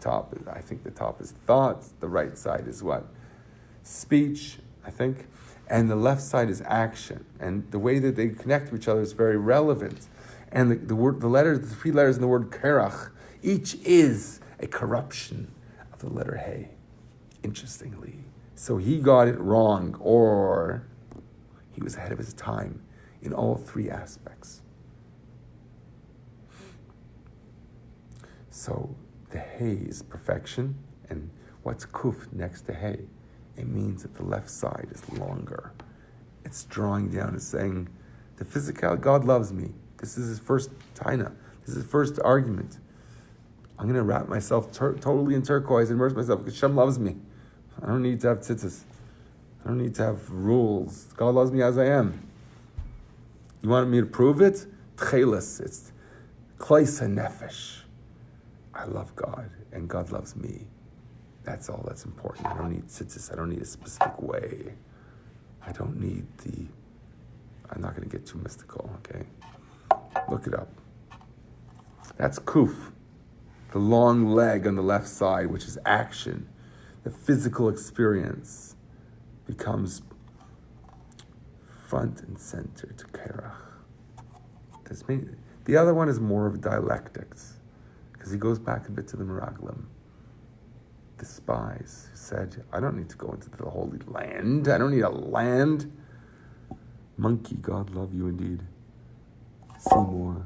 I think the top is thoughts. The right side is what? Speech, I think. And the left side is action. And the way that they connect to each other is very relevant. And the three letters in the word Kerach, each is a corruption of the letter Hey. Interestingly. So he got it wrong, or he was ahead of his time in all three aspects. So the Hey is perfection, and what's Kuf next to Hey? It means that the left side is longer. It's drawing down and saying, the physical, God loves me. This is his first taina. This is his first argument. I'm going to wrap myself totally in turquoise and immerse myself because Hashem loves me. I don't need to have tzitzis. I don't need to have rules. God loves me as I am. You want me to prove it? Tchelis. It's kleis hanefesh. I love God, and God loves me. That's all that's important. I don't need tzitzis. I don't need a specific way. I don't need I'm not going to get too mystical, okay? Look it up. That's kuf, the long leg on the left side, which is action. The physical experience becomes front and center to Kerach. The other one is more of dialectics, because he goes back a bit to the Meraglim. The spies said, I don't need to go into the Holy Land. I don't need a land. Monkey, God love you indeed. Seymour.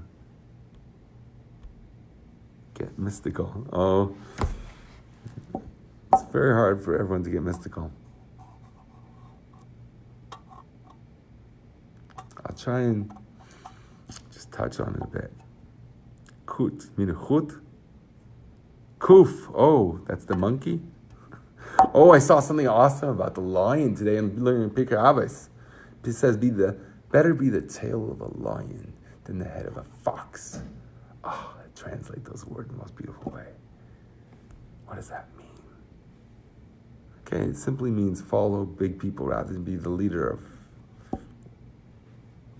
Get mystical. Oh. It's very hard for everyone to get mystical. I'll try and just touch on it a bit. Kut, you mean a chut? Kuf, oh, that's the monkey? Oh, I saw something awesome about the lion today in learning Pirkei Avos. It says, better be the tail of a lion than the head of a fox. Oh, I translate those words in the most beautiful way. What does that mean? Okay, it simply means follow big people rather than be the leader of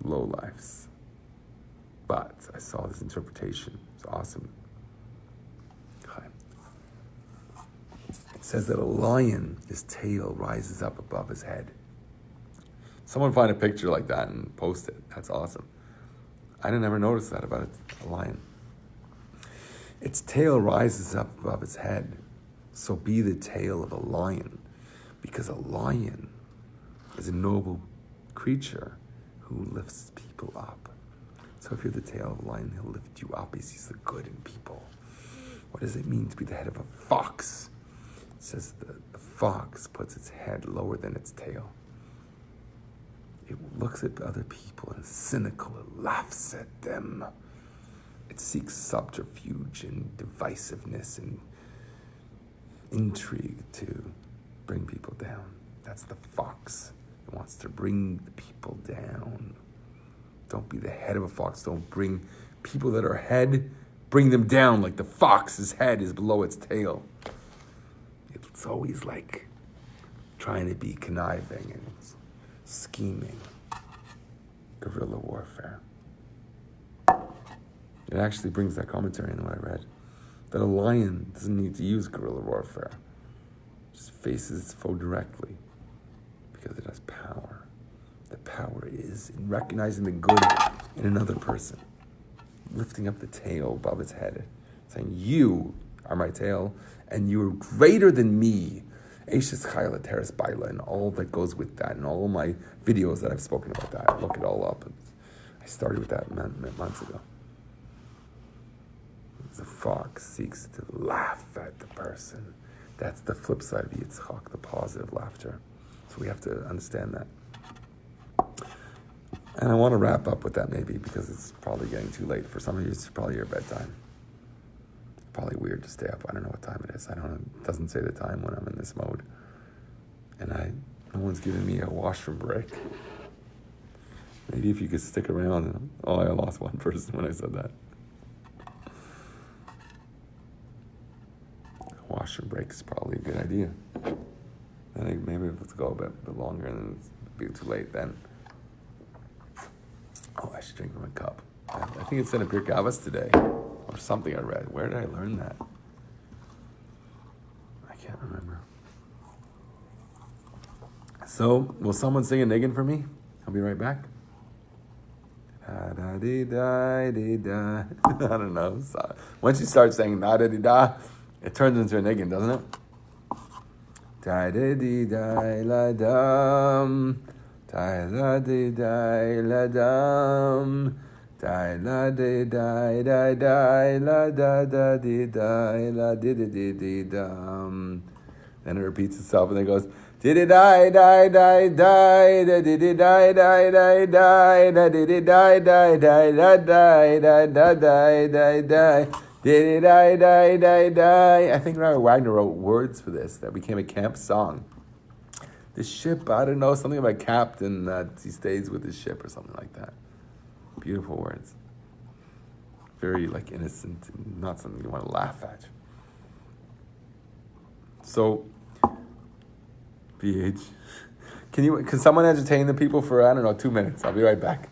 lowlifes. But I saw this interpretation. It's awesome. Okay. It says that a lion, his tail rises up above his head. Someone find a picture like that and post it. That's awesome. I didn't ever notice that about a lion. Its tail rises up above its head. So be the tail of a lion, because a lion is a noble creature who lifts people up. So if you're the tail of a lion, he'll lift you up. He sees the good in people. What does it mean to be the head of a fox? It says the fox puts its head lower than its tail. It looks at other people and is cynical. It laughs at them. It seeks subterfuge and divisiveness and intrigue to bring people down. That's the fox. It wants to bring the people down. Don't be the head of a fox. Don't bring people that are head, bring them down like the fox's head is below its tail. It's always like trying to be conniving and scheming. Guerrilla warfare. It actually brings that commentary in what I read. That a lion doesn't need to use guerrilla warfare. It just faces its foe directly because it has power. power is in recognizing the good in another person. Lifting up the tail above its head. Saying, you are my tail, and you are greater than me. Eishes Chayla Teres Baila, and all that goes with that, and all my videos that I've spoken about that. Look it all up. I started with that months ago. The fox seeks to laugh at the person. That's the flip side of Yitzchak, the positive laughter. So we have to understand that. And I want to wrap up with that maybe, because it's probably getting too late. For some of you, it's probably your bedtime. Probably weird to stay up. I don't know what time it is. I don't know. It doesn't say the time when I'm in this mode. And no one's giving me a washroom break. Maybe if you could stick around. Oh, I lost one person when I said that. A washroom break is probably a good idea. I think maybe let's go a bit longer and then it'll be too late then. Oh, I should drink from a cup. I think it said a Pirkei Avos today. Or something I read. Where did I learn that? I can't remember. So, will someone sing a niggin for me? I'll be right back. Da-da-dee-da-dee-da. I don't know. So, once you start saying da-da-dee-da, it turns into a niggin, doesn't it? Da-da-dee-da-la-dum. Da-da-dee-da-la-dum. Die la di die die die la da da di die la di di di di dum. Then it repeats itself and it goes di di die die die die da di di die die die die da di di die die die da die da da die die die di di die die die die. I think Rabbi Wagner wrote words for this that became a camp song. The ship, I don't know, something about captain that he stays with his ship or something like that. Beautiful words. Very innocent, and not something you want to laugh at. So, BH, can someone entertain the people for, 2 minutes? I'll be right back.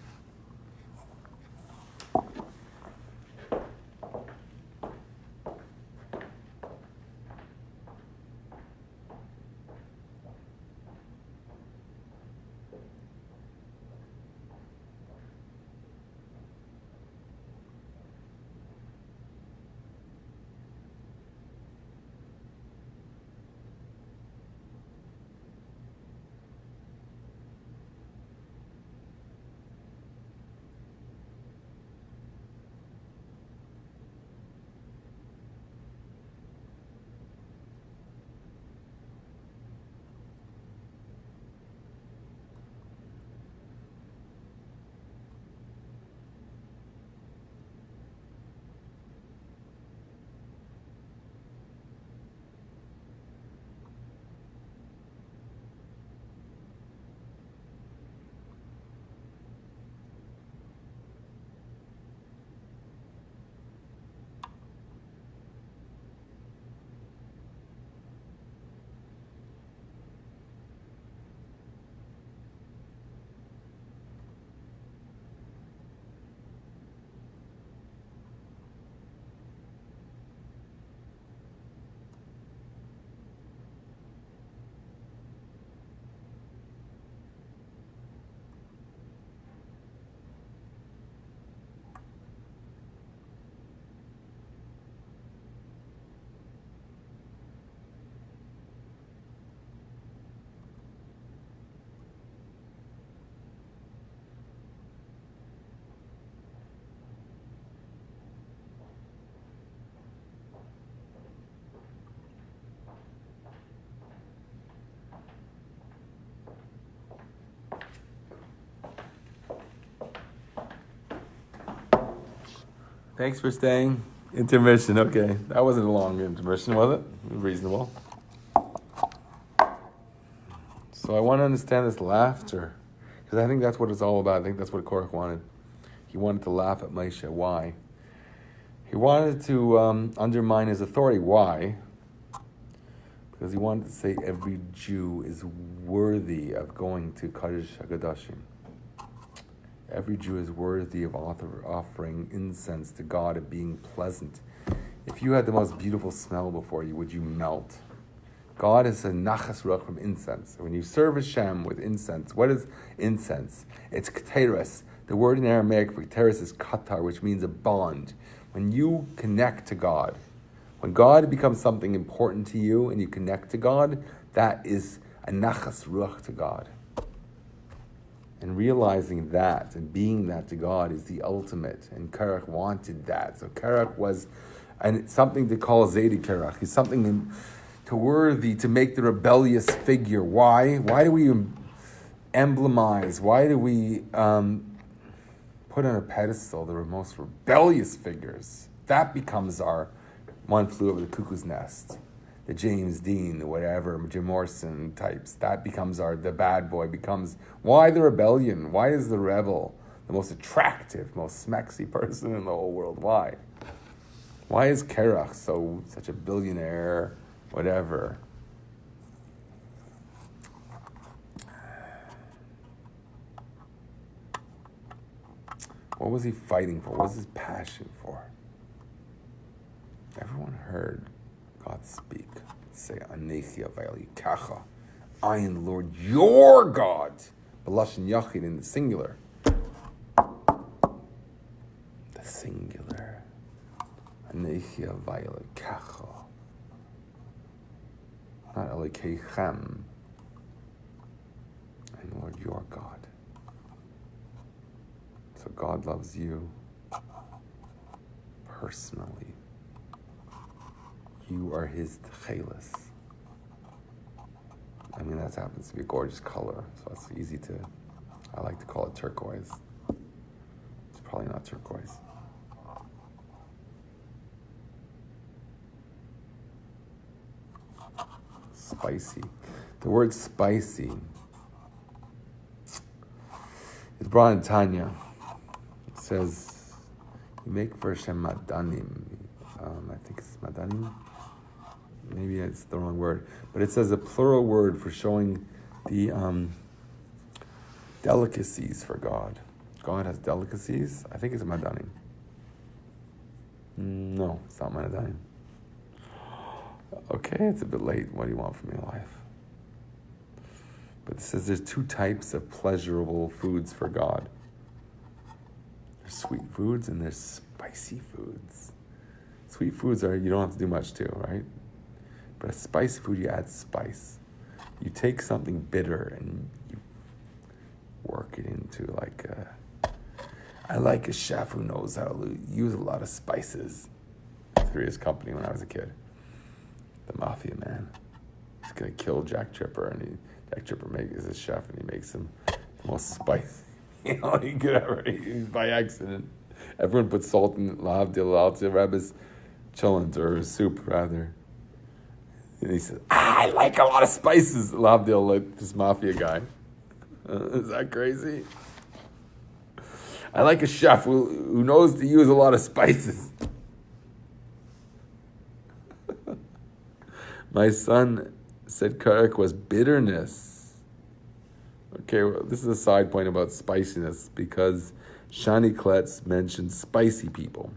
Thanks for staying. Intermission, okay. That wasn't a long intermission, was it? Reasonable. So I want to understand this laughter, because I think that's what it's all about. I think that's what Korach wanted. He wanted to laugh at Moshe. Why? He wanted to undermine his authority. Why? Because he wanted to say every Jew is worthy of going to Kodesh HaKodashim. Every Jew is worthy of offering incense to God, of being pleasant. If you had the most beautiful smell before you, would you melt? God is a nachas ruach from incense. When you serve Hashem with incense, what is incense? It's keteres. The word in Aramaic for keteres is katar, which means a bond. When you connect to God, when God becomes something important to you and you connect to God, that is a nachas ruach to God. And realizing that and being that to God is the ultimate. And Korach wanted that. So Korach was something to call Zaydi Korach. He's something to worthy to make the rebellious figure. Why? Why do we emblemize? Why do we put on a pedestal the most rebellious figures? That becomes our One Flew Over the Cuckoo's Nest. The James Dean, the whatever, Jim Morrison types. That becomes the bad boy becomes, why the rebellion? Why is the rebel the most attractive, most smexy person in the whole world? Why? Why is Korach such a billionaire, whatever? What was he fighting for? What was his passion for? Everyone heard God speak. Say, Anechi Avayli Kacha. I am the Lord your God. B'lashon Yachid in the singular. The singular. Anechi Avayli Kacha. Not Elokeichem. I am the Lord your God. So God loves you personally. You are his tchelis. I mean, that happens to be a gorgeous color, so it's easy I like to call it turquoise. It's probably not turquoise. Spicy. The word spicy is brought in Tanya. It says, you make for Hashem madanim. I think it's madanim. Maybe it's the wrong word, but it says a plural word for showing the delicacies for God. God has delicacies. I think it's madanim. No, it's not madanim. Okay, it's a bit late. What do you want from your life? But it says there's two types of pleasurable foods for God. There's sweet foods and there's spicy foods. Sweet foods you don't have to do much to, right? But a spicy food, you add spice. You take something bitter and you work it into I like a chef who knows how to use a lot of spices. Through his company when I was a kid. The mafia man. He's gonna kill Jack Tripper, and Jack Tripper is a chef, and he makes him the most spicy he could ever eat by accident. Everyone puts salt in Rabbi's cholent, or soup rather. And he says, I like a lot of spices. Lavdil, like this mafia guy. Is that crazy? I like a chef who knows to use a lot of spices. My son said Korach was bitterness. Okay, well, this is a side point about spiciness because Shani Kletz mentioned spicy people.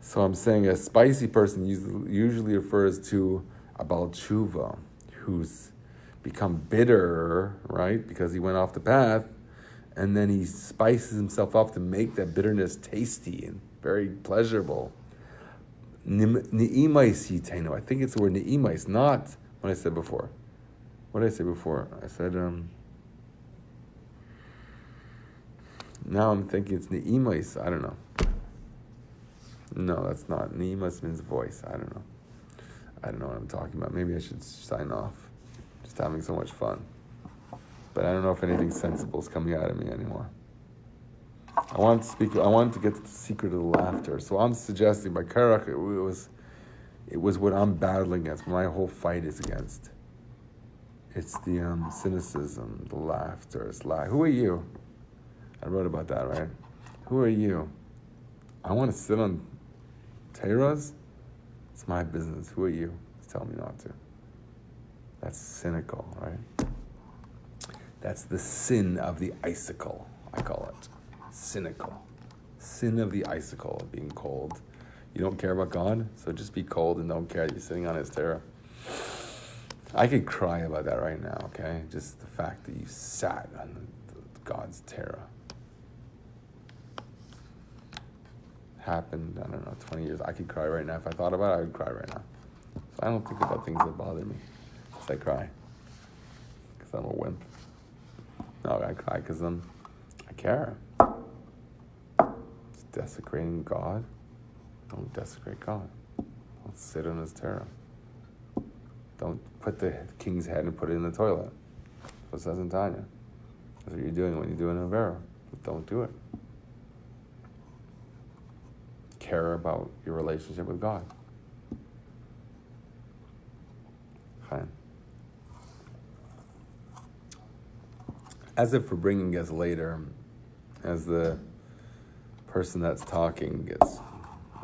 So I'm saying a spicy person usually refers to a Baal Tshuva who's become bitter, right? Because he went off the path, and then he spices himself up to make that bitterness tasty and very pleasurable. Ne'imais yitenu. I think it's the word ne'imais, not what I said before. What did I say before? I said, now I'm thinking it's ne'imais. I don't know. No, that's not. Ne'imais means voice. I don't know. I don't know what I'm talking about. Maybe I should sign off. Just having so much fun. But I don't know if anything sensible is coming out of me anymore. I wanted to get to the secret of the laughter. So I'm suggesting by Korach, it was what I'm battling against. My whole fight is against. It's the cynicism, the laughter. Who are you? I wrote about that, right? Who are you? I want to sit on Teiras. It's my business. Who are you? Tell me not to. That's cynical, right? That's the sin of the icicle, I call it. Cynical. Sin of the icicle, of being cold. You don't care about God, so just be cold and don't care that you're sitting on his terror. I could cry about that right now, okay? Just the fact that you sat on God's Torah. Happened, I don't know, 20 years. I could cry right now. If I thought about it, I would cry right now. So I don't think about things that bother me. Just I cry. Because I'm a wimp. No, I cry because I care. It's desecrating God. Don't desecrate God. Don't sit on his Torah. Don't put the king's head and put it in the toilet. That's what it says in Tanya. That's what you're doing when you do an Avera. Don't do it. Care about your relationship with God. Fine. As if FARBRENGEN gets later, as the person that's talking gets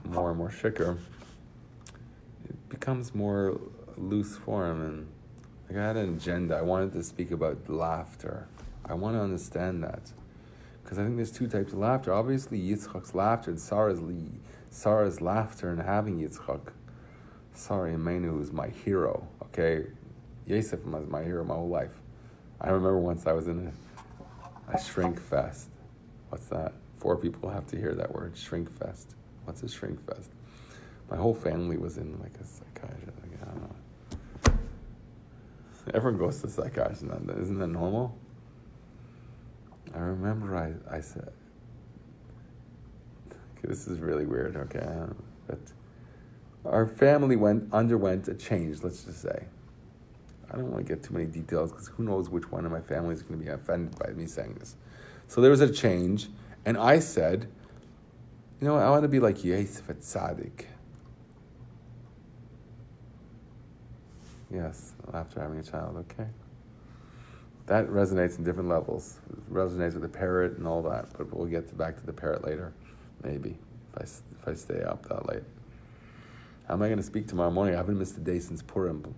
more and more shikker, it becomes more loose form. And like I had an agenda. I wanted to speak about laughter. I want to understand that. Because I think there's two types of laughter. Obviously, Yitzchak's laughter and Sarah's laughter and having Yitzchak. Sarah Imenu is my hero, okay? Yosef was my hero my whole life. I remember once I was in a shrink fest. What's that? 4 people have to hear that word, shrink fest. What's a shrink fest? My whole family was in like a psychiatrist. Like, I don't know. Everyone goes to a psychiatrist. Isn't that normal? I remember I said, okay, this is really weird, okay? But our family underwent a change, let's just say. I don't want to get too many details because who knows which one of my family is going to be offended by me saying this. So there was a change, and I said, you know what, I want to be like Yosef at Tzaddik. Yes, after having a child, okay. That resonates in different levels. It resonates with the parrot and all that, but we'll get back to the parrot later, maybe, if I stay up that late. How am I going to speak tomorrow morning? I haven't missed a day since Purim,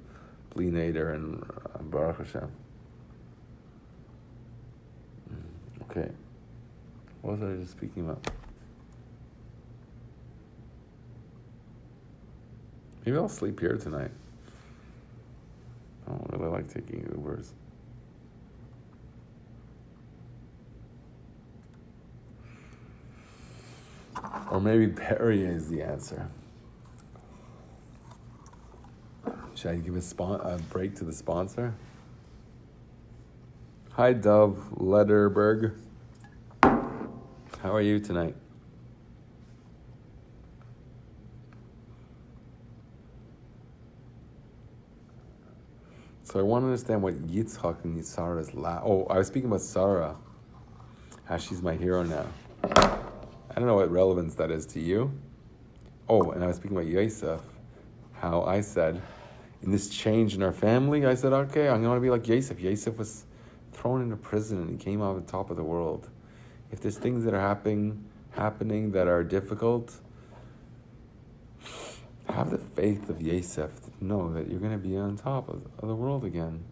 Bli Neder and Baruch Hashem. Okay. What was I just speaking about? Maybe I'll sleep here tonight. I don't really like taking Ubers. Or maybe Perrier is the answer. Should I give a break to the sponsor? Hi, Dove Letterberg. How are you tonight? So I want to understand what Yitzchak and Sarah's I was speaking about Sarah, how she's my hero now. I don't know what relevance that is to you. Oh, and I was speaking about Yosef, how I said, in this change in our family, I said, okay, I'm going to be like Yosef. Yosef was thrown into prison and he came out on top of the world. If there's things that are happening that are difficult, have the faith of Yosef to know that you're going to be on top of the world again,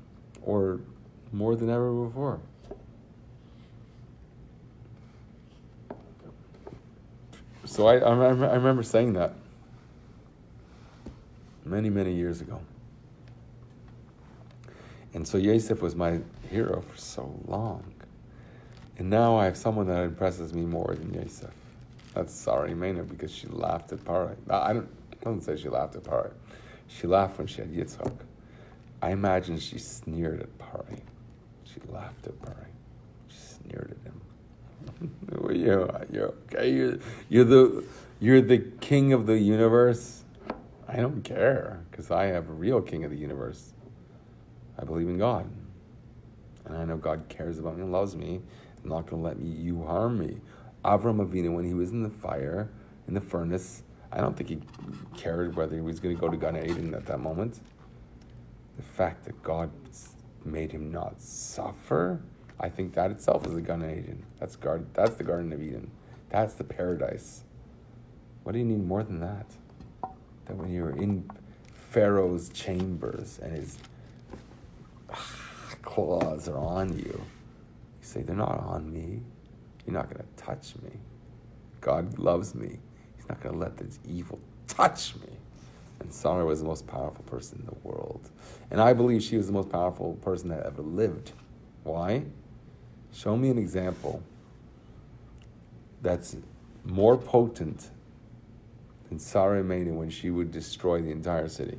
or more than ever before. So I remember saying that many, many years ago. And so Yosef was my hero for so long. And now I have someone that impresses me more than Yosef. That's Sarah Imenu, because she laughed at Parai. I don't say she laughed at Parai. She laughed when she had Yitzchak. I imagine she sneered at Parai. She laughed at Parai. She sneered at him. You're okay. You're the king of the universe. I don't care, because I have a real king of the universe. I believe in God, and I know God cares about me and loves me. I'm not going to let you harm me. Avram Avinu, when he was in the fire, in the furnace, I don't think he cared whether he was going to go to Gan Eden at that moment. The fact that God made him not suffer, I think that itself is a Gan Eden. That's the Garden of Eden. That's the paradise. What do you need more than that? That when you're in Pharaoh's chambers and his claws are on you, you say, they're not on me. You're not going to touch me. God loves me. He's not going to let this evil touch me. And Sarah was the most powerful person in the world. And I believe she was the most powerful person that ever lived. Why? Show me an example that's more potent than Sarah made it when she would destroy the entire city.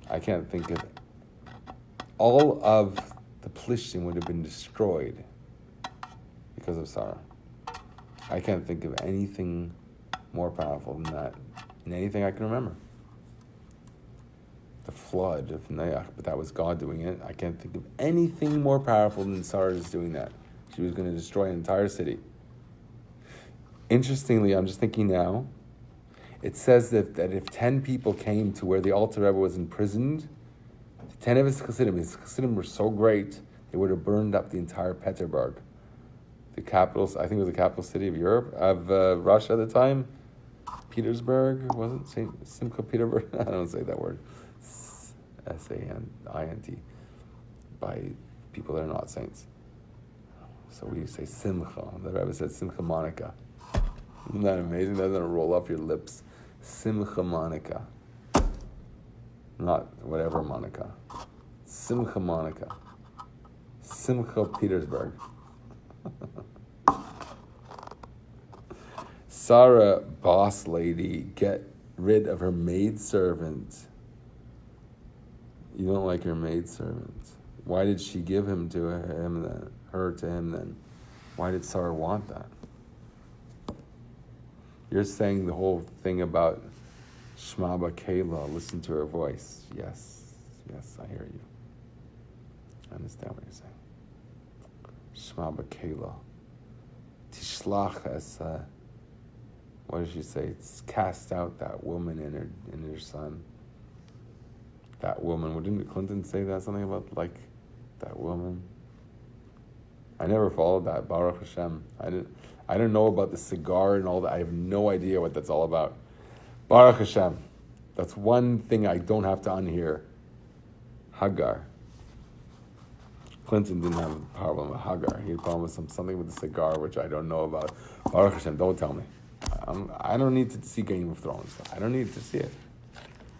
I can't think of it. All of the Plishtim would have been destroyed because of Sarah. I can't think of anything more powerful than that in anything I can remember. The flood of Noach, but that was God doing it. I can't think of anything more powerful than Sarah just doing that. She was going to destroy an entire city. Interestingly, I'm just thinking now, it says that if 10 people came to where the Alter Rebbe was imprisoned, 10 of his Chassidim were so great, they would have burned up the entire Petersburg. The capital, I think it was the capital city of Europe, of Russia at the time. Petersburg, was it? Simcha Petersburg? I don't say that word. S-A-N-I-N-T. By people that are not saints. So we say Simcha. The Rebbe said Simcha Monica. Isn't that amazing? Doesn't it roll off your lips? Simcha Monica. Not whatever Monica. Simcha Monica. Simcha Petersburg. Sarah, boss lady, get rid of her maidservant. You don't like her maidservant. Why did she give him to him then? Her to him then? Why did Sarah want that? You're saying the whole thing about Shema B'Keilah, listen to her voice. Yes, I hear you. I understand what you're saying. Shema B'Keilah. Tishlach es, what does she say? It's cast out that woman in her son. That woman. Didn't Clinton say that? Something about like that woman? I never followed that. Baruch Hashem. I don't know about the cigar and all that. I have no idea what that's all about. Baruch Hashem. That's one thing I don't have to unhear. Hagar. Clinton didn't have a problem with Hagar. He had a problem with something with the cigar, which I don't know about. Baruch Hashem, don't tell me. I don't need to see Game of Thrones. I don't need to see it.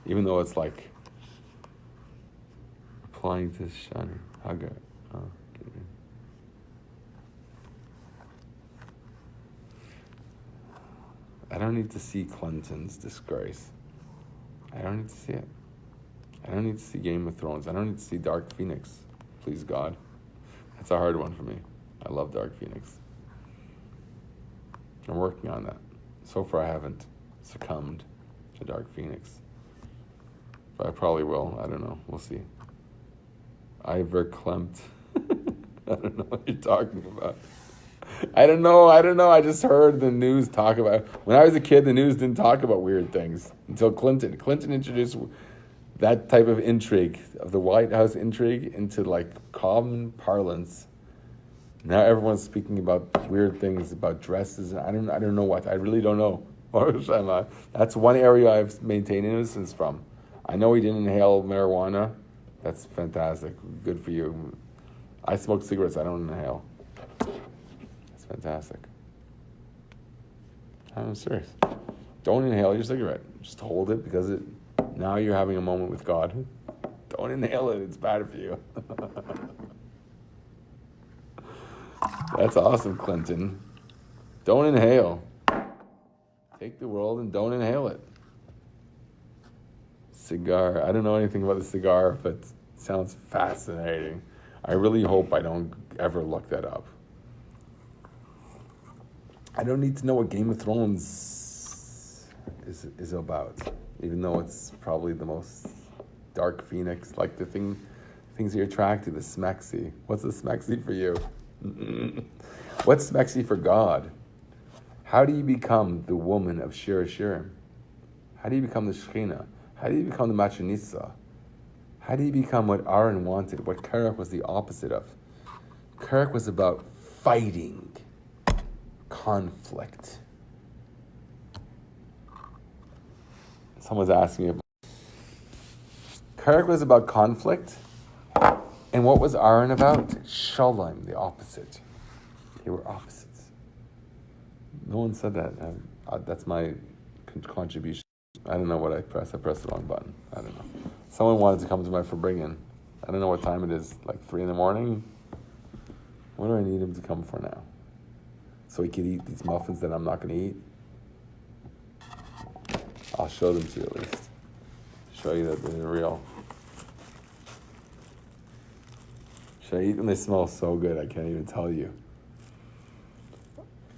Even though it's like replying to Shana. Hagar. Oh, okay. I don't need to see Clinton's disgrace. I don't need to see it. I don't need to see Game of Thrones. I don't need to see Dark Phoenix. Please God. That's a hard one for me. I love Dark Phoenix. I'm working on that. So far I haven't succumbed to Dark Phoenix. But I probably will. I don't know. We'll see. Ivor Klimt. I don't know what you're talking about. I don't know. I just heard the news talk about... When I was a kid, the news didn't talk about weird things until Clinton. Clinton introduced that type of intrigue, of the White House intrigue, into like common parlance. Now everyone's speaking about weird things, about dresses, and I don't know what. I really don't know. That's one area I've maintained innocence from. I know he didn't inhale marijuana. That's fantastic. Good for you. I smoke cigarettes. I don't inhale. That's fantastic. I'm serious. Don't inhale your cigarette. Just hold it because now you're having a moment with God. Don't inhale it. It's bad for you. That's awesome, Clinton. Don't inhale. Take the world and don't inhale it. Cigar. I don't know anything about the cigar, but it sounds fascinating. I really hope I don't ever look that up. I don't need to know what Game of Thrones is about, even though it's probably the most Dark Phoenix, like the things you're attracted to, the smexy. What's the smexy for you? What's smexy for God? How do you become the woman of Shir Shirim? How do you become the Shekhinah? How do you become the Machanissa? How do you become what Aaron wanted, what Kerach was the opposite of? Kerach was about fighting, conflict. Someone's asking me about... Kerach was about conflict, and what was Aaron about? Shalom, the opposite. They were opposites. No one said that. That's my contribution. I don't know what I pressed. I pressed the wrong button. I don't know. Someone wanted to come to my FARBRENGEN. I don't know what time it is, like 3 in the morning. What do I need him to come for now? So he could eat these muffins that I'm not going to eat? I'll show them to you at least. Show you that they're real. Should I eat them? They smell so good, I can't even tell you.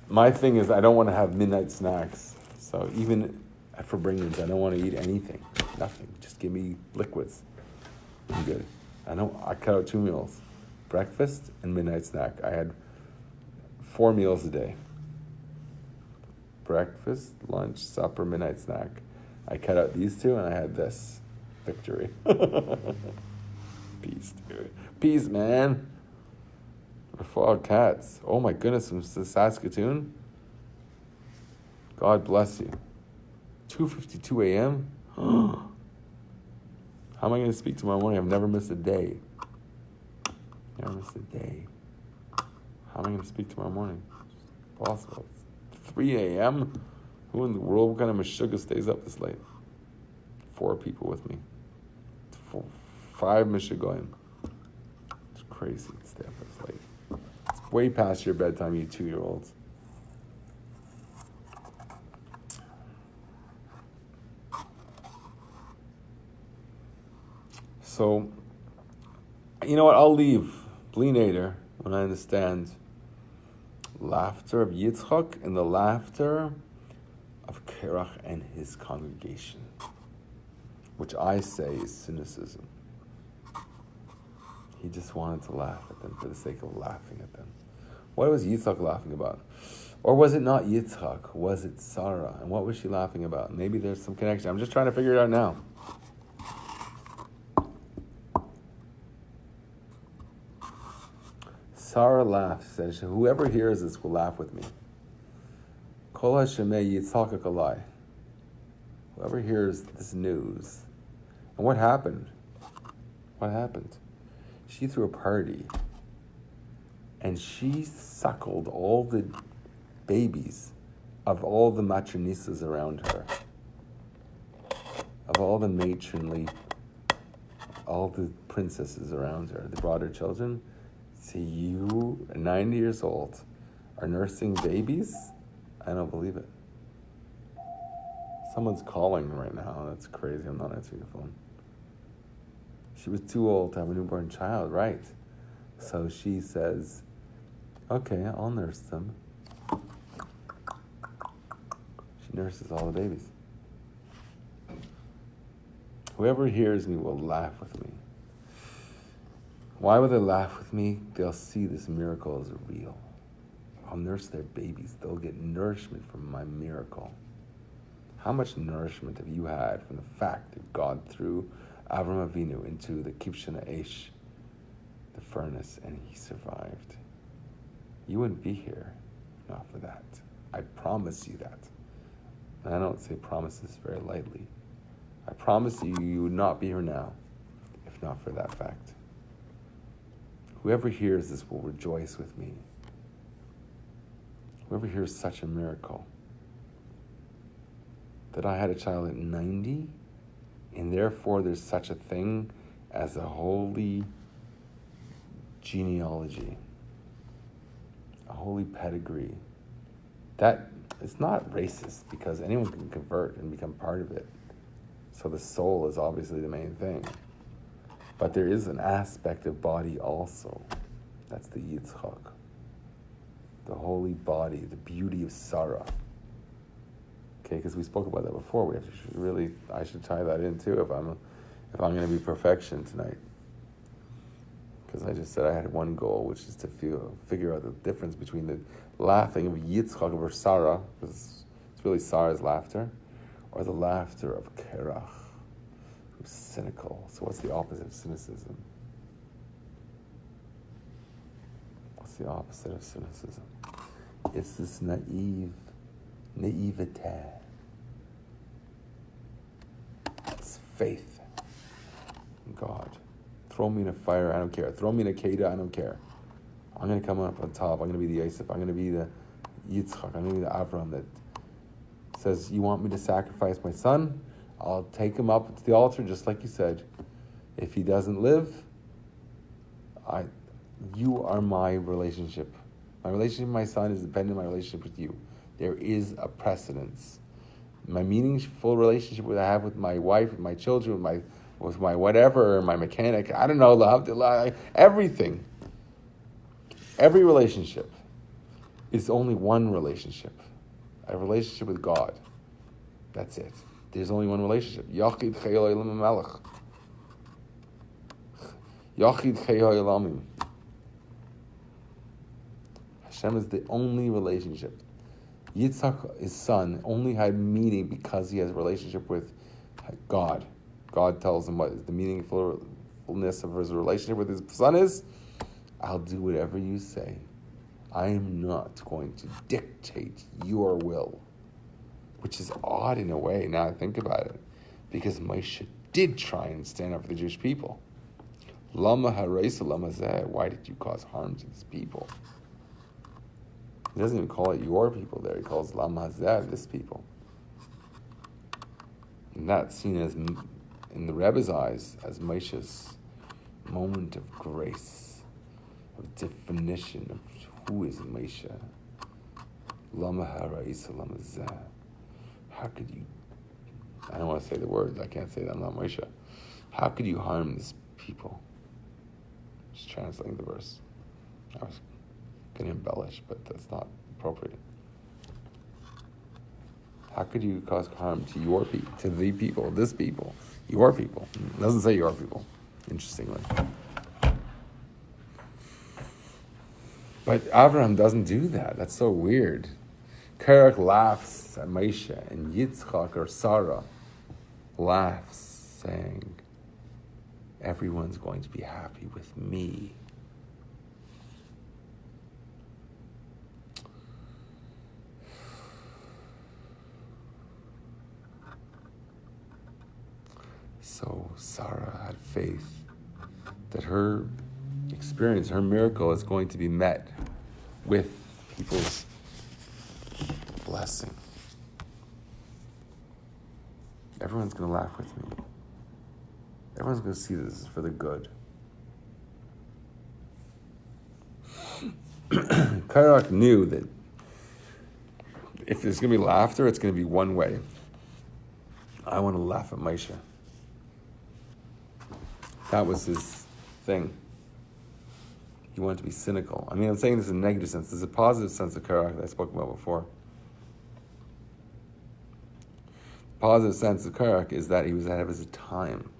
My thing is I don't want to have midnight snacks. So even at FARBRENGENs, I don't want to eat anything. Nothing. Just give me liquids. I'm good. I cut out 2 meals. Breakfast and midnight snack. I had 4 meals a day. Breakfast, lunch, supper, midnight snack. I cut out these 2 and I had this. Victory. Peace, dude. Peace, man. We're cats. Oh my goodness, from Saskatoon. God bless you. 2:52 a.m. How am I going to speak tomorrow morning? I've never missed a day. Never missed a day. How am I going to speak tomorrow morning? It's possible. It's 3 a.m. Who in the world, what kind of Meshuggah stays up this late? 4 people with me. 5 Meshuggahim. It's crazy to stay up this late. It's way past your bedtime, you 2-year-olds. So, you know what? I'll leave Bli Neder when I understand laughter of Yitzchak and the laughter of Kerach and his congregation, which I say is cynicism. He just wanted to laugh at them for the sake of laughing at them. What was Yitzchak laughing about? Or was it not Yitzchak? Was it Sarah? And what was she laughing about? Maybe there's some connection. I'm just trying to figure it out now. Sarah laughed, said, whoever hears this will laugh with me. Kol hashemeh yitzchak alai. Whoever hears this news. And what happened? What happened? She threw a party. And she suckled all the babies of all the matronisas around her. Of all the matronly, all the princesses around her. They brought her children. See, you, 90 years old, are nursing babies? I don't believe it. Someone's calling right now. That's crazy. I'm not answering the phone. She was too old to have a newborn child, right? So she says, okay, I'll nurse them. She nurses all the babies. Whoever hears me will laugh with me. Why would they laugh with me? They'll see this miracle as real. I'll nurse their babies. They'll get nourishment from my miracle. How much nourishment have you had from the fact that God threw Avram Avinu into the Kivshana Eish, the furnace, and he survived? You wouldn't be here if not for that. I promise you that. And I don't say promises very lightly. I promise you, you would not be here now if not for that fact. Whoever hears this will rejoice with me. Whoever hears such a miracle, that I had a child at 90, and therefore there's such a thing as a holy genealogy, a holy pedigree. That it's not racist because anyone can convert and become part of it. So the soul is obviously the main thing. But there is an aspect of body also. That's the Yitzchak. The holy body, the beauty of Sarah. Okay, because we spoke about that before. We have to really, I should tie that in too if I'm going to be perfection tonight. Because I just said I had one goal, which is to figure out the difference between the laughing of Yitzchak over Sarah, because it's really Sarah's laughter, or the laughter of Kerach, who's cynical. So what's the opposite of cynicism? What's the opposite of cynicism? It's this naivete. It's faith in God. Throw me in a fire, I don't care. Throw me in a Kedah, I don't care. I'm going to come up on top. I'm going to be the Yosef. I'm going to be the Yitzchak. I'm going to be the Avram that says, you want me to sacrifice my son? I'll take him up to the altar, just like you said. If he doesn't live, you are my relationship. My relationship with my son is dependent on my relationship with you. There is a precedence. My meaningful relationship that I have with my wife, with my children, with my whatever, my mechanic, I don't know, everything. Every relationship is only one relationship. A relationship with God. That's it. There's only one relationship. Yachid Chayil Olam Melech. Yachid Chayil Olamim. Hashem is the only relationship. Yitzhak, his son, only had meaning because he has a relationship with God. God tells him what the meaningfulness of his relationship with his son is. I'll do whatever you say. I am not going to dictate your will. Which is odd in a way, now I think about it. Because Moshe did try and stand up for the Jewish people. Lama haraisa lama zeh. Why did you cause harm to these people? He doesn't even call it your people there. He calls Lama Hazeh, this people. And that's seen as, in the Rebbe's eyes, as Moshe's moment of grace, of definition of who is Moshe. Lama haraisa lama zeh. How could you, I don't want to say the words, I can't say that, I'm not Moshe. How could you harm this people? Just translating the verse. I was going to embellish, but that's not appropriate. How could you cause harm to your people, to the people, this people, your people? It doesn't say your people, interestingly. But Abraham doesn't do that. That's so weird. Kerach laughs at Moshe, and Yitzchak or Sarah laughs, saying, everyone's going to be happy with me. So Sarah had faith that her experience, her miracle is going to be met with people's blessing. Everyone's going to laugh with me. Everyone's going to see this is for the good. Karak knew that if there's going to be laughter, it's going to be one way. I want to laugh at Moshe. That was his thing. He wanted to be cynical. I mean, I'm saying this in a negative sense. There's a positive sense of Karak that I spoke about before. The positive sense of Karak is that he was ahead of his time.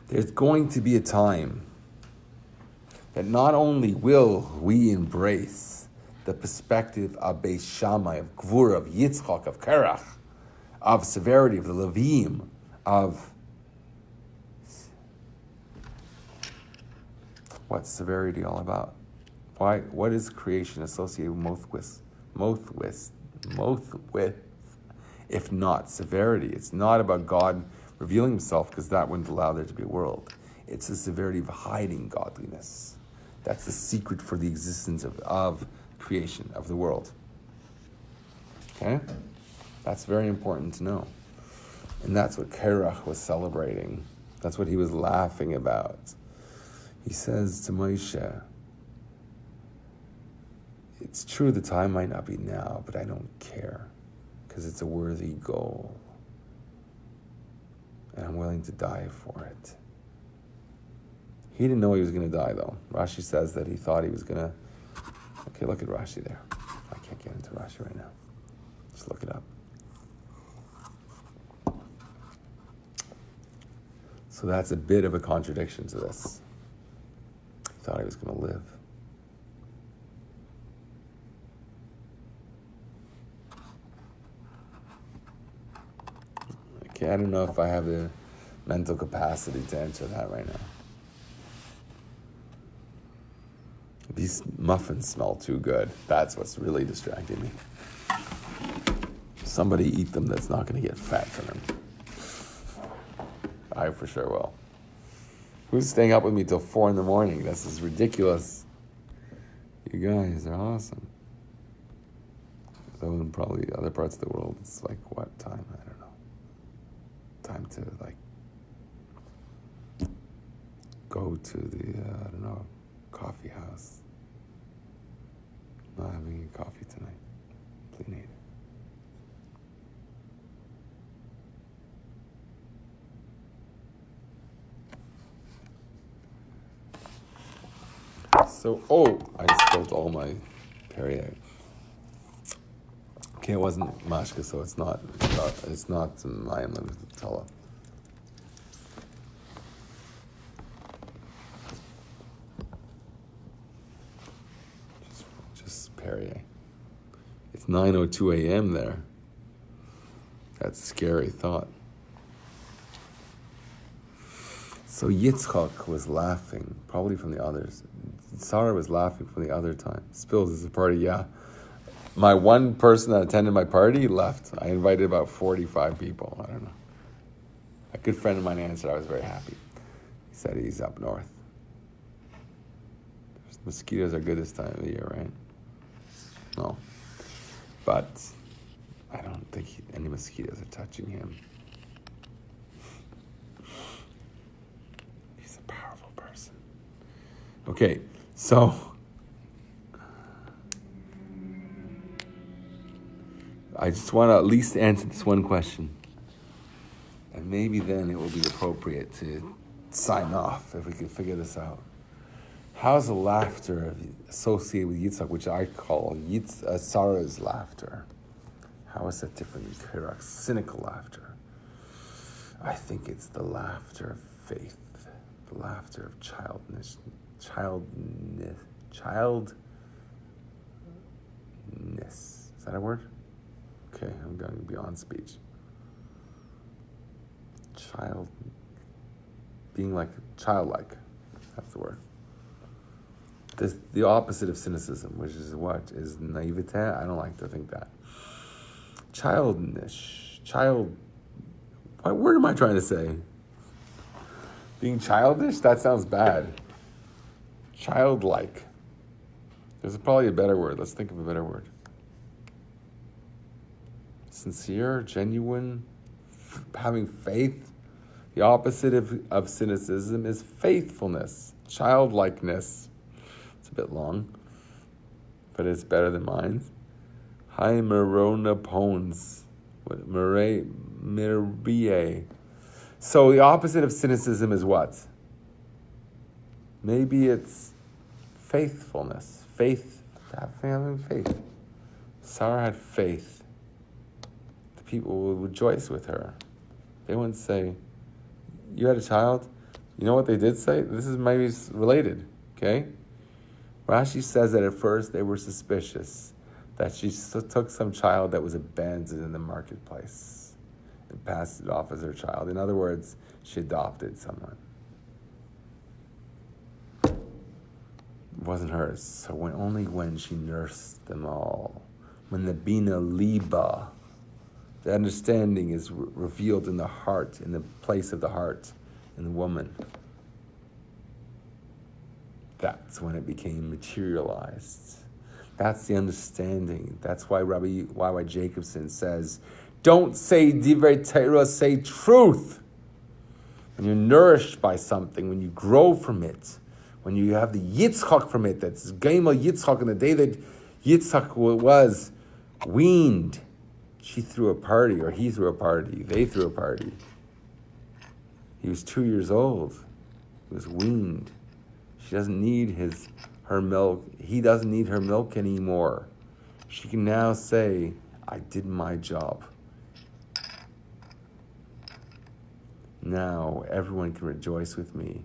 There's going to be a time that not only will we embrace the perspective of Beis Shammai, of Gvura, of Yitzchak, of Karach, of severity, of the Levim, of what's severity all about? Why? What is creation associated with if not severity? It's not about God revealing himself, because that wouldn't allow there to be a world. It's the severity of hiding godliness. That's the secret for the existence of creation, of the world. Okay? That's very important to know. And that's what Kerach was celebrating. That's what he was laughing about. He says to Moshe, it's true the time might not be now, but I don't care, because it's a worthy goal. And I'm willing to die for it. He didn't know he was going to die, though. Rashi says that he thought he was going to... Okay, look at Rashi there. I can't get into Rashi right now. Just look it up. So that's a bit of a contradiction to this. He thought he was going to live. Okay, I don't know if I have the mental capacity to answer that right now. These muffins smell too good. That's what's really distracting me. Somebody eat them that's not going to get fat from them. I for sure will. Who's staying up with me till 4 a.m? This is ridiculous. You guys are awesome. Though in probably other parts of the world, it's like what time? I don't know. time to go to the coffee house. Not having any coffee tonight. Clean it. So, I spilled all my Perrier. Okay, it wasn't mashka, so it's not my unlimited tala. Just Perrier. It's 9:02 a.m. there. That's a scary thought. So Yitzchak was laughing, probably from the others. Sarah was laughing from the other time. Spills is a party, yeah. My one person that attended my party left. I invited about 45 people. I don't know. A good friend of mine answered. I was very happy. He said he's up north. Mosquitoes are good this time of the year, right? No. But I don't think any mosquitoes are touching him. He's a powerful person. Okay, so I just want to at least answer this one question. And maybe then it will be appropriate to sign off if we can figure this out. How's the laughter associated with Yitzhak, which I call Sarah's laughter? How is that different than Kirak's cynical laughter? I think it's the laughter of faith, the laughter of childness. Is that a word? Okay, I'm going beyond speech. Childlike. That's the word. The opposite of cynicism, which is what? Is naivete? I don't like to think that. What word am I trying to say? Being childish? That sounds bad. Childlike. There's probably a better word. Let's think of a better word. Sincere, genuine, having faith. The opposite of cynicism is faithfulness, childlikeness. It's a bit long, but it's better than mine. Hi Merona Pons. Mirbie. So the opposite of cynicism is what? Maybe it's faithfulness. Having faith. Sarah had faith. The people would rejoice with her. They wouldn't say, you had a child? You know what they did say? This is maybe related, okay? Rashi says that at first they were suspicious that she took some child that was abandoned in the marketplace and passed it off as her child. In other words, she adopted someone. It wasn't hers. So only when she nursed them all, when the Bina Liba, the understanding is revealed in the heart, in the place of the heart, in the woman. That's when it became materialized. That's the understanding. That's why Rabbi Y.Y. Jacobson says, don't say divrei Torah, say truth. When you're nourished by something, when you grow from it, when you have the Yitzchak from it, that's GIMMEL Yitzchak, on the day that Yitzchak was weaned, she threw a party, or he threw a party, they threw a party. He was 2 years old. He was weaned. She doesn't need her milk. He doesn't need her milk anymore. She can now say, I did my job. Now everyone can rejoice with me.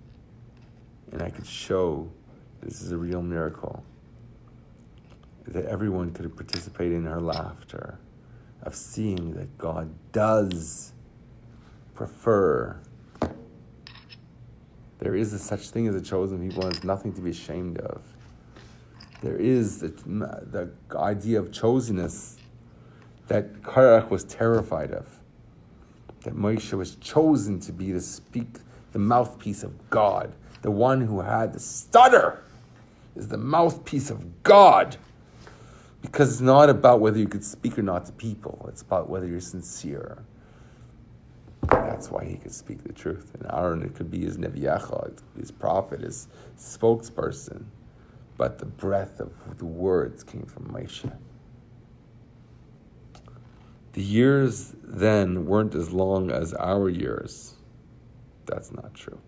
And I could show this is a real miracle. That everyone could participate in her laughter of seeing that God does prefer. There is such thing as a chosen people, and it's nothing to be ashamed of. There is the idea of chosenness that Korach was terrified of. That Moshe was chosen to be the mouthpiece of God. The one who had the stutter is the mouthpiece of God. Because it's not about whether you could speak or not to people. It's about whether you're sincere. That's why he could speak the truth. And Aaron, it could be his Nevi'acha, his prophet, his spokesperson. But the breath of the words came from Moshe. The years then weren't as long as our years. That's not true.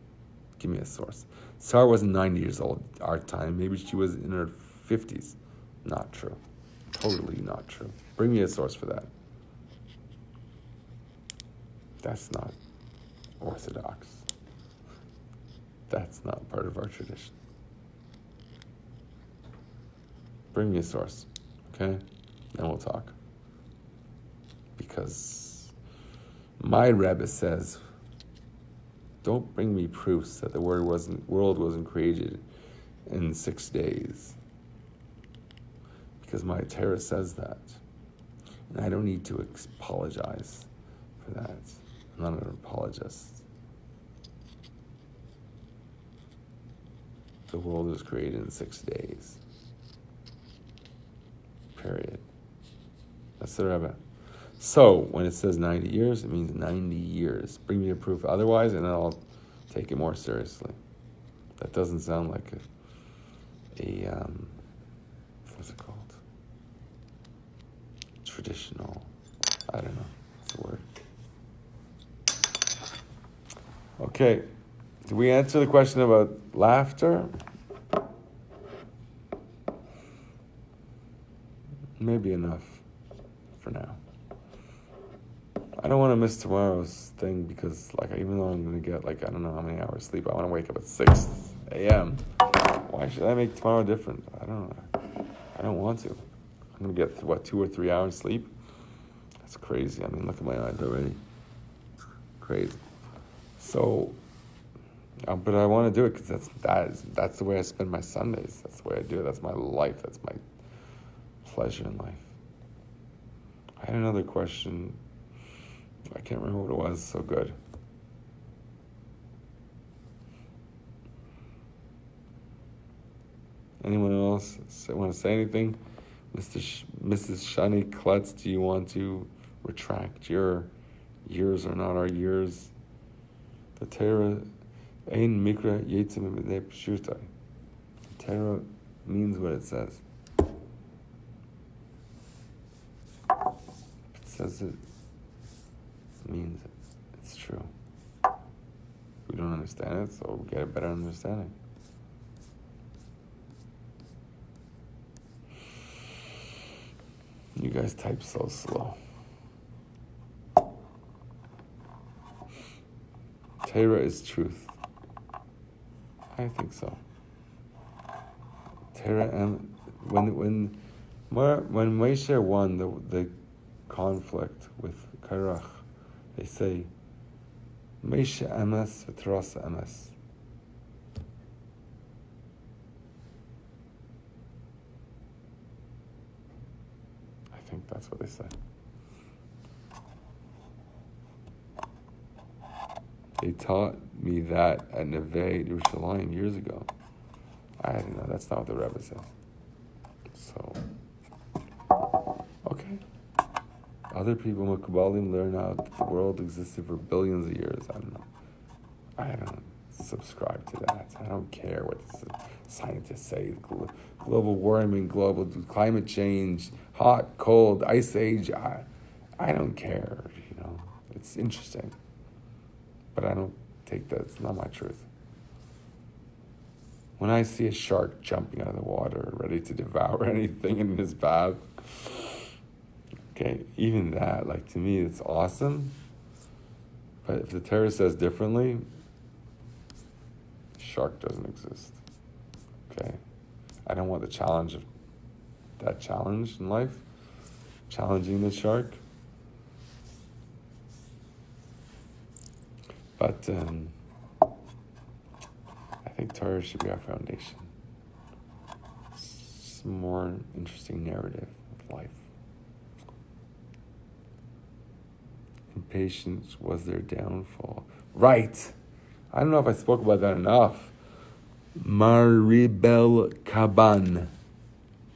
Give me a source. Sarah wasn't 90 years old our time. Maybe she was in her 50s. Not true. Totally not true. Bring me a source for that. That's not orthodox. That's not part of our tradition. Bring me a source, okay? Then we'll talk. Because my Rebbe says, don't bring me proofs that the world wasn't created in 6 days. Because my Torah says that. And I don't need to apologize for that. I'm not an apologist. The world was created in 6 days. Period. That's the Rebbe. So, when it says 90 years, it means 90 years. Bring me a proof otherwise, and then I'll take it more seriously. That doesn't sound like what's it called? Traditional, I don't know, what's the word? Okay, did we answer the question about laughter? Maybe enough for now. I don't want to miss tomorrow's thing because, even though I'm going to get, I don't know how many hours sleep, I want to wake up at 6 a.m. Why should I make tomorrow different? I don't know. I don't want to. I'm going to get, 2 or 3 hours sleep? That's crazy. Look at my eyes already. It's crazy. So, but I want to do it because that's the way I spend my Sundays. That's the way I do it. That's my life. That's my pleasure in life. I had another question. I can't remember what it was. So good. Anyone else want to say anything? Mrs. Shani Klutz, do you want to retract your years are not our years? The Torah ein mikra yetzim b'nei pshutai. The Torah means what it says. If it says it means it. It's true. We don't understand it, so we get a better understanding. You guys type so slow. Torah is truth. I think so. Torah, and when Moshe won the conflict with Korach, they say, Moshe emes v'Torah emes. I think that's what they say. They taught me that at Neve Yerushalayim years ago. I didn't know. That's not what the Rebbe says. So, okay. Other people, Mekubalim, learn out that the world existed for billions of years. I don't know. I don't subscribe to that. I don't care what the scientists say. Global warming, global climate change, hot, cold, ice age. I don't care. It's interesting. But I don't take that. It's not my truth. When I see a shark jumping out of the water, ready to devour anything in his path, okay, even that, to me, it's awesome. But if the Torah says differently, shark doesn't exist. Okay? I don't want the challenge of that challenge in life, challenging the shark. But I think Torah should be our foundation. It's a more interesting narrative of life. Impatience was their downfall. Right. I don't know if I spoke about that enough. Maribel Kaban.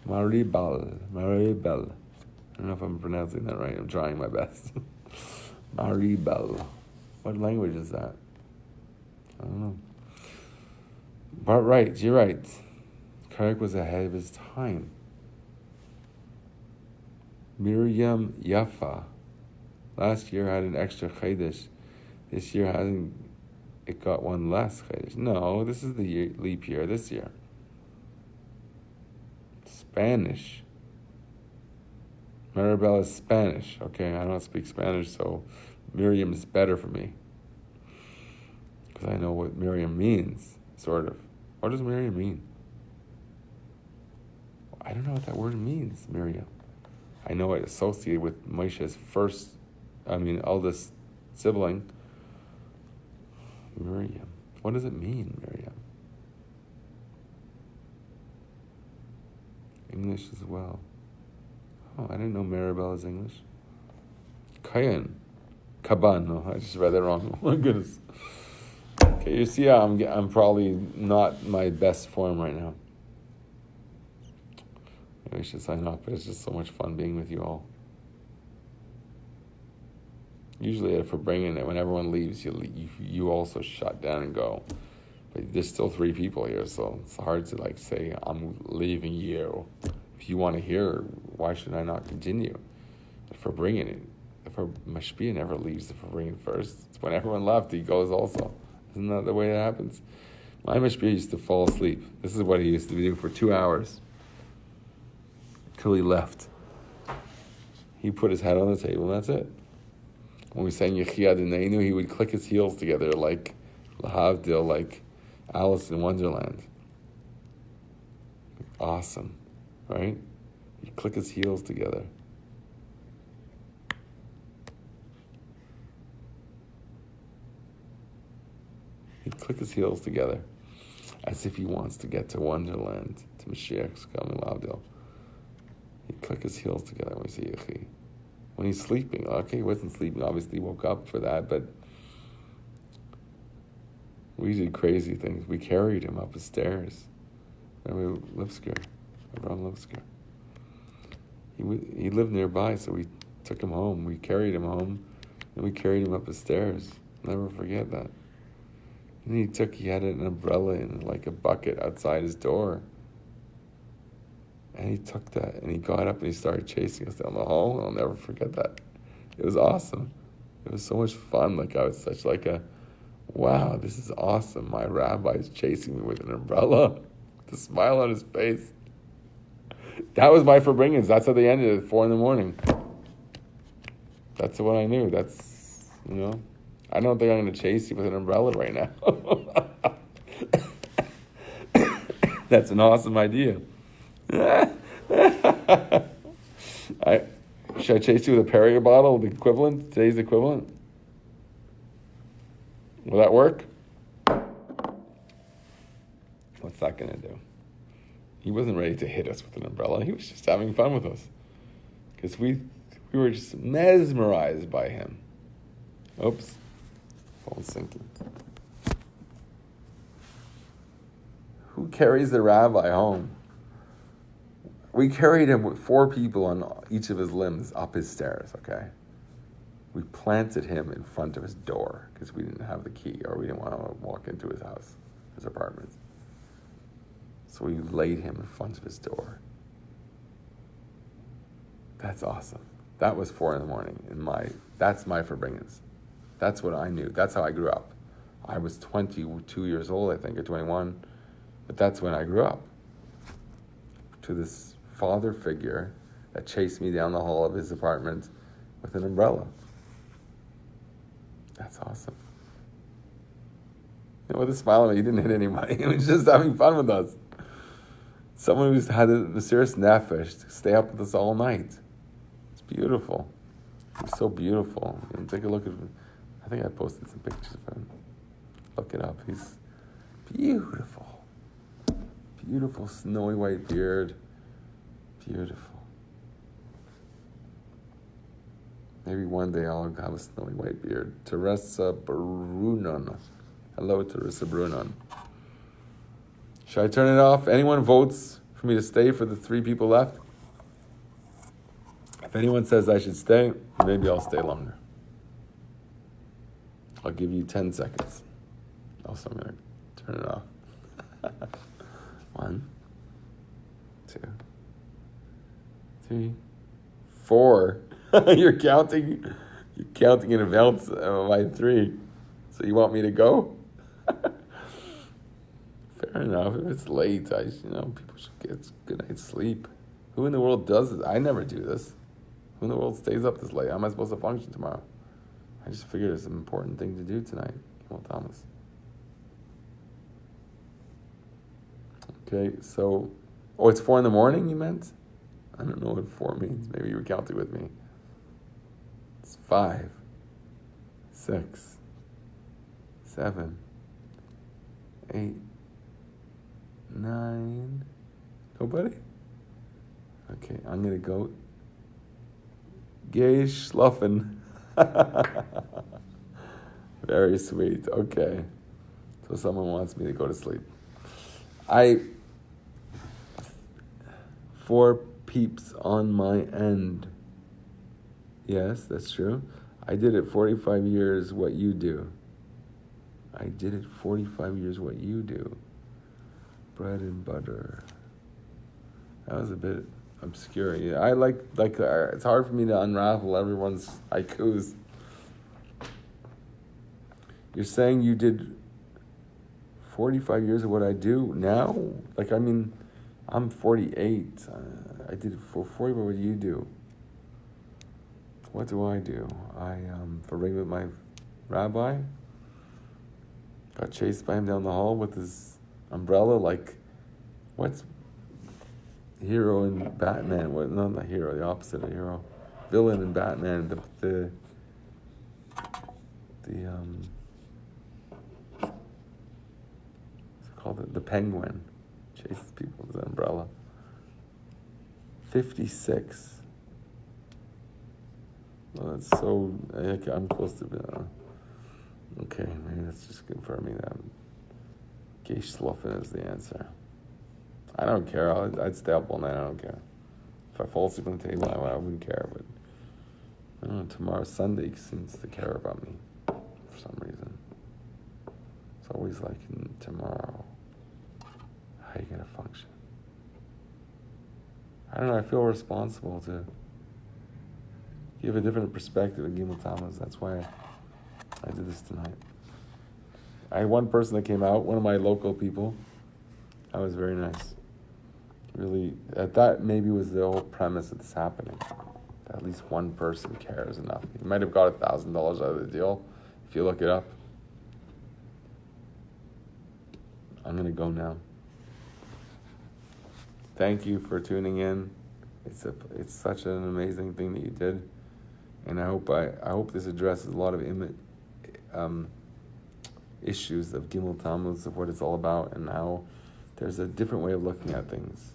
Maribel. I don't know if I'm pronouncing that right. I'm trying my best. Maribel. What language is that? I don't know. But right, you're right. Karek was ahead of his time. Miriam Yafa. Last year had an extra Chodesh. This year hasn't. It got one less Chodesh. No, this is the leap year this year. Spanish. Maribel is Spanish. Okay, I don't speak Spanish, so Miriam is better for me. Because I know what Miriam means, sort of. What does Miriam mean? I don't know what that word means, Miriam. I know it associated with Moshe's eldest sibling. Miriam. What does it mean, Miriam? English as well. Oh, I didn't know Maribel is English. Kayan. Kaban. No, I just read that wrong. Oh my goodness. Okay, you see how I'm probably not my best form right now. Maybe I should sign off, but it's just so much fun being with you all. Usually at FARBRENGEN, when everyone leaves, you also shut down and go. But there's still 3 people here, so it's hard to say, I'm leaving you. If you want to hear, why should I not continue? If FARBRENGEN, Mashpia never leaves the FARBRENGEN first. It's when everyone left, he goes also. Isn't that the way it happens? My Mashpia used to fall asleep. This is what he used to do for 2 hours. Till he left. He put his head on the table and that's it. When we sang Yechia D'Neinu, he would click his heels together like Lahavdil, like Alice in Wonderland. Awesome, right? He'd click his heels together. He'd click his heels together as if he wants to get to Wonderland, to Mashiach's coming, Lahavdil. He'd click his heels together when we say Yechi. When he's sleeping, okay, he wasn't sleeping, obviously he woke up for that, but we did crazy things. We carried him up the stairs. Remember Lipsker, Abraham Lipsker. He lived nearby, so we took him home. We carried him home, and we carried him up the stairs. Never forget that. And he had an umbrella in a bucket outside his door. And he took that, and he got up and he started chasing us down the hall. I'll never forget that. It was awesome. It was so much fun. I was such wow, this is awesome. My rabbi is chasing me with an umbrella, with a smile on his face. That was my FARBRENGENs. That's how they ended at 4 a.m. That's what I knew. That's, I don't think I'm going to chase you with an umbrella right now. That's an awesome idea. Should I chase you with a Perrier bottle, the equivalent, today's equivalent? Will that work? What's that going to do? He wasn't ready to hit us with an umbrella. He was just having fun with us. Because we were just mesmerized by him. Oops. Phone's sinking. Who carries the rabbi home? We carried him with 4 people on each of his limbs up his stairs, okay? We planted him in front of his door because we didn't have the key or we didn't want to walk into his house, his apartment. So we laid him in front of his door. That's awesome. That was 4 a.m. That's my FARBRENGENs. That's what I knew. That's how I grew up. I was 22 years old, I think, or 21. But that's when I grew up. To this father figure that chased me down the hall of his apartment with an umbrella. That's awesome. With a smile on me, he didn't hit anybody. He was just having fun with us. Someone who's had a mysterious nefesh to stay up with us all night. It's beautiful. It's so beautiful. Take a look at him. I think I posted some pictures of him. Look it up. He's beautiful. Beautiful snowy white beard. Beautiful. Maybe one day I'll have a snowy white beard. Teresa Brunon. Hello, Teresa Brunon. Should I turn it off? Anyone votes for me to stay for the 3 people left? If anyone says I should stay, maybe I'll stay longer. I'll give you 10 seconds. Also, I'm going to turn it off. 1, 2, 3, 4. You're counting in advance by 3. So you want me to go? Fair enough. If it's late, people should get a good night's sleep. Who in the world does this? I never do this. Who in the world stays up this late? How am I supposed to function tomorrow? I just figured it's an important thing to do tonight. Gimmel Tammuz. Okay, so... Oh, it's 4 a.m, you meant? I don't know what 4 means. Maybe you were counting with me. It's 5, 6, 7, 8, 9... Nobody? Okay, I'm going to go... Gay schlafen. Very sweet. Okay. So someone wants me to go to sleep. 4 peeps on my end. Yes, that's true. I did it 45 years what you do. I did it 45 years what you do. Bread and butter. That was a bit obscure. Yeah, I like it's hard for me to unravel everyone's haikus. You're saying you did 45 years of what I do now? I'm 48. I did it for 45 what you do. What do? I FARBRENGEN with my Rabbi. Got chased by him down the hall with his umbrella. What's hero in Batman? What? Not the hero, the opposite of hero. Villain in Batman. The what's it called? The Penguin chases people with an umbrella. 56. Well, that's so... I'm close to... okay, maybe that's just confirming that. Geschlafen is the answer. I don't care. I'd stay up all night. I don't care. If I fall asleep on the table, I wouldn't care. But I don't know. Tomorrow, Sunday, seems to care about me for some reason. It's always tomorrow. How are you gonna function? I don't know. I feel responsible to give a different perspective in Gimmel Tammuz. That's why I did this tonight. I had one person that came out, one of my local people. That was very nice. Really, that maybe was the whole premise of this happening. That at least one person cares enough. You might have got $1,000 out of the deal if you look it up. I'm going to go now. Thank you for tuning in. It's such an amazing thing that you did. And I hope this addresses a lot of issues of Gimmel Tammuz, of what it's all about, and how there's a different way of looking at things.